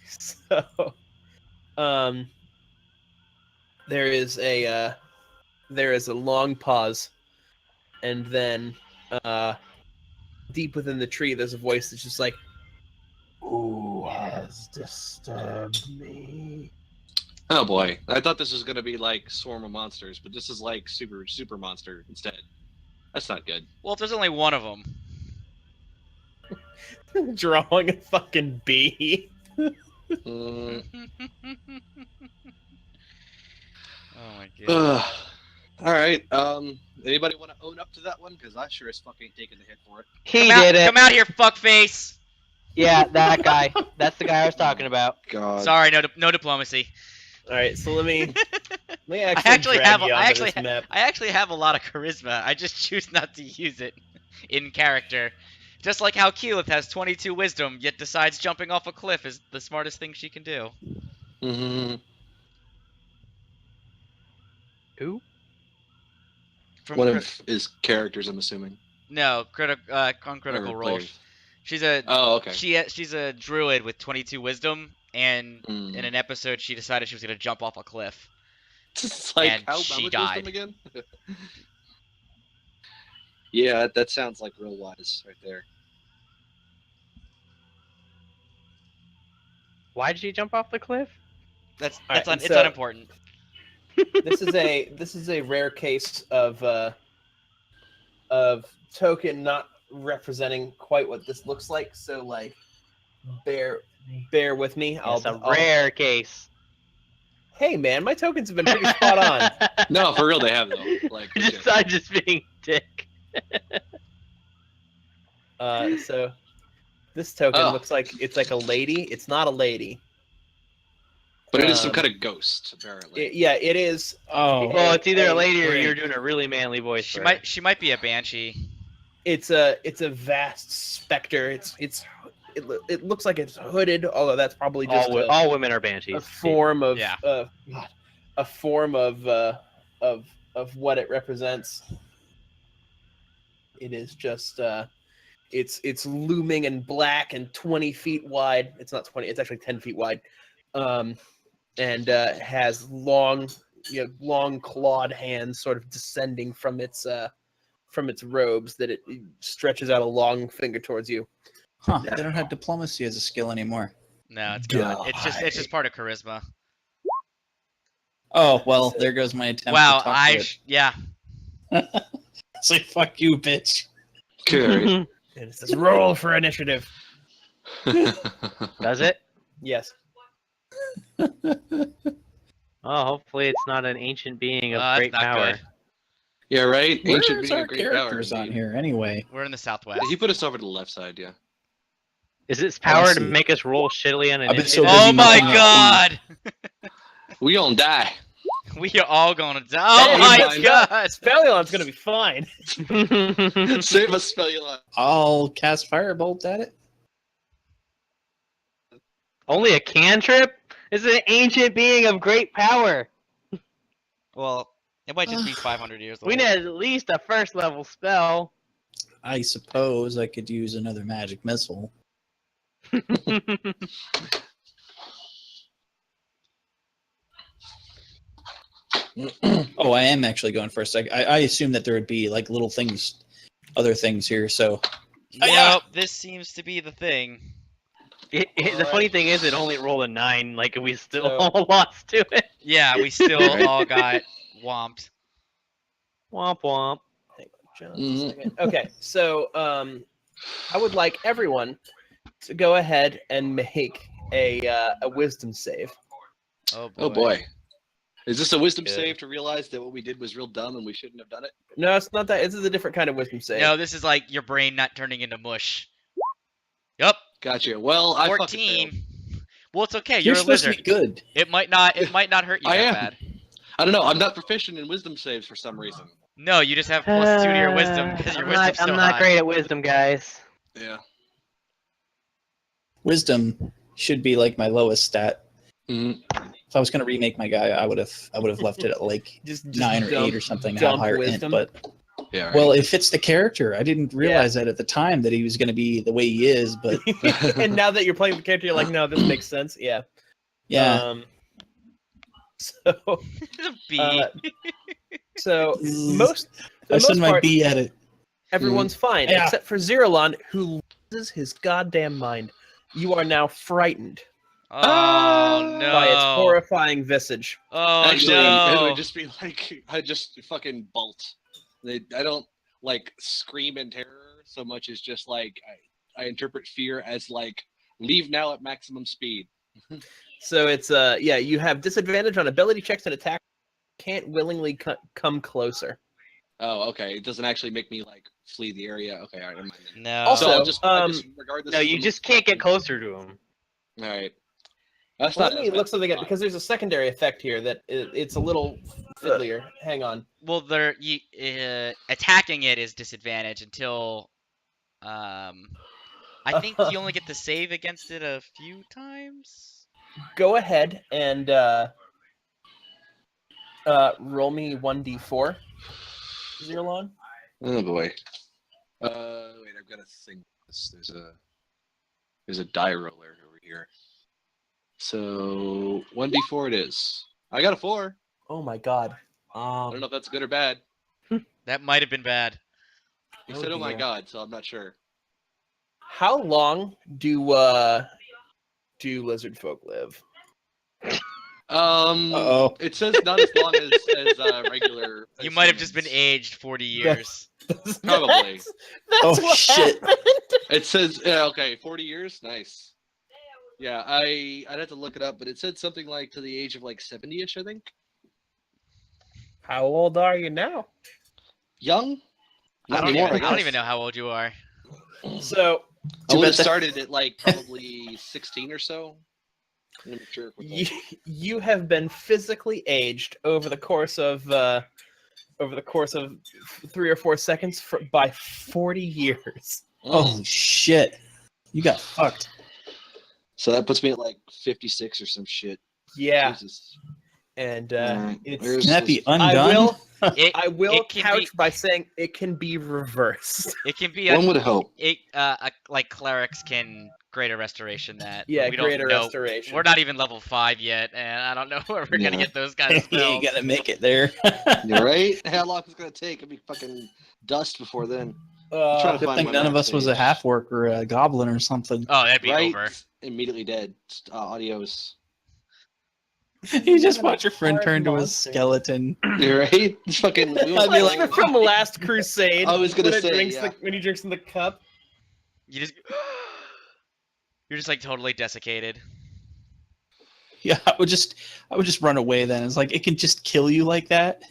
So, there is a long pause, and then deep within the tree, there's a voice that's just like, "Who has disturbed me?" Oh boy, I thought this was gonna be like Swarm of Monsters, but this is like Super Monster instead. That's not good. Well, if there's only one of them. Drawing a fucking bee. Mm, Oh my god. all right. Anybody want to own up to that one? Because I sure as fuck ain't taking the hit for it. He Come out, did it. Come out here, fuckface. Yeah, that guy. That's the guy I was talking about. God. Sorry, no diplomacy. All right, so let me I actually actually drag have you onto this map. I actually have a lot of charisma. I just choose not to use it in character. Just like how Keyleth has 22 wisdom, yet decides jumping off a cliff is the smartest thing she can do. Mm-hmm. Who? From One cri- of his characters, I'm assuming. no, on Critical Or Role. players. She's a Oh, okay. she's a druid with 22 wisdom, and Mm. in an episode she decided she was gonna jump off a cliff. It's like And how she much died. wisdom again? Yeah, that sounds like real wise right there. Why did she jump off the cliff? That's Alright, it's so- unimportant. This is a rare case of token not representing quite what this looks like. So like, bear with me. It's a rare case. Hey man, my tokens have been pretty spot on. No, for real, they have though. Like, legit. I'm just being dick. So this token Oh. looks like it's like a lady. It's not a lady. But it is some Um, kind of ghost, apparently. Yeah, it is. Oh, Well, it's either a lady or Great. you're doing a really manly voice. She for her. might be a banshee. It's a vast specter. It looks like it's hooded, although that's probably just All women are a banshees. form of Yeah. a form of what it represents. It is just it's looming and black and 20 feet wide. It's not 20. It's actually 10 feet wide. And has long clawed hands sort of descending from its robes that it stretches out a long finger towards you. huh? They don't have diplomacy as a skill anymore. No, it's gone. It's just part of charisma. Oh well, there goes my attempt. Wow, to talk to it. yeah. Say fuck you, bitch. Good. And it says roll for initiative. Does it? Yes. Oh, hopefully it's not an ancient being of That's great not power. good. Yeah, right? Ancient Where's being our a great power. characters on here anyway? We're in the southwest. He put us over to the left side, yeah. Is its power to see. make us roll shittily on I've been so initiative? busy Oh my making up god! We gonna die. We are all gonna die. Oh Hey, my fine. god! Spellion's gonna be fine. Save us, Spellula. I'll cast firebolt at it. Only a cantrip? It's an ancient being of great power. Well, it might just be 500 years old. We need at least a first level spell. I suppose I could use another magic missile. Oh, I am actually going first. I assume that there would be like little things, other things here. So Yep, this seems to be the thing. The funny thing is, it only rolled a 9. Like we still So- all lost to it. Yeah, we still all got whomped. Womp womp. Hang on just a second. Okay, so I would like everyone to go ahead and make a wisdom save. Oh boy. Oh boy. Is this a wisdom Good. save to realize that what we did was real dumb and we shouldn't have done it? No, it's not that. This is a different kind of wisdom save. No, this is like your brain not turning into mush. Yup, Gotcha. Well, I fucking 14. failed. Well, it's okay. you're You're a supposed to lizard. be good. It might not hurt you I that am. bad. I don't know. I'm not proficient in wisdom saves for some reason. No, you just have +2 to your wisdom because your wisdom's so I'm not high. great at wisdom, guys. Yeah. Wisdom should be like my lowest stat. Mhm. If I was going to remake my guy, I would have left it at like just 9 or dump- 8 or something to have dump higher wisdom. int. But Yeah. Well, right. it fits the character. I didn't realize that at the time that he was going to be the way he is, but And now that you're playing the character, you're like, no, this makes sense. Yeah. yeah. So, B. so most, for I the send most my part, B at it. everyone's fine Yeah. except for Zeralon, who loses his goddamn mind. You are now frightened Oh no. by its horrifying visage. Oh Actually, it no. would just be like I just fucking bolt. I don't like scream in terror so much as just like I interpret fear as like leave now at maximum speed. So it's yeah, you have disadvantage on ability checks and attack. Can't willingly come closer. Oh, okay. It doesn't actually make me like flee the area. Okay, all right, never mind then. No. Also, So I'll just regard this. No, as you the just most can't get powerful- closer to him. All right. That's Well, not. let me look something up because there's a secondary effect here that it's a little fiddlier. Hang on. Well, attacking it is disadvantage until I think you only get to save against it a few times. Go ahead and roll me 1d4. Zeralon. Oh boy. Wait, I've got to think. There's a die roller over here. So 1d4 it is. I got a 4. Oh my god. I don't know if that's good or bad. That might have been bad. He Oh said, "Oh my dear. god," so I'm not sure. How long do lizard folk live? Uh-oh. It says not as long as regular. You as might have just been humans. aged 40 years. Probably. That's Oh, what shit. happened. It says okay, 40 years. Nice. Yeah, I'd have to look it up, but it said something like to the age of like 70ish, I think. How old are you now? Young. I Not don't, anymore, even, I don't guess. even know how old you are. So I would have bet that- started at like probably 16 or so. I'm not sure. What you, you have been physically aged over the course of 3 or 4 seconds by 40 years. Holy shit. You got fucked. So that puts me at like 56 or some shit. Yeah, Jesus. and Alright, it's. there's- Can that be I undone? will. It, I will it can couch be- by saying it can be reversed. it can be One would hope. like clerics can greater restoration that. but Yeah, we don't greater know. restoration. We're not even level 5 yet, and I don't know where we're gonna Yeah. get those kind of you spells. gotta make it there. You're right. How long is it gonna take? It'll be fucking dust before then. trying to Good find thing my none of max us was a age. half orc or a goblin or something. Oh, that'd be Right? over. Immediately dead. Adios. You just watch your friend Hard turn to a monster. skeleton. You're right. It's fucking. I'd be Like like, from the Last Crusade. I was gonna when it say, drinks yeah. when he drinks in the cup. You just you're just like totally desiccated. Yeah, I would just run away then. It's like it can just kill you like that.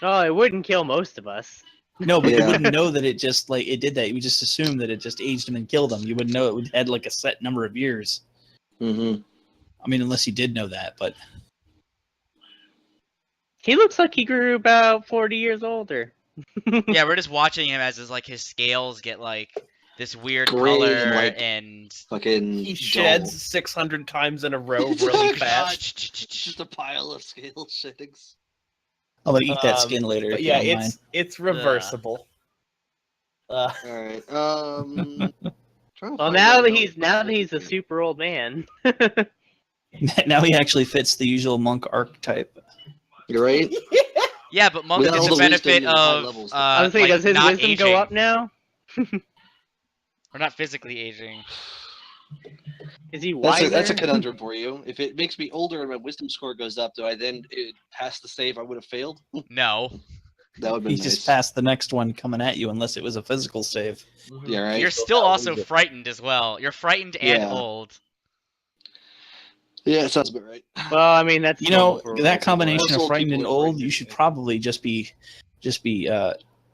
Oh, it wouldn't kill most of us. No, but you Yeah. wouldn't know that it just like it did that. You would just assume that it just aged him and killed him. You wouldn't know it would had like a set number of years. Mm-hmm. I mean, unless you did know that, but He looks like he grew about 40 years older. Yeah, we're just watching him as his scales get like this weird Gray color and, like, and Fucking. He sheds 600 times in a row really fast. Just a pile of scale sheddings. I'm gonna eat that Um, skin later. But if you yeah, don't mind. it's reversible. All right. trying to Well, find now out that how- he's a super old man. Now he actually fits the usual monk archetype. You're right. yeah, but monks With get all the the benefit wisdom and high of levels. I was saying, like, does his not wisdom aging. go up now? We're not physically aging. Is he That's wiser? that's a conundrum for you. If it makes me older and my wisdom score goes up, do I then pass the save I would have failed? No, That would be He nice. just passed the next one coming at you, unless it was a physical save. Yeah, right. you're still also frightened as well. You're frightened and Yeah. old. Yeah, it sounds about right. Well, I mean, that's You know, normal for that older combination Most of old frightened people and are old, frightened you should anyway. probably just be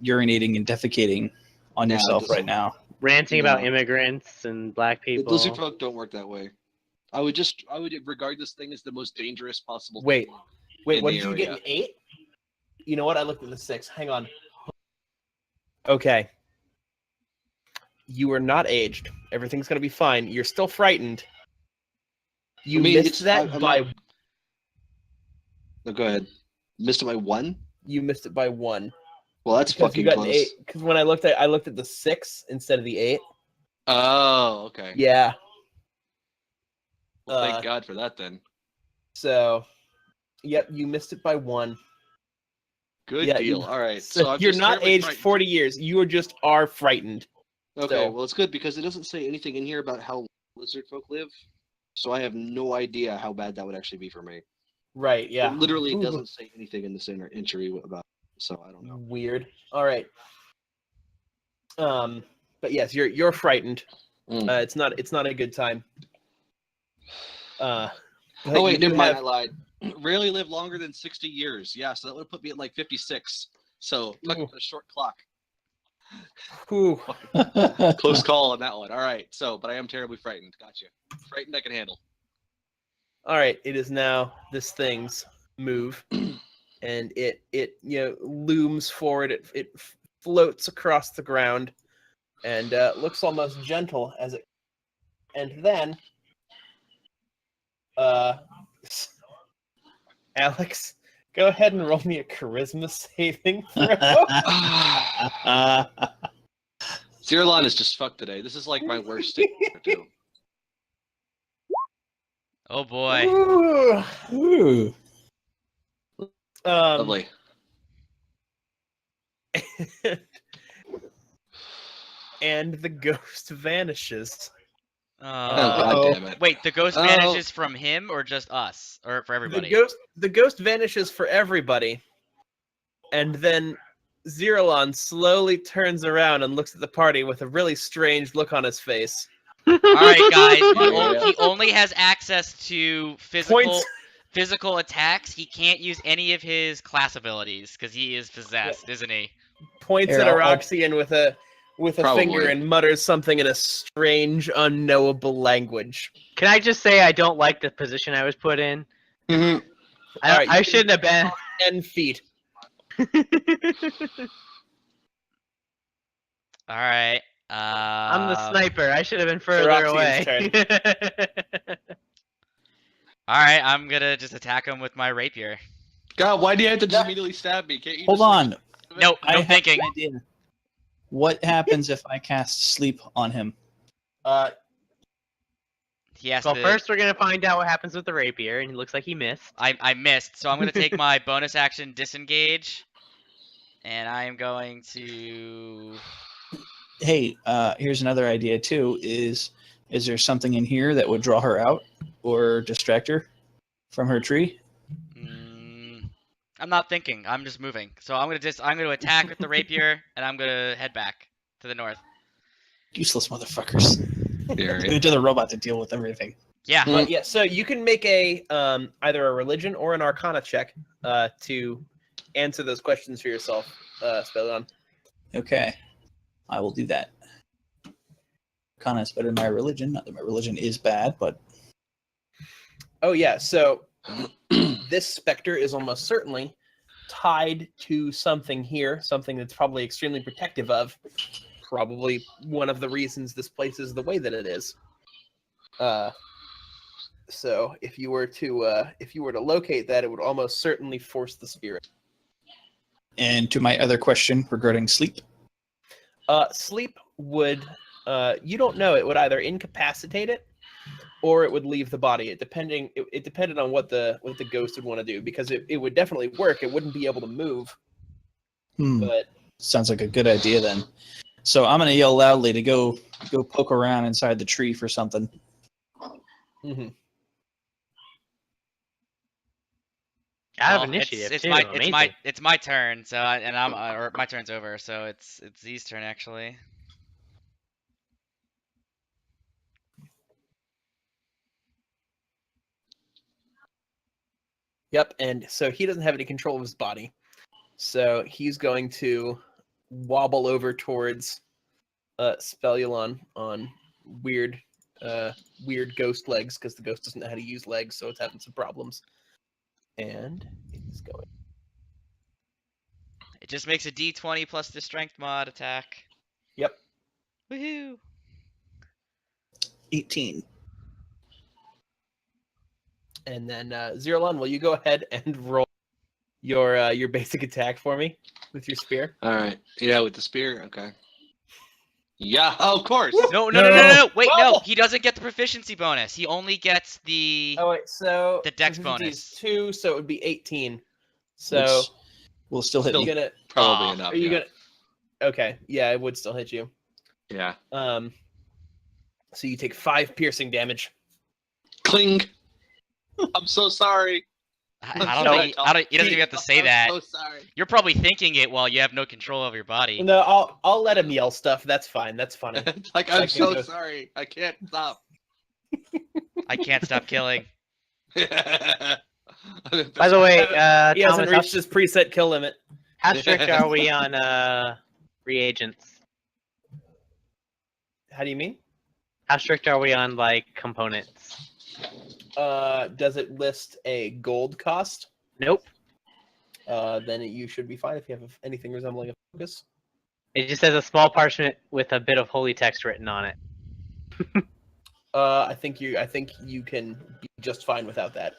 urinating and defecating on No, it yourself doesn't. right now. ranting about No. immigrants and black people. Lizard folk don't work that way. I would regard this thing as the most dangerous possible. Wait. thing. Wait, In what the did you get? area. An 8? You know what? I looked at the 6. Hang on. Okay. You are not aged. Everything's gonna be fine. You're still frightened. You I mean, missed it's- that I'm by not- No, go ahead. Missed it by 1. you missed it by 1. Well, that's Because you fucking got an close. 8. Because when I looked at the 6 instead of the 8. Oh, okay. Yeah. Well, thank Uh, God for that then. So, yep, you missed it by 1. Good Yeah, deal. you- All right. So, I'm you're just not terribly aged frightened. 40 years. You are frightened. Okay, So- well, it's good because it doesn't say anything in here about how lizard folk live. So I have no idea how bad that would actually be for me. Right, yeah. It literally Ooh. doesn't say anything in this entry about it, so I don't know. Weird. All right. But yes, you're frightened. Mm. It's not a good time. But Oh, wait, you do never mind. I have- lied. Rarely live longer than 60 years. Yeah, so that would put me at like 56. So, tuck Ooh. a short clock. Whew. Close call on that one. All right, so, but I am terribly frightened. Gotcha. Frightened I can handle. All right, it is now this thing's move, and it looms forward. It floats across the ground, and looks almost gentle as it. And then, Alex, go ahead and roll me a charisma saving throw. Zerlon is just fucked today. This is like my worst day too. Oh boy. Ooh. Ooh. Lovely. And the ghost vanishes. Oh, God Uh-oh. damn it. Wait, the ghost Oh. vanishes from him or just us? Or for everybody? The ghost vanishes for everybody, and then Zerlon slowly turns around and looks at the party with a really strange look on his face. Alright, guys. Yeah. He only has access to physical Points. physical attacks. He can't use any of his class abilities because he is possessed, isn't he? Points Here, at I'll- Aroxian with a Probably. finger and mutters something in a strange, unknowable language. Can I just say I don't like the position I was put in? Mhm. Alright, I you shouldn't have been. 10 feet. Alright. I'm the sniper. I should have been further Roxy's away. Alright, I'm gonna just attack him with my rapier. God, why do you have to just immediately stab me? Can't you Hold just, like, on. Nope, I no have thinking. an idea. What happens if I cast sleep on him? He has Well, to. first we're gonna find out what happens with the rapier, and it looks like he missed. I missed, so I'm gonna take my bonus action disengage, and I am going to. Hey, here's another idea too. Is there something in here that would draw her out or distract her from her tree? I'm not thinking. I'm just moving. So I'm gonna attack with the rapier, and I'm gonna head back to the north. Useless motherfuckers. Yeah, Leave it to the robot to deal with everything. Yeah. Mm. Yeah, so you can make a either a religion or an arcana check to answer those questions for yourself, Spellion. Okay, I will do that. Arcana is better than my religion. Not that my religion is bad, but Oh yeah, so this specter is almost certainly tied to something here, something that's probably extremely protective of. Probably one of the reasons this place is the way that it is. So if you were to locate that, it would almost certainly force the spirit. and to my other question regarding sleep, Sleep would you don't know, it would either incapacitate it or it would leave the body. It depended on what the ghost would want to do, because it would definitely work. It wouldn't be able to move, but sounds like a good idea then. So I'm gonna yell loudly to go poke around inside the tree for something. mhm. I have Well, initiative it's too. my Amazing. my turn. So or my turn's over. So it's Z's turn actually. Yep, and so he doesn't have any control of his body. So he's going to wobble over towards Spellulon on weird ghost legs, because the ghost doesn't know how to use legs, so it's having some problems. And it's going. It just makes a D20 plus the strength mod attack. Yep. Woohoo! 18. And then Zerlon, will you go ahead and roll your basic attack for me with your spear? All right. Yeah, with the spear. Okay. Yeah, of course. No. No. Wait, no. Whoa! He doesn't get the proficiency bonus. He only gets the. Oh wait, so The dex proficiency bonus. is 2, so it would be 18. So Which will still hit you're me. gonna Probably Aw. enough. are you yeah. gonna Okay, yeah, it would still hit you. Yeah. So you take 5 piercing damage. Cling. I'm so sorry. I don't think he doesn't even have to say that. I'm so sorry. You're probably thinking it while you have no control of your body. No, I'll let him yell stuff. That's fine. That's funny. It's like, I'm Like, so you- sorry. I can't stop. I can't stop killing. By the way, He hasn't Thomas, reached his preset kill limit. how strict are we on reagents? How do you mean? How strict are we on like components? Does it list a gold cost? Nope. Then you should be fine if you have anything resembling a focus. It just says a small parchment with a bit of holy text written on it. I think you can be just fine without that.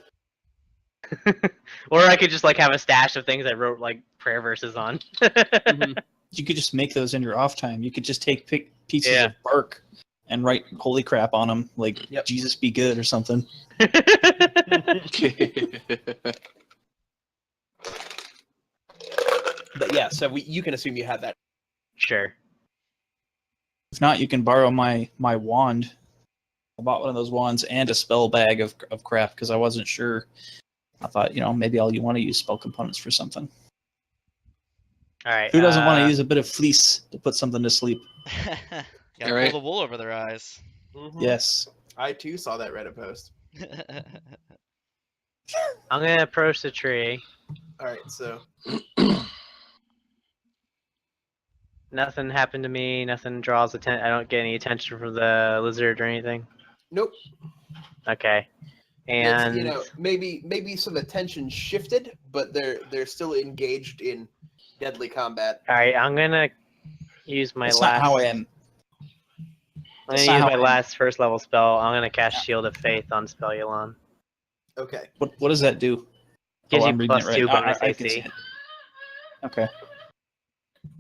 Or I could just like have a stash of things I wrote like prayer verses on. Mhm. You could just make those in your off time. You could just take pieces Yeah. of bark and write holy crap on them, like Yep. Jesus be good or something. But yeah, so you can assume you have that. Sure. If not, you can borrow my wand. I bought one of those wands and a spell bag of crap because I wasn't sure. I thought, maybe you want to use spell components for something. All right. Who doesn't want to use a bit of fleece to put something to sleep? Gotta Alright. pull the wool over their eyes. Yes. I too saw that Reddit post. I'm gonna approach the tree. All right, so Nothing happened to me. Nothing draws attention. I don't get any attention from the lizard or anything. nope. Okay. It's, And maybe some attention shifted, but they're still engaged in deadly combat. all right, I'm gonna use my That's last. not how I am. I'm that's gonna not use how my I am. last first level spell. I'm gonna cast Shield of Faith on Spellulon. Okay. What does that do? Gives you I'm reading it +2 bonus I can AC. see it. Okay.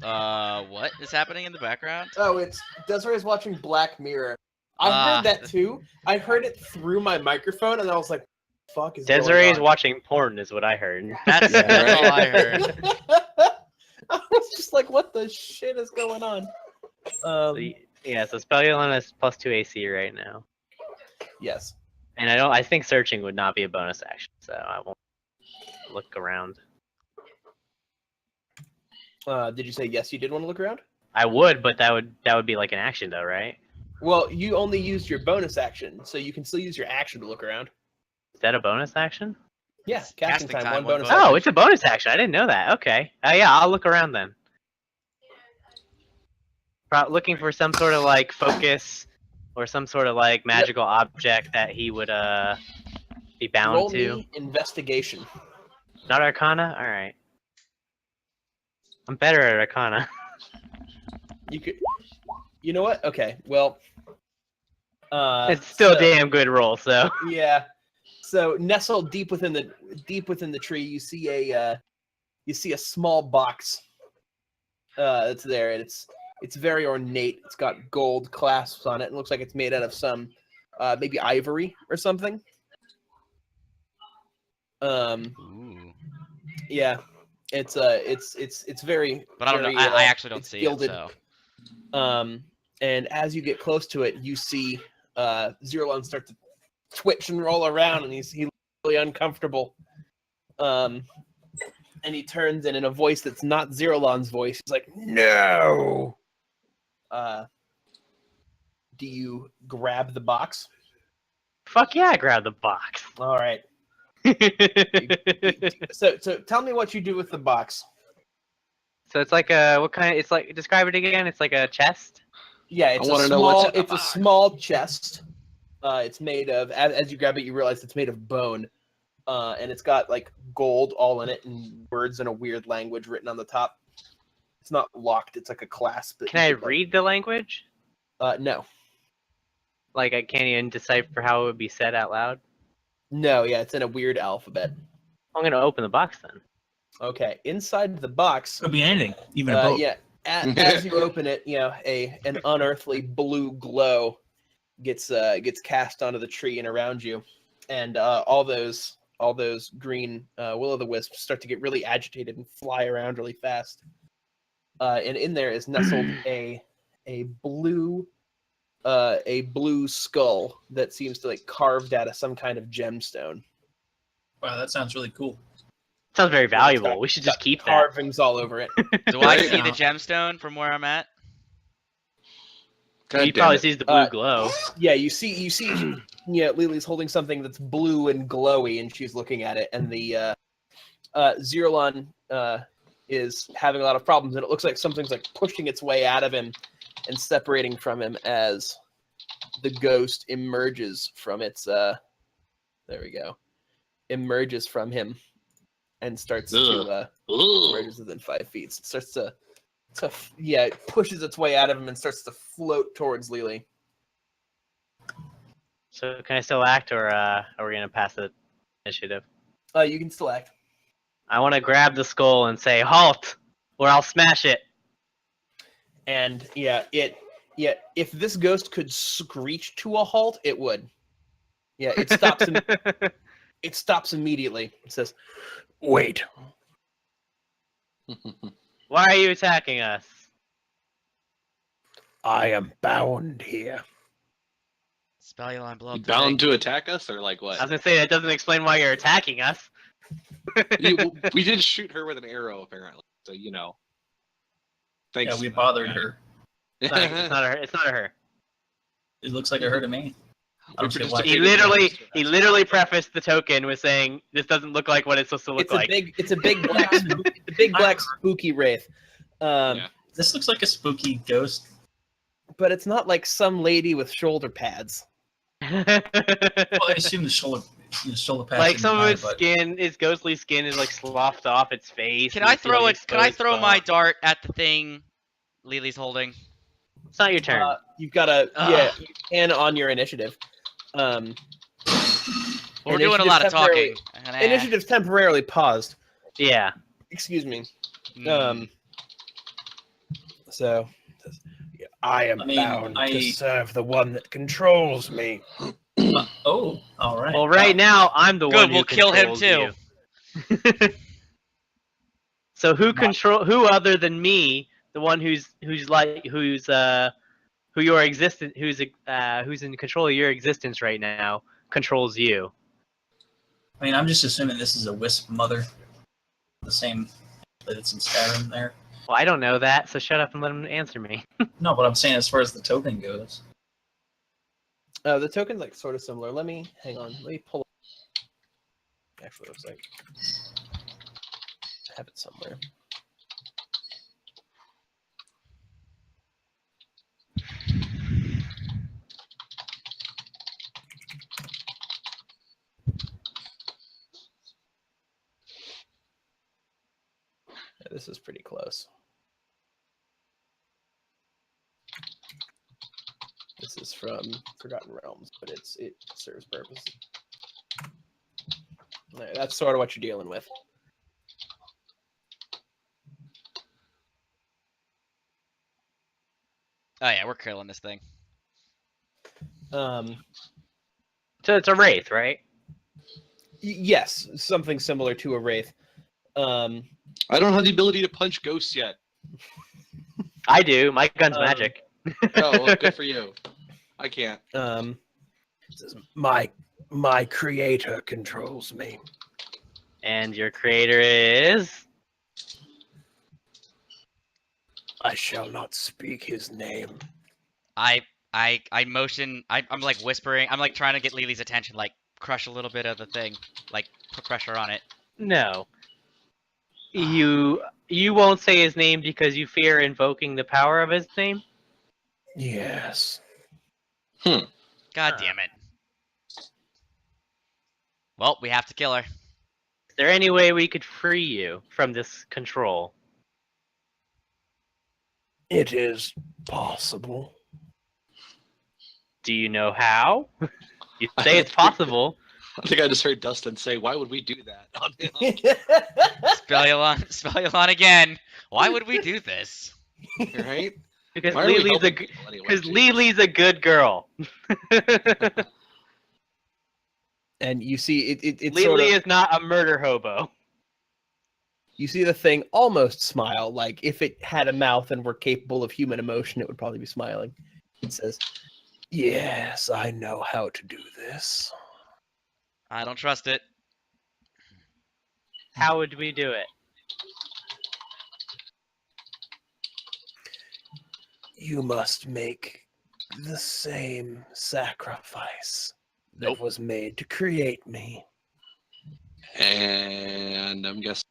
What is happening in the background? Oh, it's Desiree's watching Black Mirror. I Ah. heard that too. I heard it through my microphone, and I was like, "Fuck is Desiree going is on?" watching porn, is what I heard. That's, Yeah, that's right. all I heard. I was just like, "What the shit is going on?" So, yeah, so Spellulon is +2 AC right now, Yes. and I think searching would not be a bonus action, so I won't look around. Did you say yes? You did want to look around? I would, but that would be like an action though, right? Well, you only used your bonus action, so you can still use your action to look around. Is that a bonus action? Yeah, It's casting casting time, time, one one bonus. bonus. Oh, it's a bonus action. I didn't know that. Okay. Yeah, I'll look around then. Looking for some sort of like focus or some sort of like magical object that he would be bound Roll to. me investigation. Not Arcana? Alright. I'm better at Arcana. You could. You know what? Okay. Well. It's still so- a damn good roll, so. Yeah. So nestled deep within the tree, you see a small box. That's there, and it's very ornate. It's got gold clasps on it. It looks like it's made out of some maybe ivory or something. Ooh. Yeah. It's very. But I don't very, know. I actually don't it's see gilded. it. So And as you get close to it, you see Zerlon start to twitch and roll around, and he's really uncomfortable. And he turns, and in a voice that's not Zerlon's voice, he's like, "No." Do you grab the box? Fuck yeah, I grabbed the box. All right. So tell me what you do with the box. So it's like a what kind? It's like describe it again. It's like a chest. Yeah, it's wanna a know what's small. in the It's a box. small chest. It's made of. As you grab it, you realize it's made of bone, and it's got like gold all in it and words in a weird language written on the top. It's not locked. It's like a clasp. that Can I you could, like- read the language? No. Like I can't even decipher how it would be said out loud. No. Yeah, it's in a weird alphabet. I'm gonna open the box then. Okay, inside the box, Could be anything, even a boat. yeah. As you open it, an unearthly blue glow gets cast onto the tree and around you, and all those green will-o'-the-wisps start to get really agitated and fly around really fast. And in there is nestled a blue skull that seems to carved out of some kind of gemstone. Wow, that sounds really cool. Sounds very It's valuable. got- We should got just keep that. carvings all over it. Do I Right see the now. gemstone from where I'm at? God He damn probably it. sees the blue glow. Yeah, you see, Lily's holding something that's blue and glowy, and she's looking at it, and the Zirlon is having a lot of problems, and it looks like something's pushing its way out of him and separating from him as the ghost emerges from its emerges from him and starts to emerges within 5 feet. It starts to it pushes its way out of him and starts to float towards Lily. So can I still act, or are we gonna pass the initiative? You can still act. I want to grab the skull and say halt, or I'll smash it. And if this ghost could screech to a halt, it would. Yeah, it stops. It stops immediately. It says, "Wait." Why are you attacking us? I am bound here. Spellula, blow You up the bound thing. to attack us, or like what? I was gonna say that doesn't explain why you're attacking us. We did shoot her with an arrow, apparently. So Thanks. Yeah, we bothered her. It's not her. It's not her. It looks like it hurt to me. I don't see why. He literally prefaced the token with saying, "This doesn't look like what it's supposed to look like." It's a big black spooky wraith. Yeah. This looks like a spooky ghost. But it's not like some lady with shoulder pads. Well, I assume the shoulder pads. Like in some of mine, its but skin, its ghostly skin is sloughed off its face. Can and I you see, throw like, it? Can I exposed throw my bone. dart at the thing Lily's holding? It's not your turn. You've got to Ugh. you can on your initiative. We're doing a lot of talking. Initiative's temporarily paused. Yeah. Excuse me. Mm. So I am I mean, bound I- to serve the one that controls me. oh, all right. Well, right now I'm the Good, one who we'll kill him controls you. So who other than me, the one who who's in control of your existence right now, controls you? I mean, I'm just assuming this is a wisp mother, the same that's in Skyrim there. Well, I don't know that, so shut up and let him answer me. No, but I'm saying as far as the token goes. The token's sort of similar. Let me pull up. Actually, it looks like I have it somewhere. Yeah, this is pretty close. This is from Forgotten Realms, but it serves purpose. There, that's sort of what you're dealing with. Oh yeah, we're killing this thing. So it's a wraith, right? Yes, something similar to a wraith. I don't have the ability to punch ghosts yet. I do. My gun's magic. Oh, well, good for you. I can't. It says, my creator controls me. And your creator is? I shall not speak his name. I motion. I'm whispering. I'm trying to get Lily's attention. Crush a little bit of the thing. Put pressure on it. No. You won't say his name because you fear invoking the power of his name? Yes. God damn it. Well, we have to kill her. Is there any way we could free you from this control? It is possible. Do you know how? You say it's possible. I think I just heard Dustin say, "Why would we do that?" Spellulon again. Why would we do this? Right? Because Why are we Lily's helping people anyway, because Jesus? Lily's a good girl. And you see it's Lily sort of, is not a murder hobo. you see the thing almost smile, like if it had a mouth and were capable of human emotion, it would probably be smiling. It says, "Yes, I know how to do this." I don't trust it. How would we do it? You must make the same sacrifice that Nope. was made to create me. And I'm guessing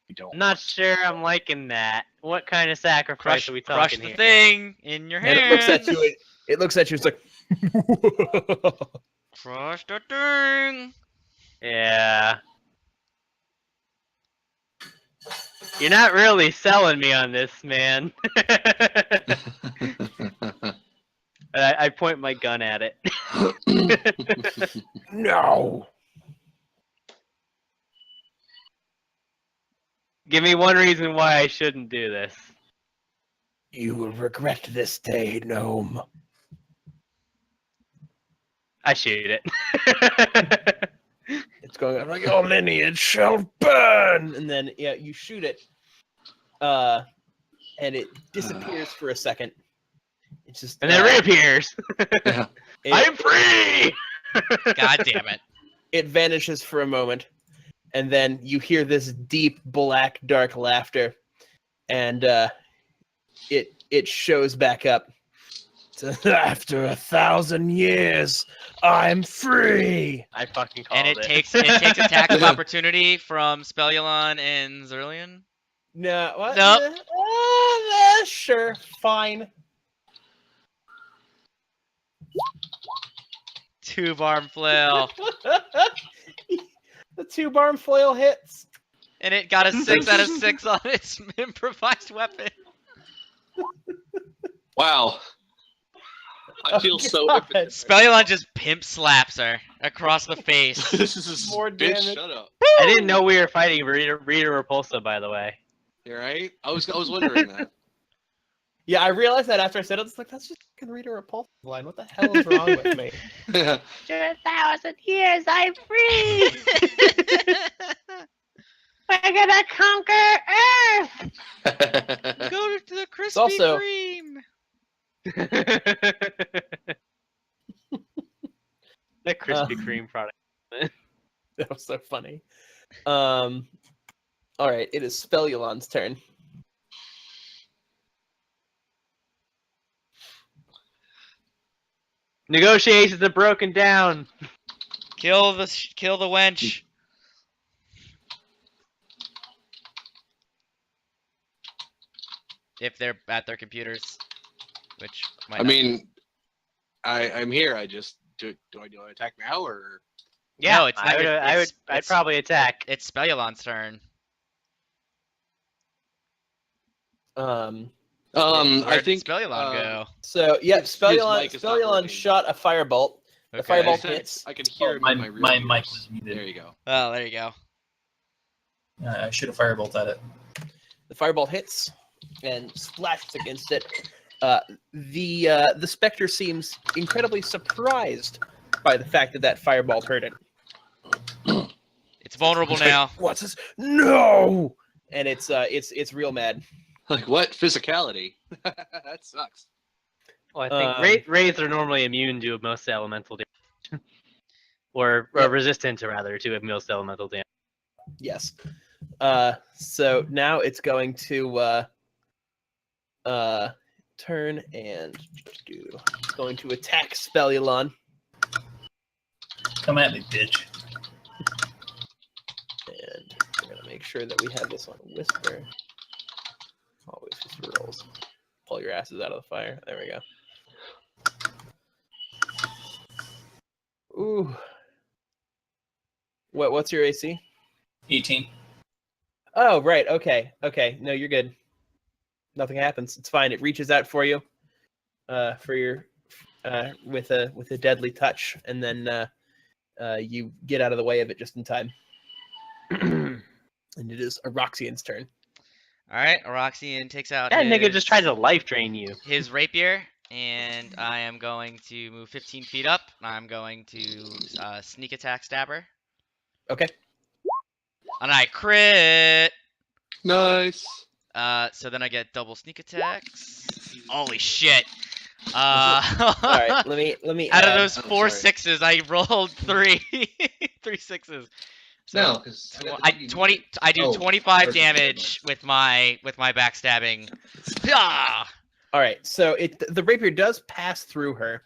we don't. I'm not sure I'm liking that. What kind of sacrifice are we Crush talking the here? thing in your And hands. it looks at you. It looks at you. It's like, Crush the thing. Yeah. You're not really selling me on this, man. I point my gun at it. no. Give me one reason why I shouldn't do this. You will regret this day, gnome. I shoot it. It's going on like, your lineage shall burn, and then yeah, you shoot it, and it disappears for a second. It's just And then reappears. Yeah. I'm free! God damn it. It vanishes for a moment, and then you hear this deep, black, dark laughter, and it shows back up. After 1,000 years, I'm free. I fucking called And it. takes attack of opportunity from Spellulon and Zerlian. No, what? Nope. Sure, fine. Two barm flail. The 2-barm flail hits. And it got a 6 out of 6 on its improvised weapon. Wow. I feel so. God. impotent. Spellulon just pimp slaps her across the face. This is More bitch. damage. Shut up. I didn't know we were fighting Rita Repulsa, by the way. You right? I was wondering that. Yeah, I realized that after I said it. It's like, that's just fucking Rita Repulsa line. What the hell is wrong with me? After 1,000 years, I'm free! We're gonna conquer Earth! Go to the Krispy also- Kreme. The Krispy Kreme product. That was so funny. All right, it is Spellulon's turn. Negotiations are broken down. Kill the wench. If they're at their computers, which might I not be. mean, I'm here. I just do I attack now or? Yeah, No, it's not your- I'd it's- probably attack. It's Spellulon's turn. I Where did think Spellulon go. So yeah, His Spellulon mic is not Spellulon working. shot a firebolt. The Okay. firebolt I said hits. I can hear him my in my rear my ears. mic was muted. There you go. Oh, there you go. I should have firebolt at it. The firebolt hits and splashes against it. The specter seems incredibly surprised by the fact that firebolt hurt it. It's vulnerable now. What's this? No! And it's real mad. Like what physicality? That sucks. Well, I think Wraiths are normally immune to most elemental damage. or Yep. resistant, rather, to most elemental damage. Yes. So now it's going to turn and it's going to attack Spellulon. Come at me, bitch. And we're gonna make sure that we have this on Whisper. Always Whisper rolls. Pull your asses out of the fire. There we go. Ooh. What's your AC? 18. Oh, right. Okay. Okay. No, you're good. Nothing happens. It's fine. It reaches out for you, for your, with a deadly touch, and then You get out of the way of it just in time. And it is Aroxian's turn. All right, Aroxian takes out. That nigga his- just tried to life drain you. his rapier, and I am going to move 15 feet up. I'm going to sneak attack Stabber, Okay. and I crit. Nice. So then I get double sneak attacks. Holy shit! All right. Let me. Out of add- those I'm four sorry. sixes, I rolled 3, 3 sixes. So No, because I do 25 damage with my backstabbing. Ah! All right. So the rapier does pass through her,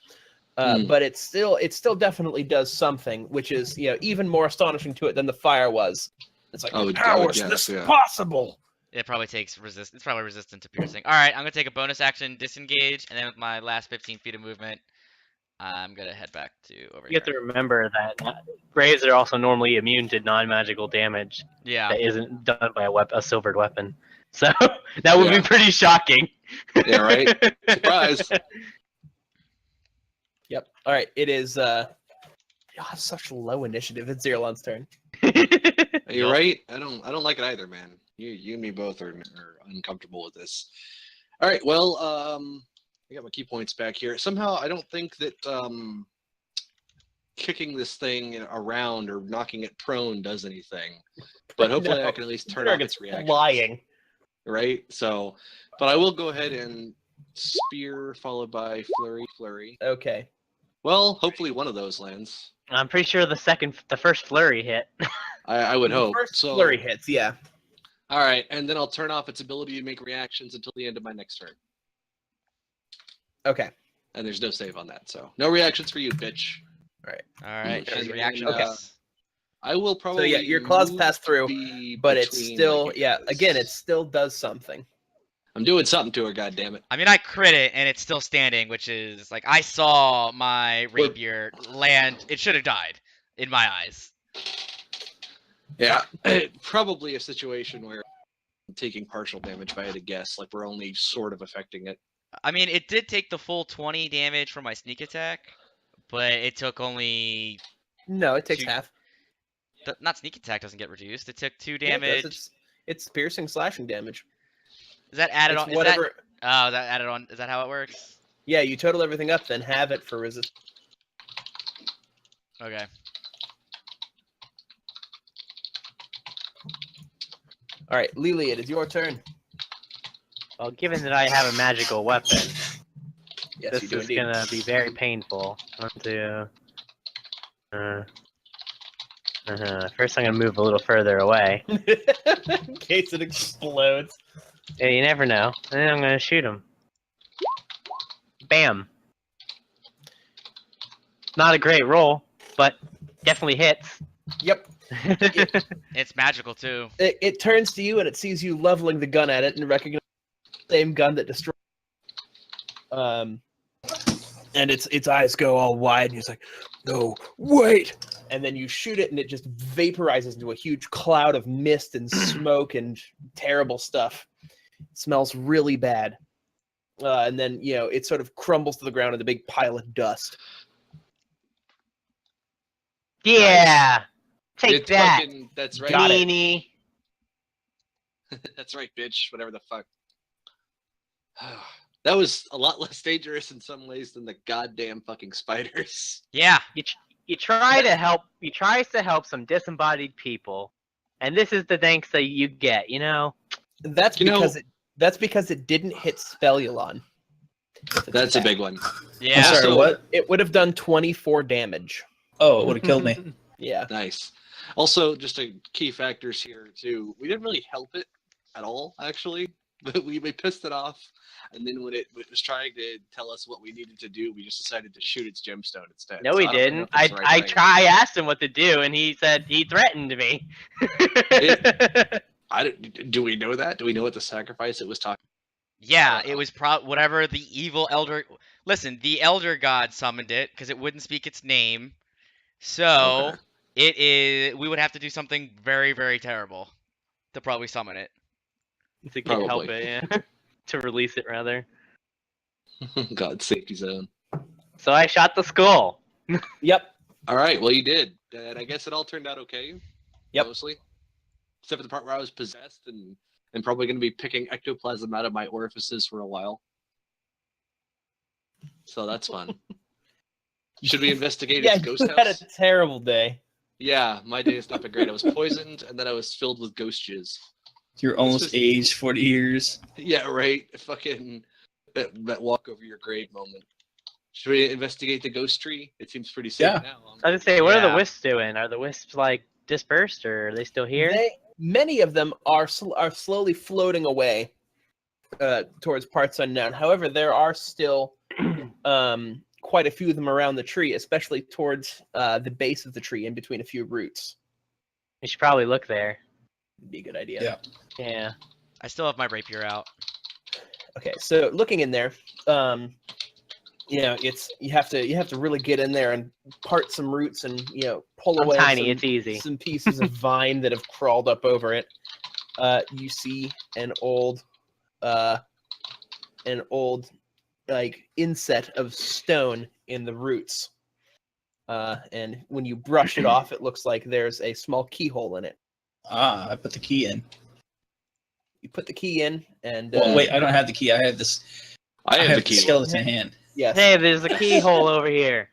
but it still definitely does something, which is even more astonishing to it than the fire was. It's like Oh, how is yes, this yeah. possible? It probably takes resist. It's probably resistant to piercing. All right, I'm gonna take a bonus action, disengage, and then with my last 15 feet of movement, I'm gonna head back to over You here. have to remember that Graves are also normally immune to non-magical damage Yeah. that isn't done by a silvered weapon. So that would Yeah. be pretty shocking. Yeah, right? Surprise. Yep. All right. It is. You have such low initiative. It's Zerlon's turn. You're right. I don't like it either, man. You and me both are uncomfortable with this. All right. Well, I got my key points back here. Somehow, I don't think that kicking this thing around or knocking it prone does anything. But hopefully, No. I can at least turn off It's its reaction. flying. Right. So, but I will go ahead and spear followed by flurry. Okay. Well, hopefully one of those lands. I'm pretty sure the first flurry hit. I would hope. First So, flurry hits. Yeah. all right, and then I'll turn off its ability to make reactions until the end of my next turn. Okay. And there's no save on that, so no reactions for you, bitch. All right. Okay. His reaction. Okay. is- I will So probably. yeah, your claws move pass through, be but it's between still my again, guys. it still does something. I'm doing something to her, goddammit. I mean, I crit it, and it's still standing, which is like I saw my rapier land. It should have died, in my eyes. Yeah, probably a situation where I'm taking partial damage, if I had to guess. Like we're only sort of affecting it. I mean, it did take the full 20 damage from my sneak attack, but it took only No, it takes Two- half. not sneak attack doesn't get reduced. It took 2 Yeah, it does. damage. It's piercing slashing damage. Is that added It's on? Is whatever. that, is that added on? Is that how it works? Yeah, you total everything up, then have it for resist. Okay. All right, Lily, it is your turn. Well, given that I have a magical weapon, Yes, this you do is indeed. gonna be very painful. First, I'm gonna move a little further away. In case it explodes. Yeah, you never know. And then I'm gonna shoot him. Bam. Not a great roll, but definitely hits. Yep. It's magical too. It turns to you and it sees you leveling the gun at it and recognizes the same gun that destroyed. And its eyes go all wide, and he's like, "No, wait!" And then you shoot it, and it just vaporizes into a huge cloud of mist and smoke and terrible stuff. It smells really bad. And then it sort of crumbles to the ground in a big pile of dust. Yeah. Take It's that, fucking- that's right. Got it. meanie. That's right, bitch. Whatever the fuck. That was a lot less dangerous in some ways than the goddamn fucking spiders. Yeah. You try to help. You tries to help some disembodied people, and this is the thanks that you get. You know. That's You know- because it didn't hit Spelulon. with its That's a attack. big one. Yeah. I'm sorry, Also- what? It would have done 24 damage. Oh, it would have killed me. Yeah. Nice. Also, just a key factors here too. We didn't really help it at all, actually. But we pissed it off, and then when it was trying to tell us what we needed to do, we just decided to shoot its gemstone instead. No, So he I don't know didn't. if that's the right thing. I asked him what to do, and he said he threatened me. Do we know that? Do we know what the sacrifice it was talking? Yeah, it was whatever the evil elder. Listen, the elder god summoned it because it wouldn't speak its name. So Okay. it is. We would have to do something very, very terrible to probably summon it. To get help Probably. it, yeah. To release it, rather. God, safety zone. So I shot the skull. Yep. All right, well you did. and I guess it all turned out okay. Yep. Mostly, except for the part where I was possessed and probably going to be picking ectoplasm out of my orifices for a while. So that's fun. Should we investigate Yeah, his ghost you had a house? terrible day. Yeah, my day has not been great. I was poisoned, and then I was filled with ghost jizz. You're almost just- aged 40 years. Yeah, right. Fucking that walk over your grave moment. Should we investigate the ghost tree? It seems pretty safe Yeah. now. I was gonna say, what are the Yeah. wisps doing? Are the wisps like dispersed, or are they still here? Many of them are slowly floating away towards parts unknown. However, there are still quite a few of them around the tree, especially towards the base of the tree, in between a few roots. We should probably look there. Would be a good idea. Yeah. Yeah. I still have my rapier out. Okay, so looking in there, it's you have to really get in there and part some roots and pull I'm away tiny. It's easy. some pieces of vine that have crawled up over it. You see an old like inset of stone in the roots, and when you brush it off, it looks like there's a small keyhole in it. Ah, I put the key in. You put the key in, and Well, wait, I don't have the key. I have this. I have the the key. skeleton hand. yes, Hey, there's a keyhole over here.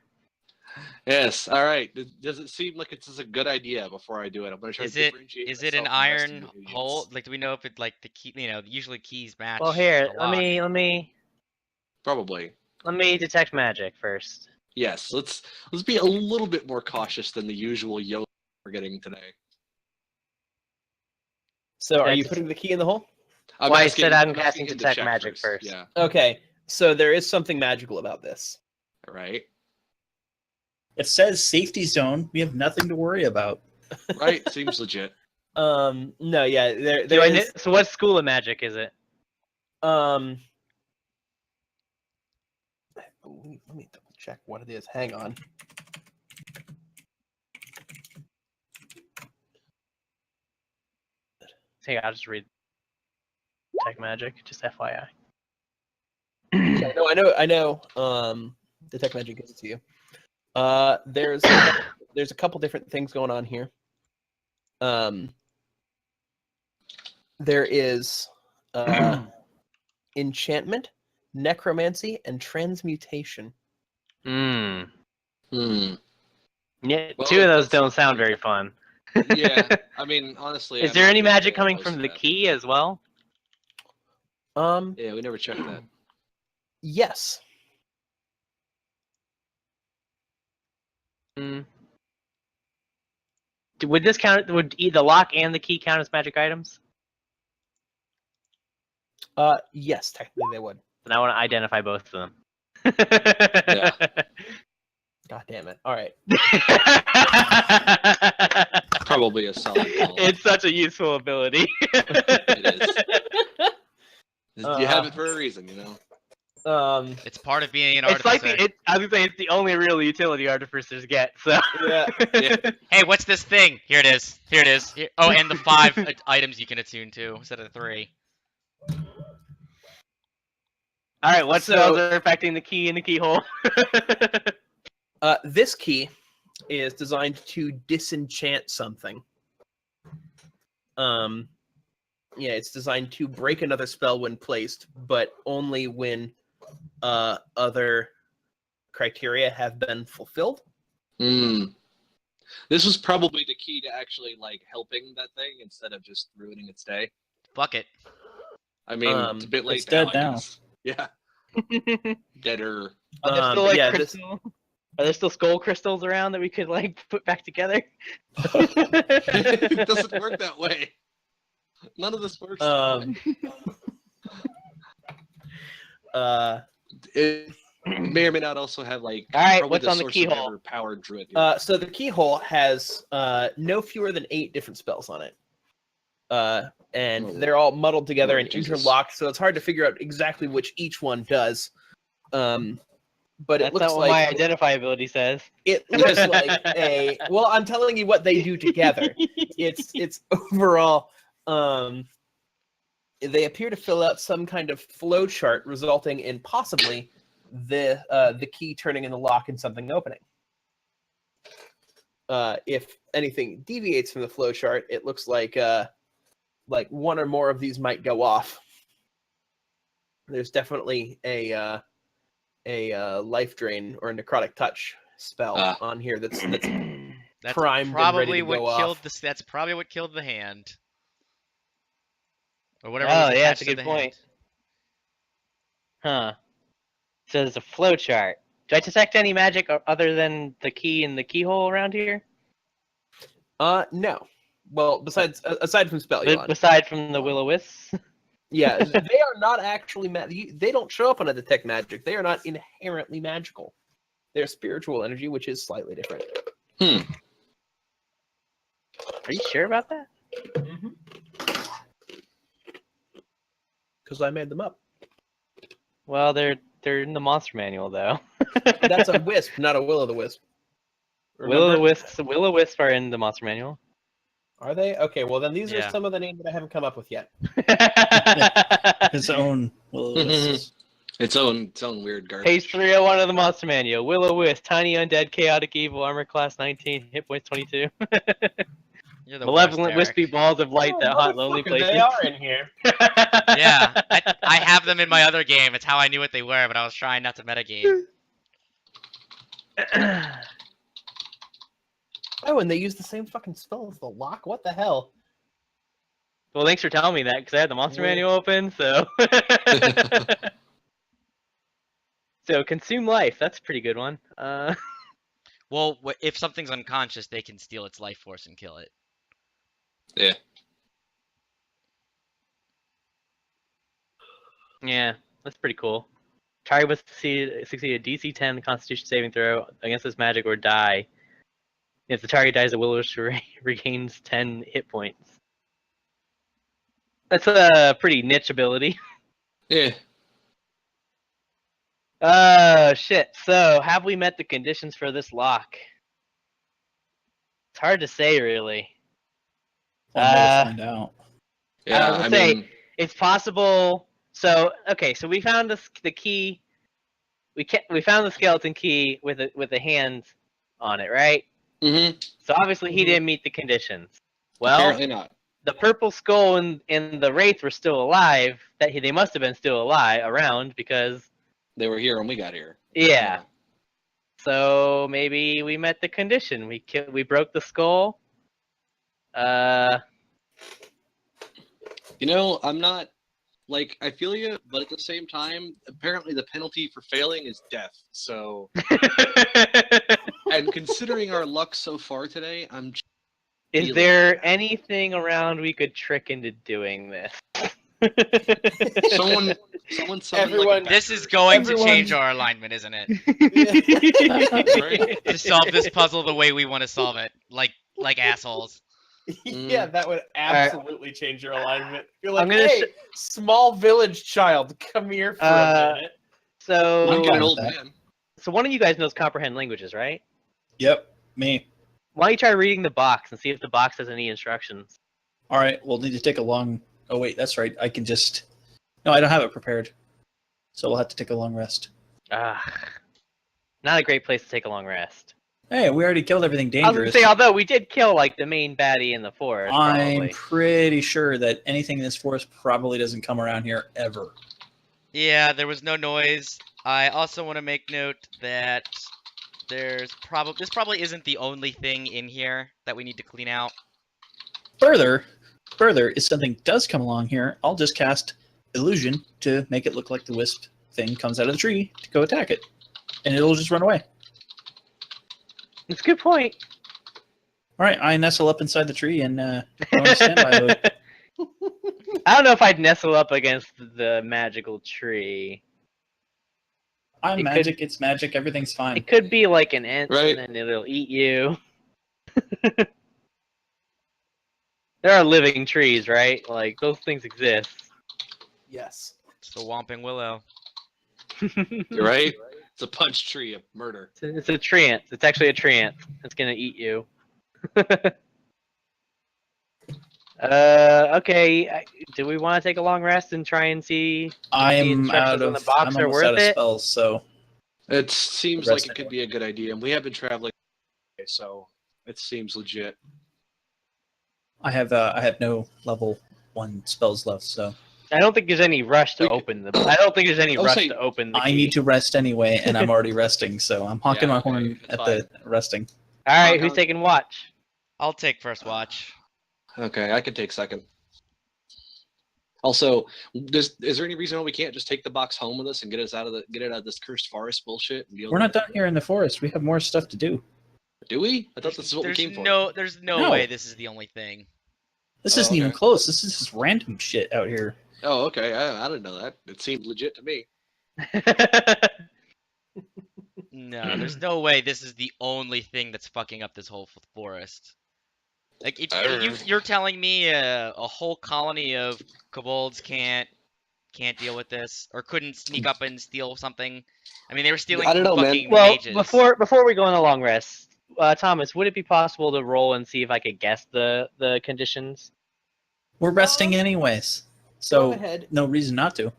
Yes. All right. Does it seem like it's a good idea? Before I do it, I'm going to try Is to it differentiate. is it an myself from the rest of iron you idiots. hole? Like, do we know if it like the key? Usually keys match. Well, here, the lock. let Probably. me detect magic first. Yes. Let's be a little bit more cautious than the usual yo we're getting today. so are you That's- putting the key in the hole? Well, I said I'm casting asking him to detect check magic first. Yeah. Okay, so there is something magical about this. All right. It says safety zone. We have nothing to worry about. Right. Seems legit. No, yeah, there Do I is. so what school of magic is it? Let me double check what it is. Hang on. Hey, I'll just read detect magic, just FYI. Yeah, no, I know. Detect magic gives it to you. There's a couple different things going on here. There is enchantment, necromancy, and transmutation. Hmm. Hmm. Yeah, Well, two of those that's don't not sound really very fun. Yeah. I mean, honestly. Is I'm there not any really magic very coming close from to the that. key as well? Yeah, we never checked that. Yes. Hmm. Would this count? Would the lock and the key count as magic items? Yes, technically they would. Then I want to identify both of them. God damn it. All right. Probably a solid call. It's such a useful ability. You have it for a reason, you know. It's part of being an It's like artificer. I was gonna say it's the only real utility artificers get. So Yeah. Yeah. Hey, what's this thing? Here it is. Here it is. Oh, and the 5 items you can attune to instead of 3. All right, what So- spells are affecting the key and the keyhole? This key is designed to disenchant something. Yeah, it's designed to break another spell when placed, but only when other criteria have been fulfilled. Hmm. This was probably the key to actually like helping that thing instead of just ruining its day. Fuck it. I mean, it's a bit late it's dead I now. guess. Yeah. Deader. Are there still like yeah, crystal? Are there still skull crystals around that we could like put back together? It doesn't work that way. None of this works. that way. It may or may not also have like. All right, probably what's on the source of keyhole? ever powered druid. So the keyhole has no fewer than 8 different spells on it. And Oh. they're all muddled together Lord and Jesus. interlocked, so it's hard to figure out exactly which each one does. But it That's looks not what my like identify ability says. it looks like a. Well, I'm telling you what they do together. It's overall. They appear to fill out some kind of flow chart, resulting in possibly the key turning in the lock and something opening. if anything deviates from the flowchart, it looks like one or more of these might go off. There's definitely a life drain or a necrotic touch spell on here that's That's primed and probably ready to what go killed off. this. That's probably what killed the hand, or whatever. Oh, was yeah, that's attached a to good the hand. point. Huh. So there's a flowchart. Do I detect any magic other than the key and the keyhole around here? No. Well, aside from Spellion. Aside from the will-o-wisps? Yeah, they are not actually they don't show up on a detect magic. They are not inherently magical. They're spiritual energy, which is slightly different. Are you sure about that? Because I made them up. Well, they're in the monster manual though. That's a wisp, not a will-o'-the-wisp. Will-o'-wisps are in the monster manual. Are they? Okay, well then these Yeah. are some of the names that I haven't come up with yet. His own will-o'-wisps. Its own weird garbage. Page 301 of the monster manual. Will-o'-wisp, tiny undead, chaotic evil, armor class 19, hit points 22. You're the Malevolent worst, wispy Eric. balls of light that haunt lonely Motherfucker, places. They are in here. Yeah, I have them in my other game. It's how I knew what they were, but I was trying not to metagame. Oh, and they use the same fucking spell as the lock? What the hell? Well, thanks for telling me that, because I had the monster Yeah. manual open, so... So, consume life. That's a pretty good one. Well, if something's unconscious, they can steal its life force and kill it. Yeah. Yeah, that's pretty cool. Target must succeed a DC 10 Constitution saving throw against this magic or die. If the target dies, the will-o'-wisp regains 10 hit points. That's a pretty niche ability. Yeah. Shit. So, have we met the conditions for this lock? It's hard to say, really. One way to find out. Yeah, was I gonna say, mean, It's possible. So, okay, so we found the key. We found the skeleton key with a hand on it, right? So obviously he didn't meet the conditions. Well, apparently not. the purple skull and the wraith were still alive. They must have been still alive around because They were here when we got here. yeah. So maybe we met the condition. We broke the skull. You know, I'm not like I feel you, but at the same time, apparently the penalty for failing is death. So, and considering our luck so far today, I'm. Is feeling there anything around we could trick into doing this? someone summon Everyone- like This is going Everyone- to change our alignment, isn't it? Right? To solve this puzzle the way we want to solve it, like assholes. Yeah, that would absolutely change your alignment. You're like, I'm gonna hey, small village child, come here for a minute. So, I'm fine an old with that. man. so one of you guys knows comprehend languages, right? Yep, me. Why don't you try reading the box and see if the box has any instructions? All right, we'll need to take a long. Oh wait, that's right. I can just. No, I don't have it prepared, so we'll have to take a long rest. Ah, not a great place to take a long rest. Hey, we already killed everything I was gonna dangerous. say, although we did kill like the main baddie in the forest. I'm Probably. pretty sure that anything in this forest probably doesn't come around here ever. Yeah, there was no noise. I also want to make note that this probably isn't the only thing in here that we need to clean out. Further, if something does come along here, I'll just cast illusion to make it look like the wisp thing comes out of the tree to go attack it, and it'll just run away. It's a good point. All right, I nestle up inside the tree and go on standby mode. I don't know if I'd nestle up against the magical tree. I'm It magic. It's magic. Everything's fine. It could be like an ant, Right. and then it'll eat you. There are living trees, right? Like those things exist. Yes. It's the Whomping Willow. You're right. It's a punch tree of murder. It's a treant. It's actually a treant. It's gonna eat you. Okay. Do we want to take a long rest and try and see? I'm instructions out on of. the box I'm are almost worth out of it? spells, so It seems Rest like it could be a good idea, and we have been traveling, so It seems legit. I have no level 1 spells left, so I don't think there's any rush to We could- open them. I don't think there's any I'll rush say- to open the key. I need to rest anyway, and I'm already resting, so I'm honking Yeah, my okay, horn that's at the resting. All right, Honk, who's honk. taking watch? I'll take first watch. Okay, I can take second. Also, is there any reason why we can't just take the box home with us and get it out of this cursed forest bullshit? And deal We're with not it? done here in the forest. We have more stuff to do. Do we? I thought this is what we There's came for. there's no No. way this is the only thing. This Oh, isn't even okay. close. This is just random shit out here. Oh, okay. I didn't know that. It seemed legit to me. No, there's no way this is the only thing that's fucking up this whole forest. Like, you're telling me a whole colony of kobolds can't deal with this, or couldn't sneak up and steal something? I mean, they were stealing I don't know, man. fucking Well, mages. before we go on a long rest, Thomas, would it be possible to roll and see if I could guess the conditions? We're resting anyways, Go so ahead. no reason not to.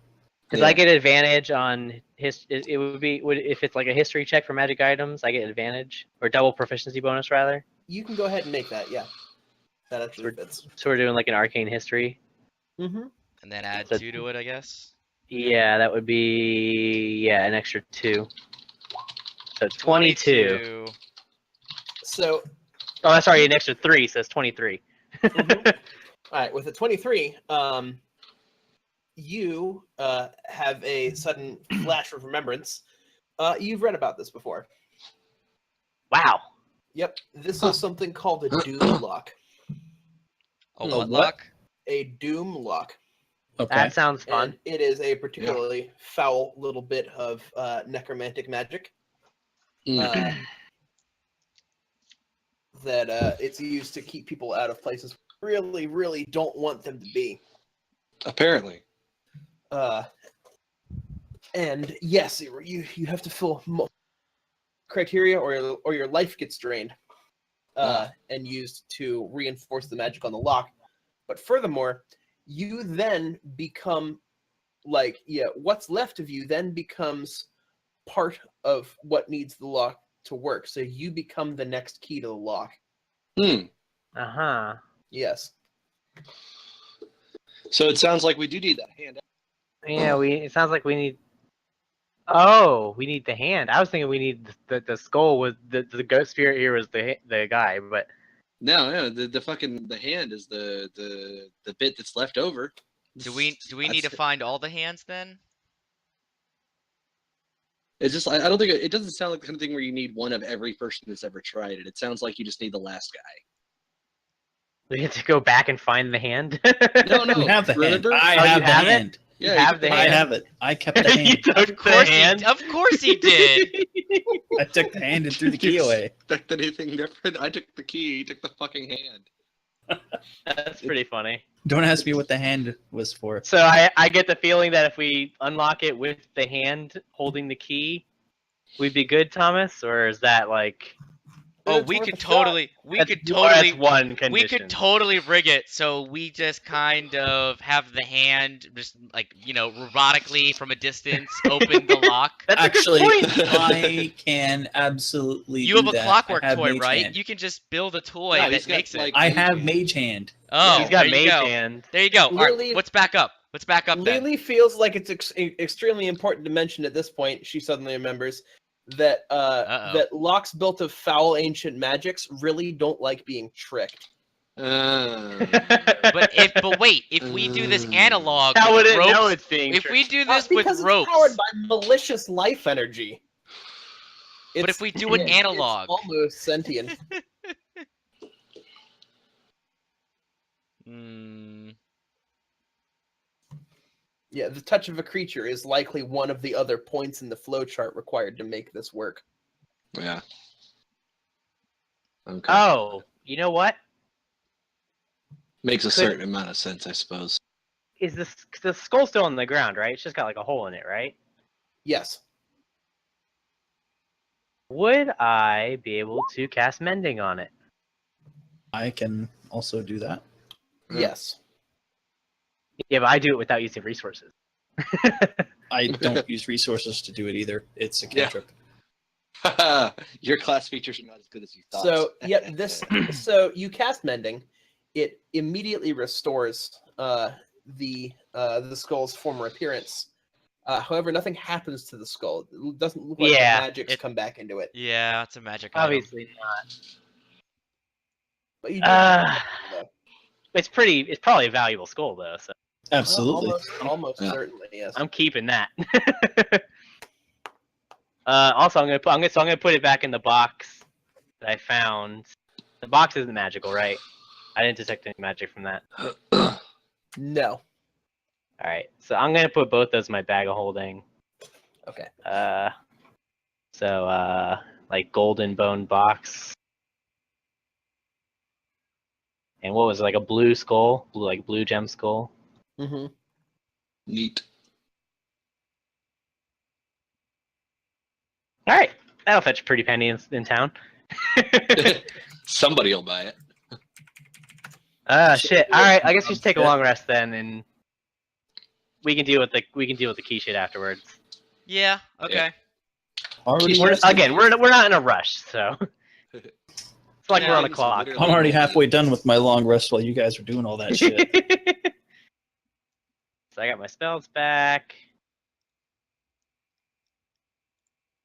Because Yeah. I get advantage on it would if it's like a history check for magic items, I get advantage or double proficiency bonus rather. You can go ahead and make that. Yeah, that actually fits. So we're doing like an arcane history. Mm-hmm. And then add So- 2 to it, I guess. Yeah, that would be an extra 2. So 22. So, Oh, sorry, an extra 3, so it's 23. all right, with a 23, you have a sudden flash of remembrance. You've read about this before. Wow. Yep, this is something called a doom lock. A A what what? lock? A doom lock. Okay. That sounds fun. And it is a particularly foul little bit of necromantic magic. Mm. That it's used to keep people out of places really, really don't want them to be. Apparently. And yes, you have to fill criteria, or your life gets drained, and used to reinforce the magic on the lock. But furthermore, you then become what's left of you then becomes part of what needs the lock to work. So you become the next key to the lock. Hmm. Uh-huh. Yes. So it sounds like we do need that hand. Yeah, it sounds like we need. Oh, we need the hand. I was thinking we need the skull. Was the ghost spirit here was the guy, but No, the hand is the bit that's left over. Do we need to That's- find all the hands then? It's just I don't think it doesn't sound like the kind of thing where you need one of every person that's ever tried it. It sounds like you just need the last guy. we have to go back and find the hand. No, no. We have the hand. remember? I Oh, you have the have it? hand. You Yeah, have the I hand. have it. I kept the You hand. took Of the course hand. Of course he did. I took the hand and threw the key away. Expect anything different? I took the key. He took the fucking hand. That's pretty funny. Don't ask me what the hand was for. So I get the feeling that if we unlock it with the hand holding the key, we'd be good, Thomas? Or is that like Oh, It's we worth could a shot. totally that's one condition? we could totally rig it so we just kind of have the hand just like, robotically from a distance open the lock. That's Actually, a good point. I can absolutely. You do have a that. clockwork I have toy, Mage right? Hand. You can just build a toy No, that he's got, makes it. like- I Mage have Hand. Mage Hand. Oh, He's got there you mage go. hand. There you go. All right, Lily- let's back up. Let's back up then. Lily feels like it's extremely important to mention at this point. She suddenly remembers that Uh-oh. that locks built of foul ancient magics really don't like being tricked. But wait, if we do this analog How would with it ropes, know it's being if we tricked? do this with because ropes, it's powered by malicious life energy. but if we do an it's analog, almost sentient. Hmm, Yeah, the touch of a creature is likely one of the other points in the flowchart required to make this work. Yeah. Okay. Oh, you know what? Makes a could- certain amount of sense, I suppose. Is the skull still on the ground, right? It's just got like a hole in it, right? Yes. Would I be able to cast mending on it? I can also do that. Hmm. Yes. Yeah, but I do it without using resources. I don't use resources to do it either. It's a Yeah. cantrip. Your class features are not as good as you thought. So yep, so you cast Mending, it immediately restores the skull's former appearance. However, nothing happens to the skull. It doesn't look like Yeah, the magic's come back into it. Yeah, it's a magic item. Obviously not. But you do though. It's probably a valuable skull though. So Absolutely. Almost Yeah. certainly, yes. I'm keeping that. Also, I'm gonna put it back in the box that I found. The box isn't magical, right? I didn't detect any magic from that. No. All right, so I'm gonna put both those in my bag of holding. Okay. So like golden bone box, and what was it, like a blue skull, blue gem skull. Mm-hmm. Neat. All right, that'll fetch a pretty penny in town. Somebody will buy it. Shit. All right, I guess we should take a long rest then, and we can deal with the key shit afterwards. Yeah. Okay. Already, We're not in a rush, so it's like Yeah, we're on a it's clock. literally- I'm already halfway done with my long rest while you guys are doing all that shit. So I got my spells back.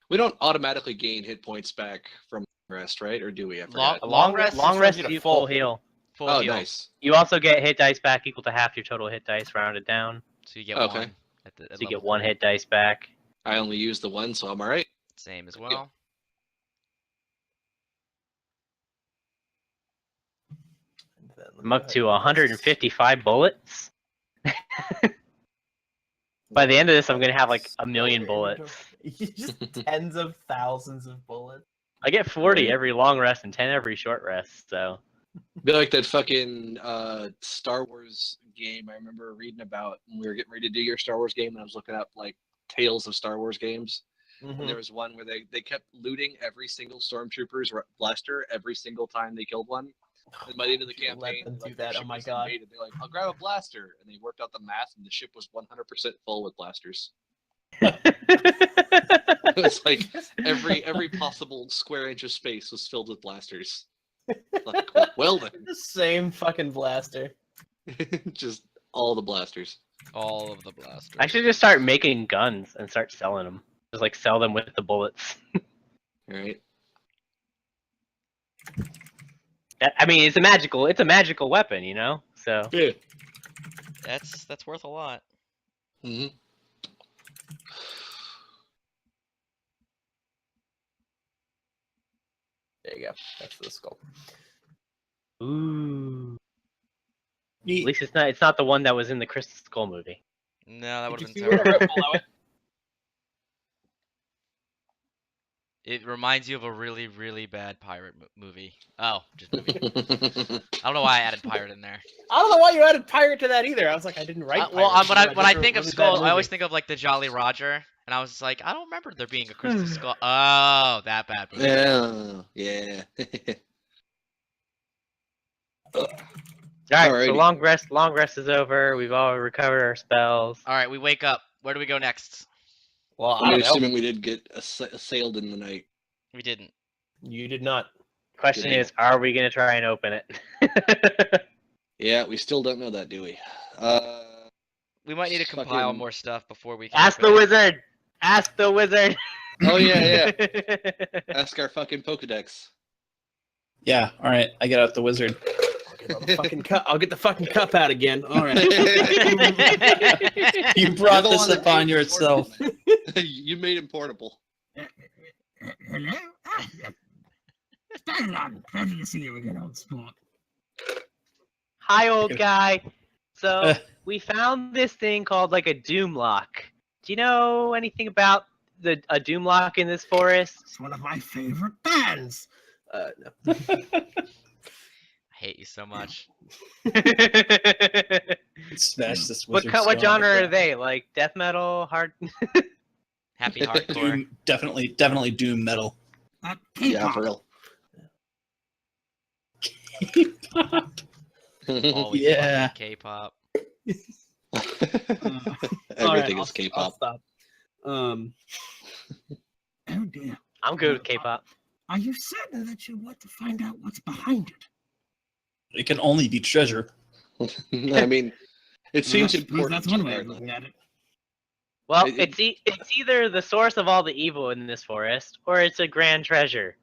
We don't automatically gain hit points back from rest, right? Or do we? I forgot. Long rest. Long just rest gives you you to full heal. Full Oh, heal. nice. You also get hit dice back equal to half your total hit dice rounded down. So you get Okay. one. At So you get level one 3. hit dice back. I only used the one, so I'm alright. Same as well. I'm up to 155 bullets. By the end of this, I'm gonna have like 1,000,000 bullets. Just tens of thousands of bullets. I get 40 every long rest and 10 every short rest. So Be like that fucking Star Wars game I remember reading about when we were getting ready to do your Star Wars game, and I was looking up like tales of Star Wars games. Mhm. And there was one where they kept looting every single stormtrooper's blaster every single time they killed one. And by the end of the You let campaign, them do like, that, their oh ship my was God. invaded. They're like, I'll grab a blaster, and they worked out the math, and the ship was 100% full with blasters. It was like every possible square inch of space was filled with blasters. Like, well then, The same fucking blaster. just all the blasters. All of the blasters. I should just start making guns and start selling them. Just like sell them with the bullets. All right. I mean, it's a magical weapon, you know. So Yeah. That's worth a lot. hmm There you go. That's the skull. ooh. At Neat. least it's not the one that was in the Crystal Skull movie. No, that would Did have you been see terrible. where right below it? It reminds you of a really, really bad pirate movie. Oh, just movie. I don't know why I added pirate in there. I don't know why you added pirate to that either. I was like, I didn't write. Well, pirate, when I just think a of really bad Skull, I movie. always think of like the Jolly Roger, and I was just like, I don't remember there being a Crystal Skull. Oh, that bad movie. Yeah. All right, so Alrighty. long rest is over. We've all recovered our spells. All right, we wake up. Where do we go next? Well, I I'm don't know. assuming we did get assailed in the night. We didn't. You did not. Question Good. is, are we gonna try and open it? Yeah, we still don't know that, do we? We might need to Fucking- compile more stuff before we can Ask go. the wizard. Ask the wizard. Oh yeah. Ask our fucking Pokedex. Yeah, all right. I get out the wizard. I'll get the fucking cup. I'll get the fucking cup out again. All right. You brought You're the this one that upon made it yourself. portable. You made him portable. Hello? Stand on. Pleasure to see you again, old sport. Hi, old guy. So Uh. we found this thing called like a doom lock. Do you know anything about a doom lock in this forest? It's one of my favorite bands. No. I hate you so much. Smash this what wizard. what skull. genre are they? Like death metal, hard? Happy hardcore. Doom, definitely doom metal. Yeah, K-pop. for real. Always Yeah. fucking K-pop. Everything is I'll K-pop. stop. Oh dear. I'm good with K-pop. Are you certain that you want to find out what's behind it? It can only be treasure. I mean, it seems I suppose important. that's one way of regardless. looking at it. Well, It- it's either the source of all the evil in this forest, or it's a grand treasure.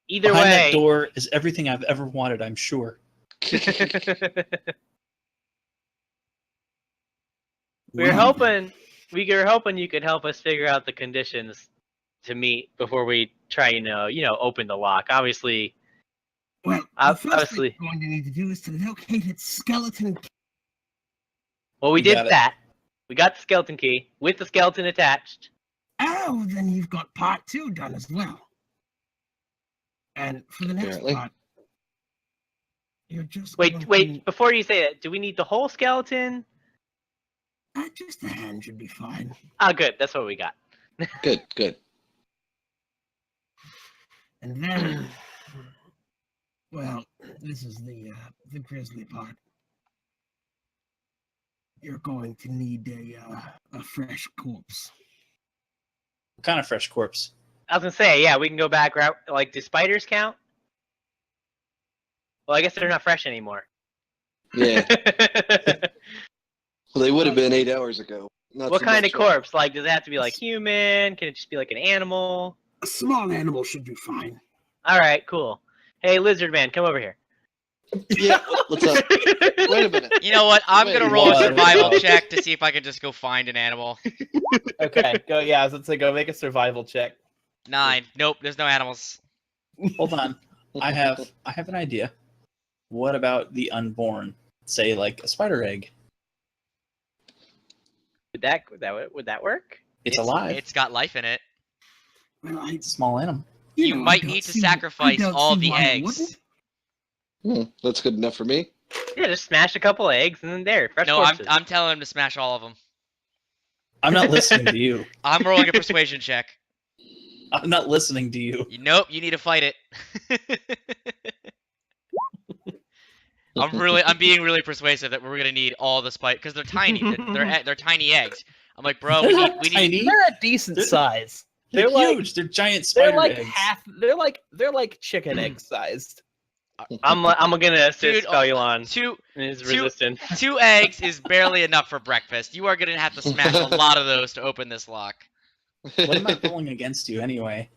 Either Behind way. that door is everything I've ever wanted, I'm sure. we were Well, hoping you could help us figure out the conditions to meet before we try, open the lock. Obviously, Well, the first obviously. thing we're going to need to do is to locate its skeleton. Well, we You did got it. that. We got the skeleton key with the skeleton attached. Oh, then you've got part 2 done as well. And for the next Apparently. part, you're just Wait. Before you say that, do we need the whole skeleton? Just the hand should be fine. Oh, good. That's what we got. Good, good. And then, well, this is the grisly part. You're going to need a fresh corpse. What kind of fresh corpse? I was gonna say, yeah, we can go back. Like, do spiders count? Well, I guess they're not fresh anymore. Yeah. Well, they would have been 8 hours ago. Not What so kind of much, corpse? Like, does it have to be like human? Can it just be like an animal? A small animal should be fine. All right, cool. Hey, lizard man, come over here. Yeah, what's up? Wait a minute. You know what? I'm Wait, gonna roll a what? survival check to see if I can just go find an animal. Okay, go. Yeah, I was going to say go make a survival check. 9. Nope, there's no animals. Hold on. I have an idea. What about the unborn? Say like a spider egg. Would that work? It's alive. It's got life in it. Well, It's a small animal. You know, I might don't need to see- sacrifice I don't all see the why it eggs. wouldn't. That's good enough for me. Yeah, just smash a couple eggs and then there, fresh No, corpses. I'm telling him to smash all of them. I'm not listening to you. I'm rolling a persuasion check. I'm not listening to you. Nope, you need to fight it. I'm being really persuasive that we're gonna need all the spike because they're tiny. They're tiny eggs. I'm like, bro, we need. Tiny. They're a decent size. They're They're huge. They're giant spider They're like eggs. half. They're like chicken egg sized. I'm gonna assist Dude, Spelulon Two in his two- resistance. 2 eggs is barely enough for breakfast. You are gonna have to smash a lot of those to open this lock. What am I rolling against you anyway?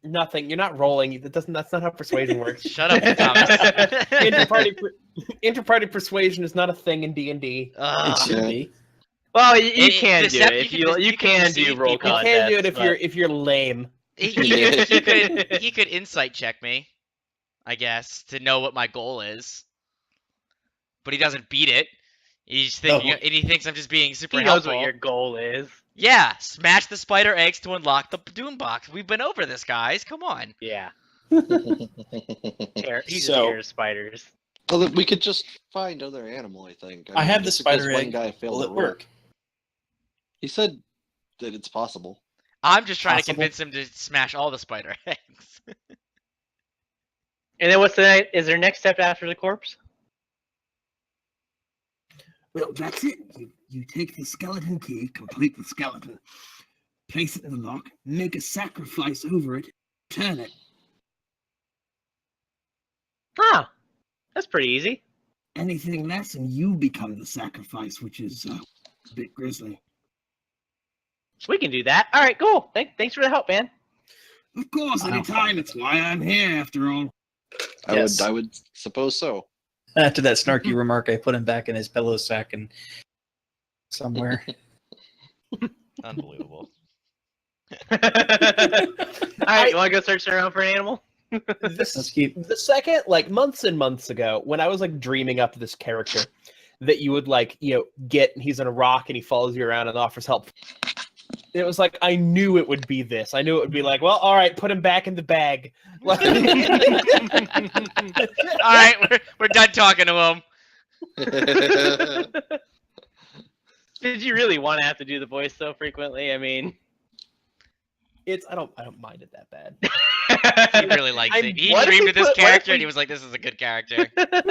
Nothing. You're not rolling. That's not how persuasion works. Shut up, Thomas. Interparty persuasion is not a thing in D&D. It Ugh. should Yeah. be. Well, you can do Decep- it if you you can can do deceive roll people. You You can do it contests, if you're lame. He could insight check me, I guess, to know what my goal is. But he doesn't beat it. He's thinking, Oh. and he thinks I'm just being super He knows helpful. what your goal is. Yeah, smash the spider eggs to unlock the Doom box. We've been over this, guys. Come on. Yeah. He just So- scares spiders. Well, we could just find other animal, I think. I have mean, the just because spider one egg. guy failed Will to it roll. work? He said that it's possible. I'm just trying to Possible. convince him to smash all the spider eggs. And then is there next step after the corpse? Well, that's it. You take the skeleton key, complete the skeleton, place it in the lock, make a sacrifice over it, turn it. Ah, that's pretty easy. Anything less, and you become the sacrifice, which is a bit grisly. We can do that. All right, cool. Thanks for the help, man. Of course, Wow. anytime. It's why I'm here, after all. Yes. I would suppose so. After that snarky remark, I put him back in his pillow sack and somewhere. Unbelievable. All right, you want to go search around for an animal? Let's keep. The second, like months and months ago, when I was like dreaming up this character that you would like, get, he's in a rock and he follows you around and offers help. It was like, I knew it would be this. I knew it would be like, well, all right, put him back in the bag. All right, we're done talking to him. Did you really want to have to do the voice so frequently? I mean, I don't mind it that bad. He really likes it. He what if dreamed we of this put- what if character, we- and he was like, "This is a good character."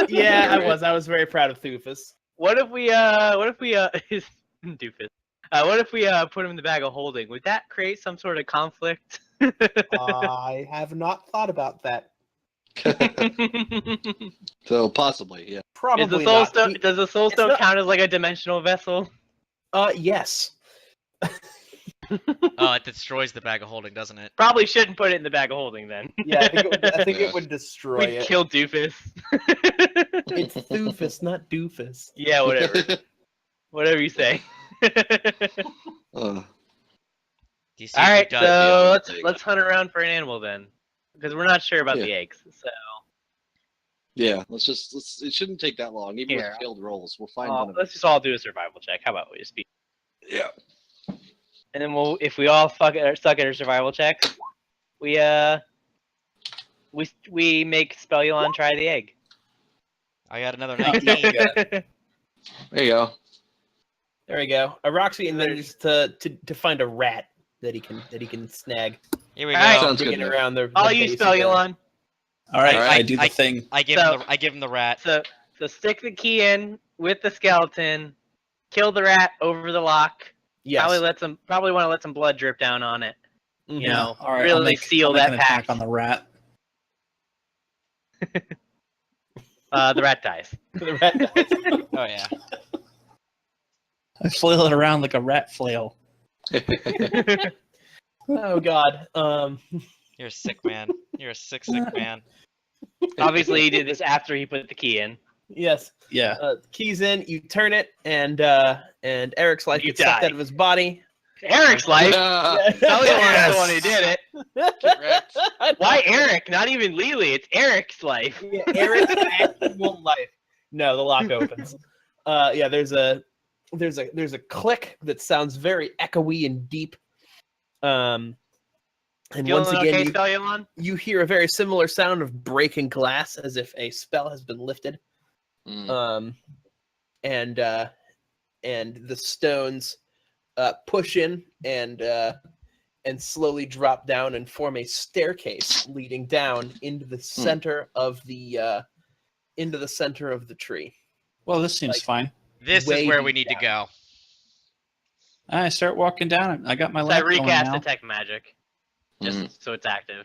Yeah, I was very proud of Thufus. what if we doofus. What if we put him in the bag of holding? Would that create some sort of conflict? I have not thought about that. So possibly, yeah. Probably Is the soul not. stone? Does the soul stone not- count as like a dimensional vessel? Yes. Oh, it destroys the bag of holding, doesn't it? Probably shouldn't put it in the bag of holding then. Yeah, I think Yeah. it would destroy We'd it. kill Doofus. It's Doofus, not Doofus. Yeah, whatever. Whatever you say. Uh, Do you see All who right, does the so other let's thing. let's hunt around for an animal then, because we're not sure about Yeah. the eggs. So yeah, let's. It shouldn't take that long. Even Here. with failed rolls, we'll find one of let's just all do a survival check. How about we just be? Yeah. And then if we all suck at our survival checks, we make Spelulon try the egg. I got another Yeah. 19. There you go. There we go. Roxy manages to find a rat that he can snag. Here we All right. go. Sounds good. Digging around the I'll the use base of the- Spelulon. All right, Alright. I do the thing. I give him the rat. So stick the key in with the skeleton, kill the rat over the lock. Yes. Probably want to let some blood drip down on it. Mhm. You know, All right, really seal I'll make that an attack pact. on the rat. The rat dies. The rat dies. Oh yeah. I flail it around like a rat flail. Oh God. You're a sick man. You're a sick man. Obviously, he did this after he put the key in. Yes. Yeah. Keys in. You turn it, and Eric's life You gets sucked die. out of his body. Eric's life. Yeah. Spellulon's the one who did it. Correct. Why Eric? Not even Lily. It's Eric's life. Yeah, Eric's actual life. No, the lock opens. Yeah, there's a click that sounds very echoey and deep. And once Feeling again, okay, Spellulon? you hear a very similar sound of breaking glass, as if a spell has been lifted. Mm. And the stones push in and slowly drop down and form a staircase leading down into the center of the tree. Well, this seems Like- fine. This Way is where we deep need to go. I start walking down. I got my So I lamp going recast now. detect magic, just so it's active.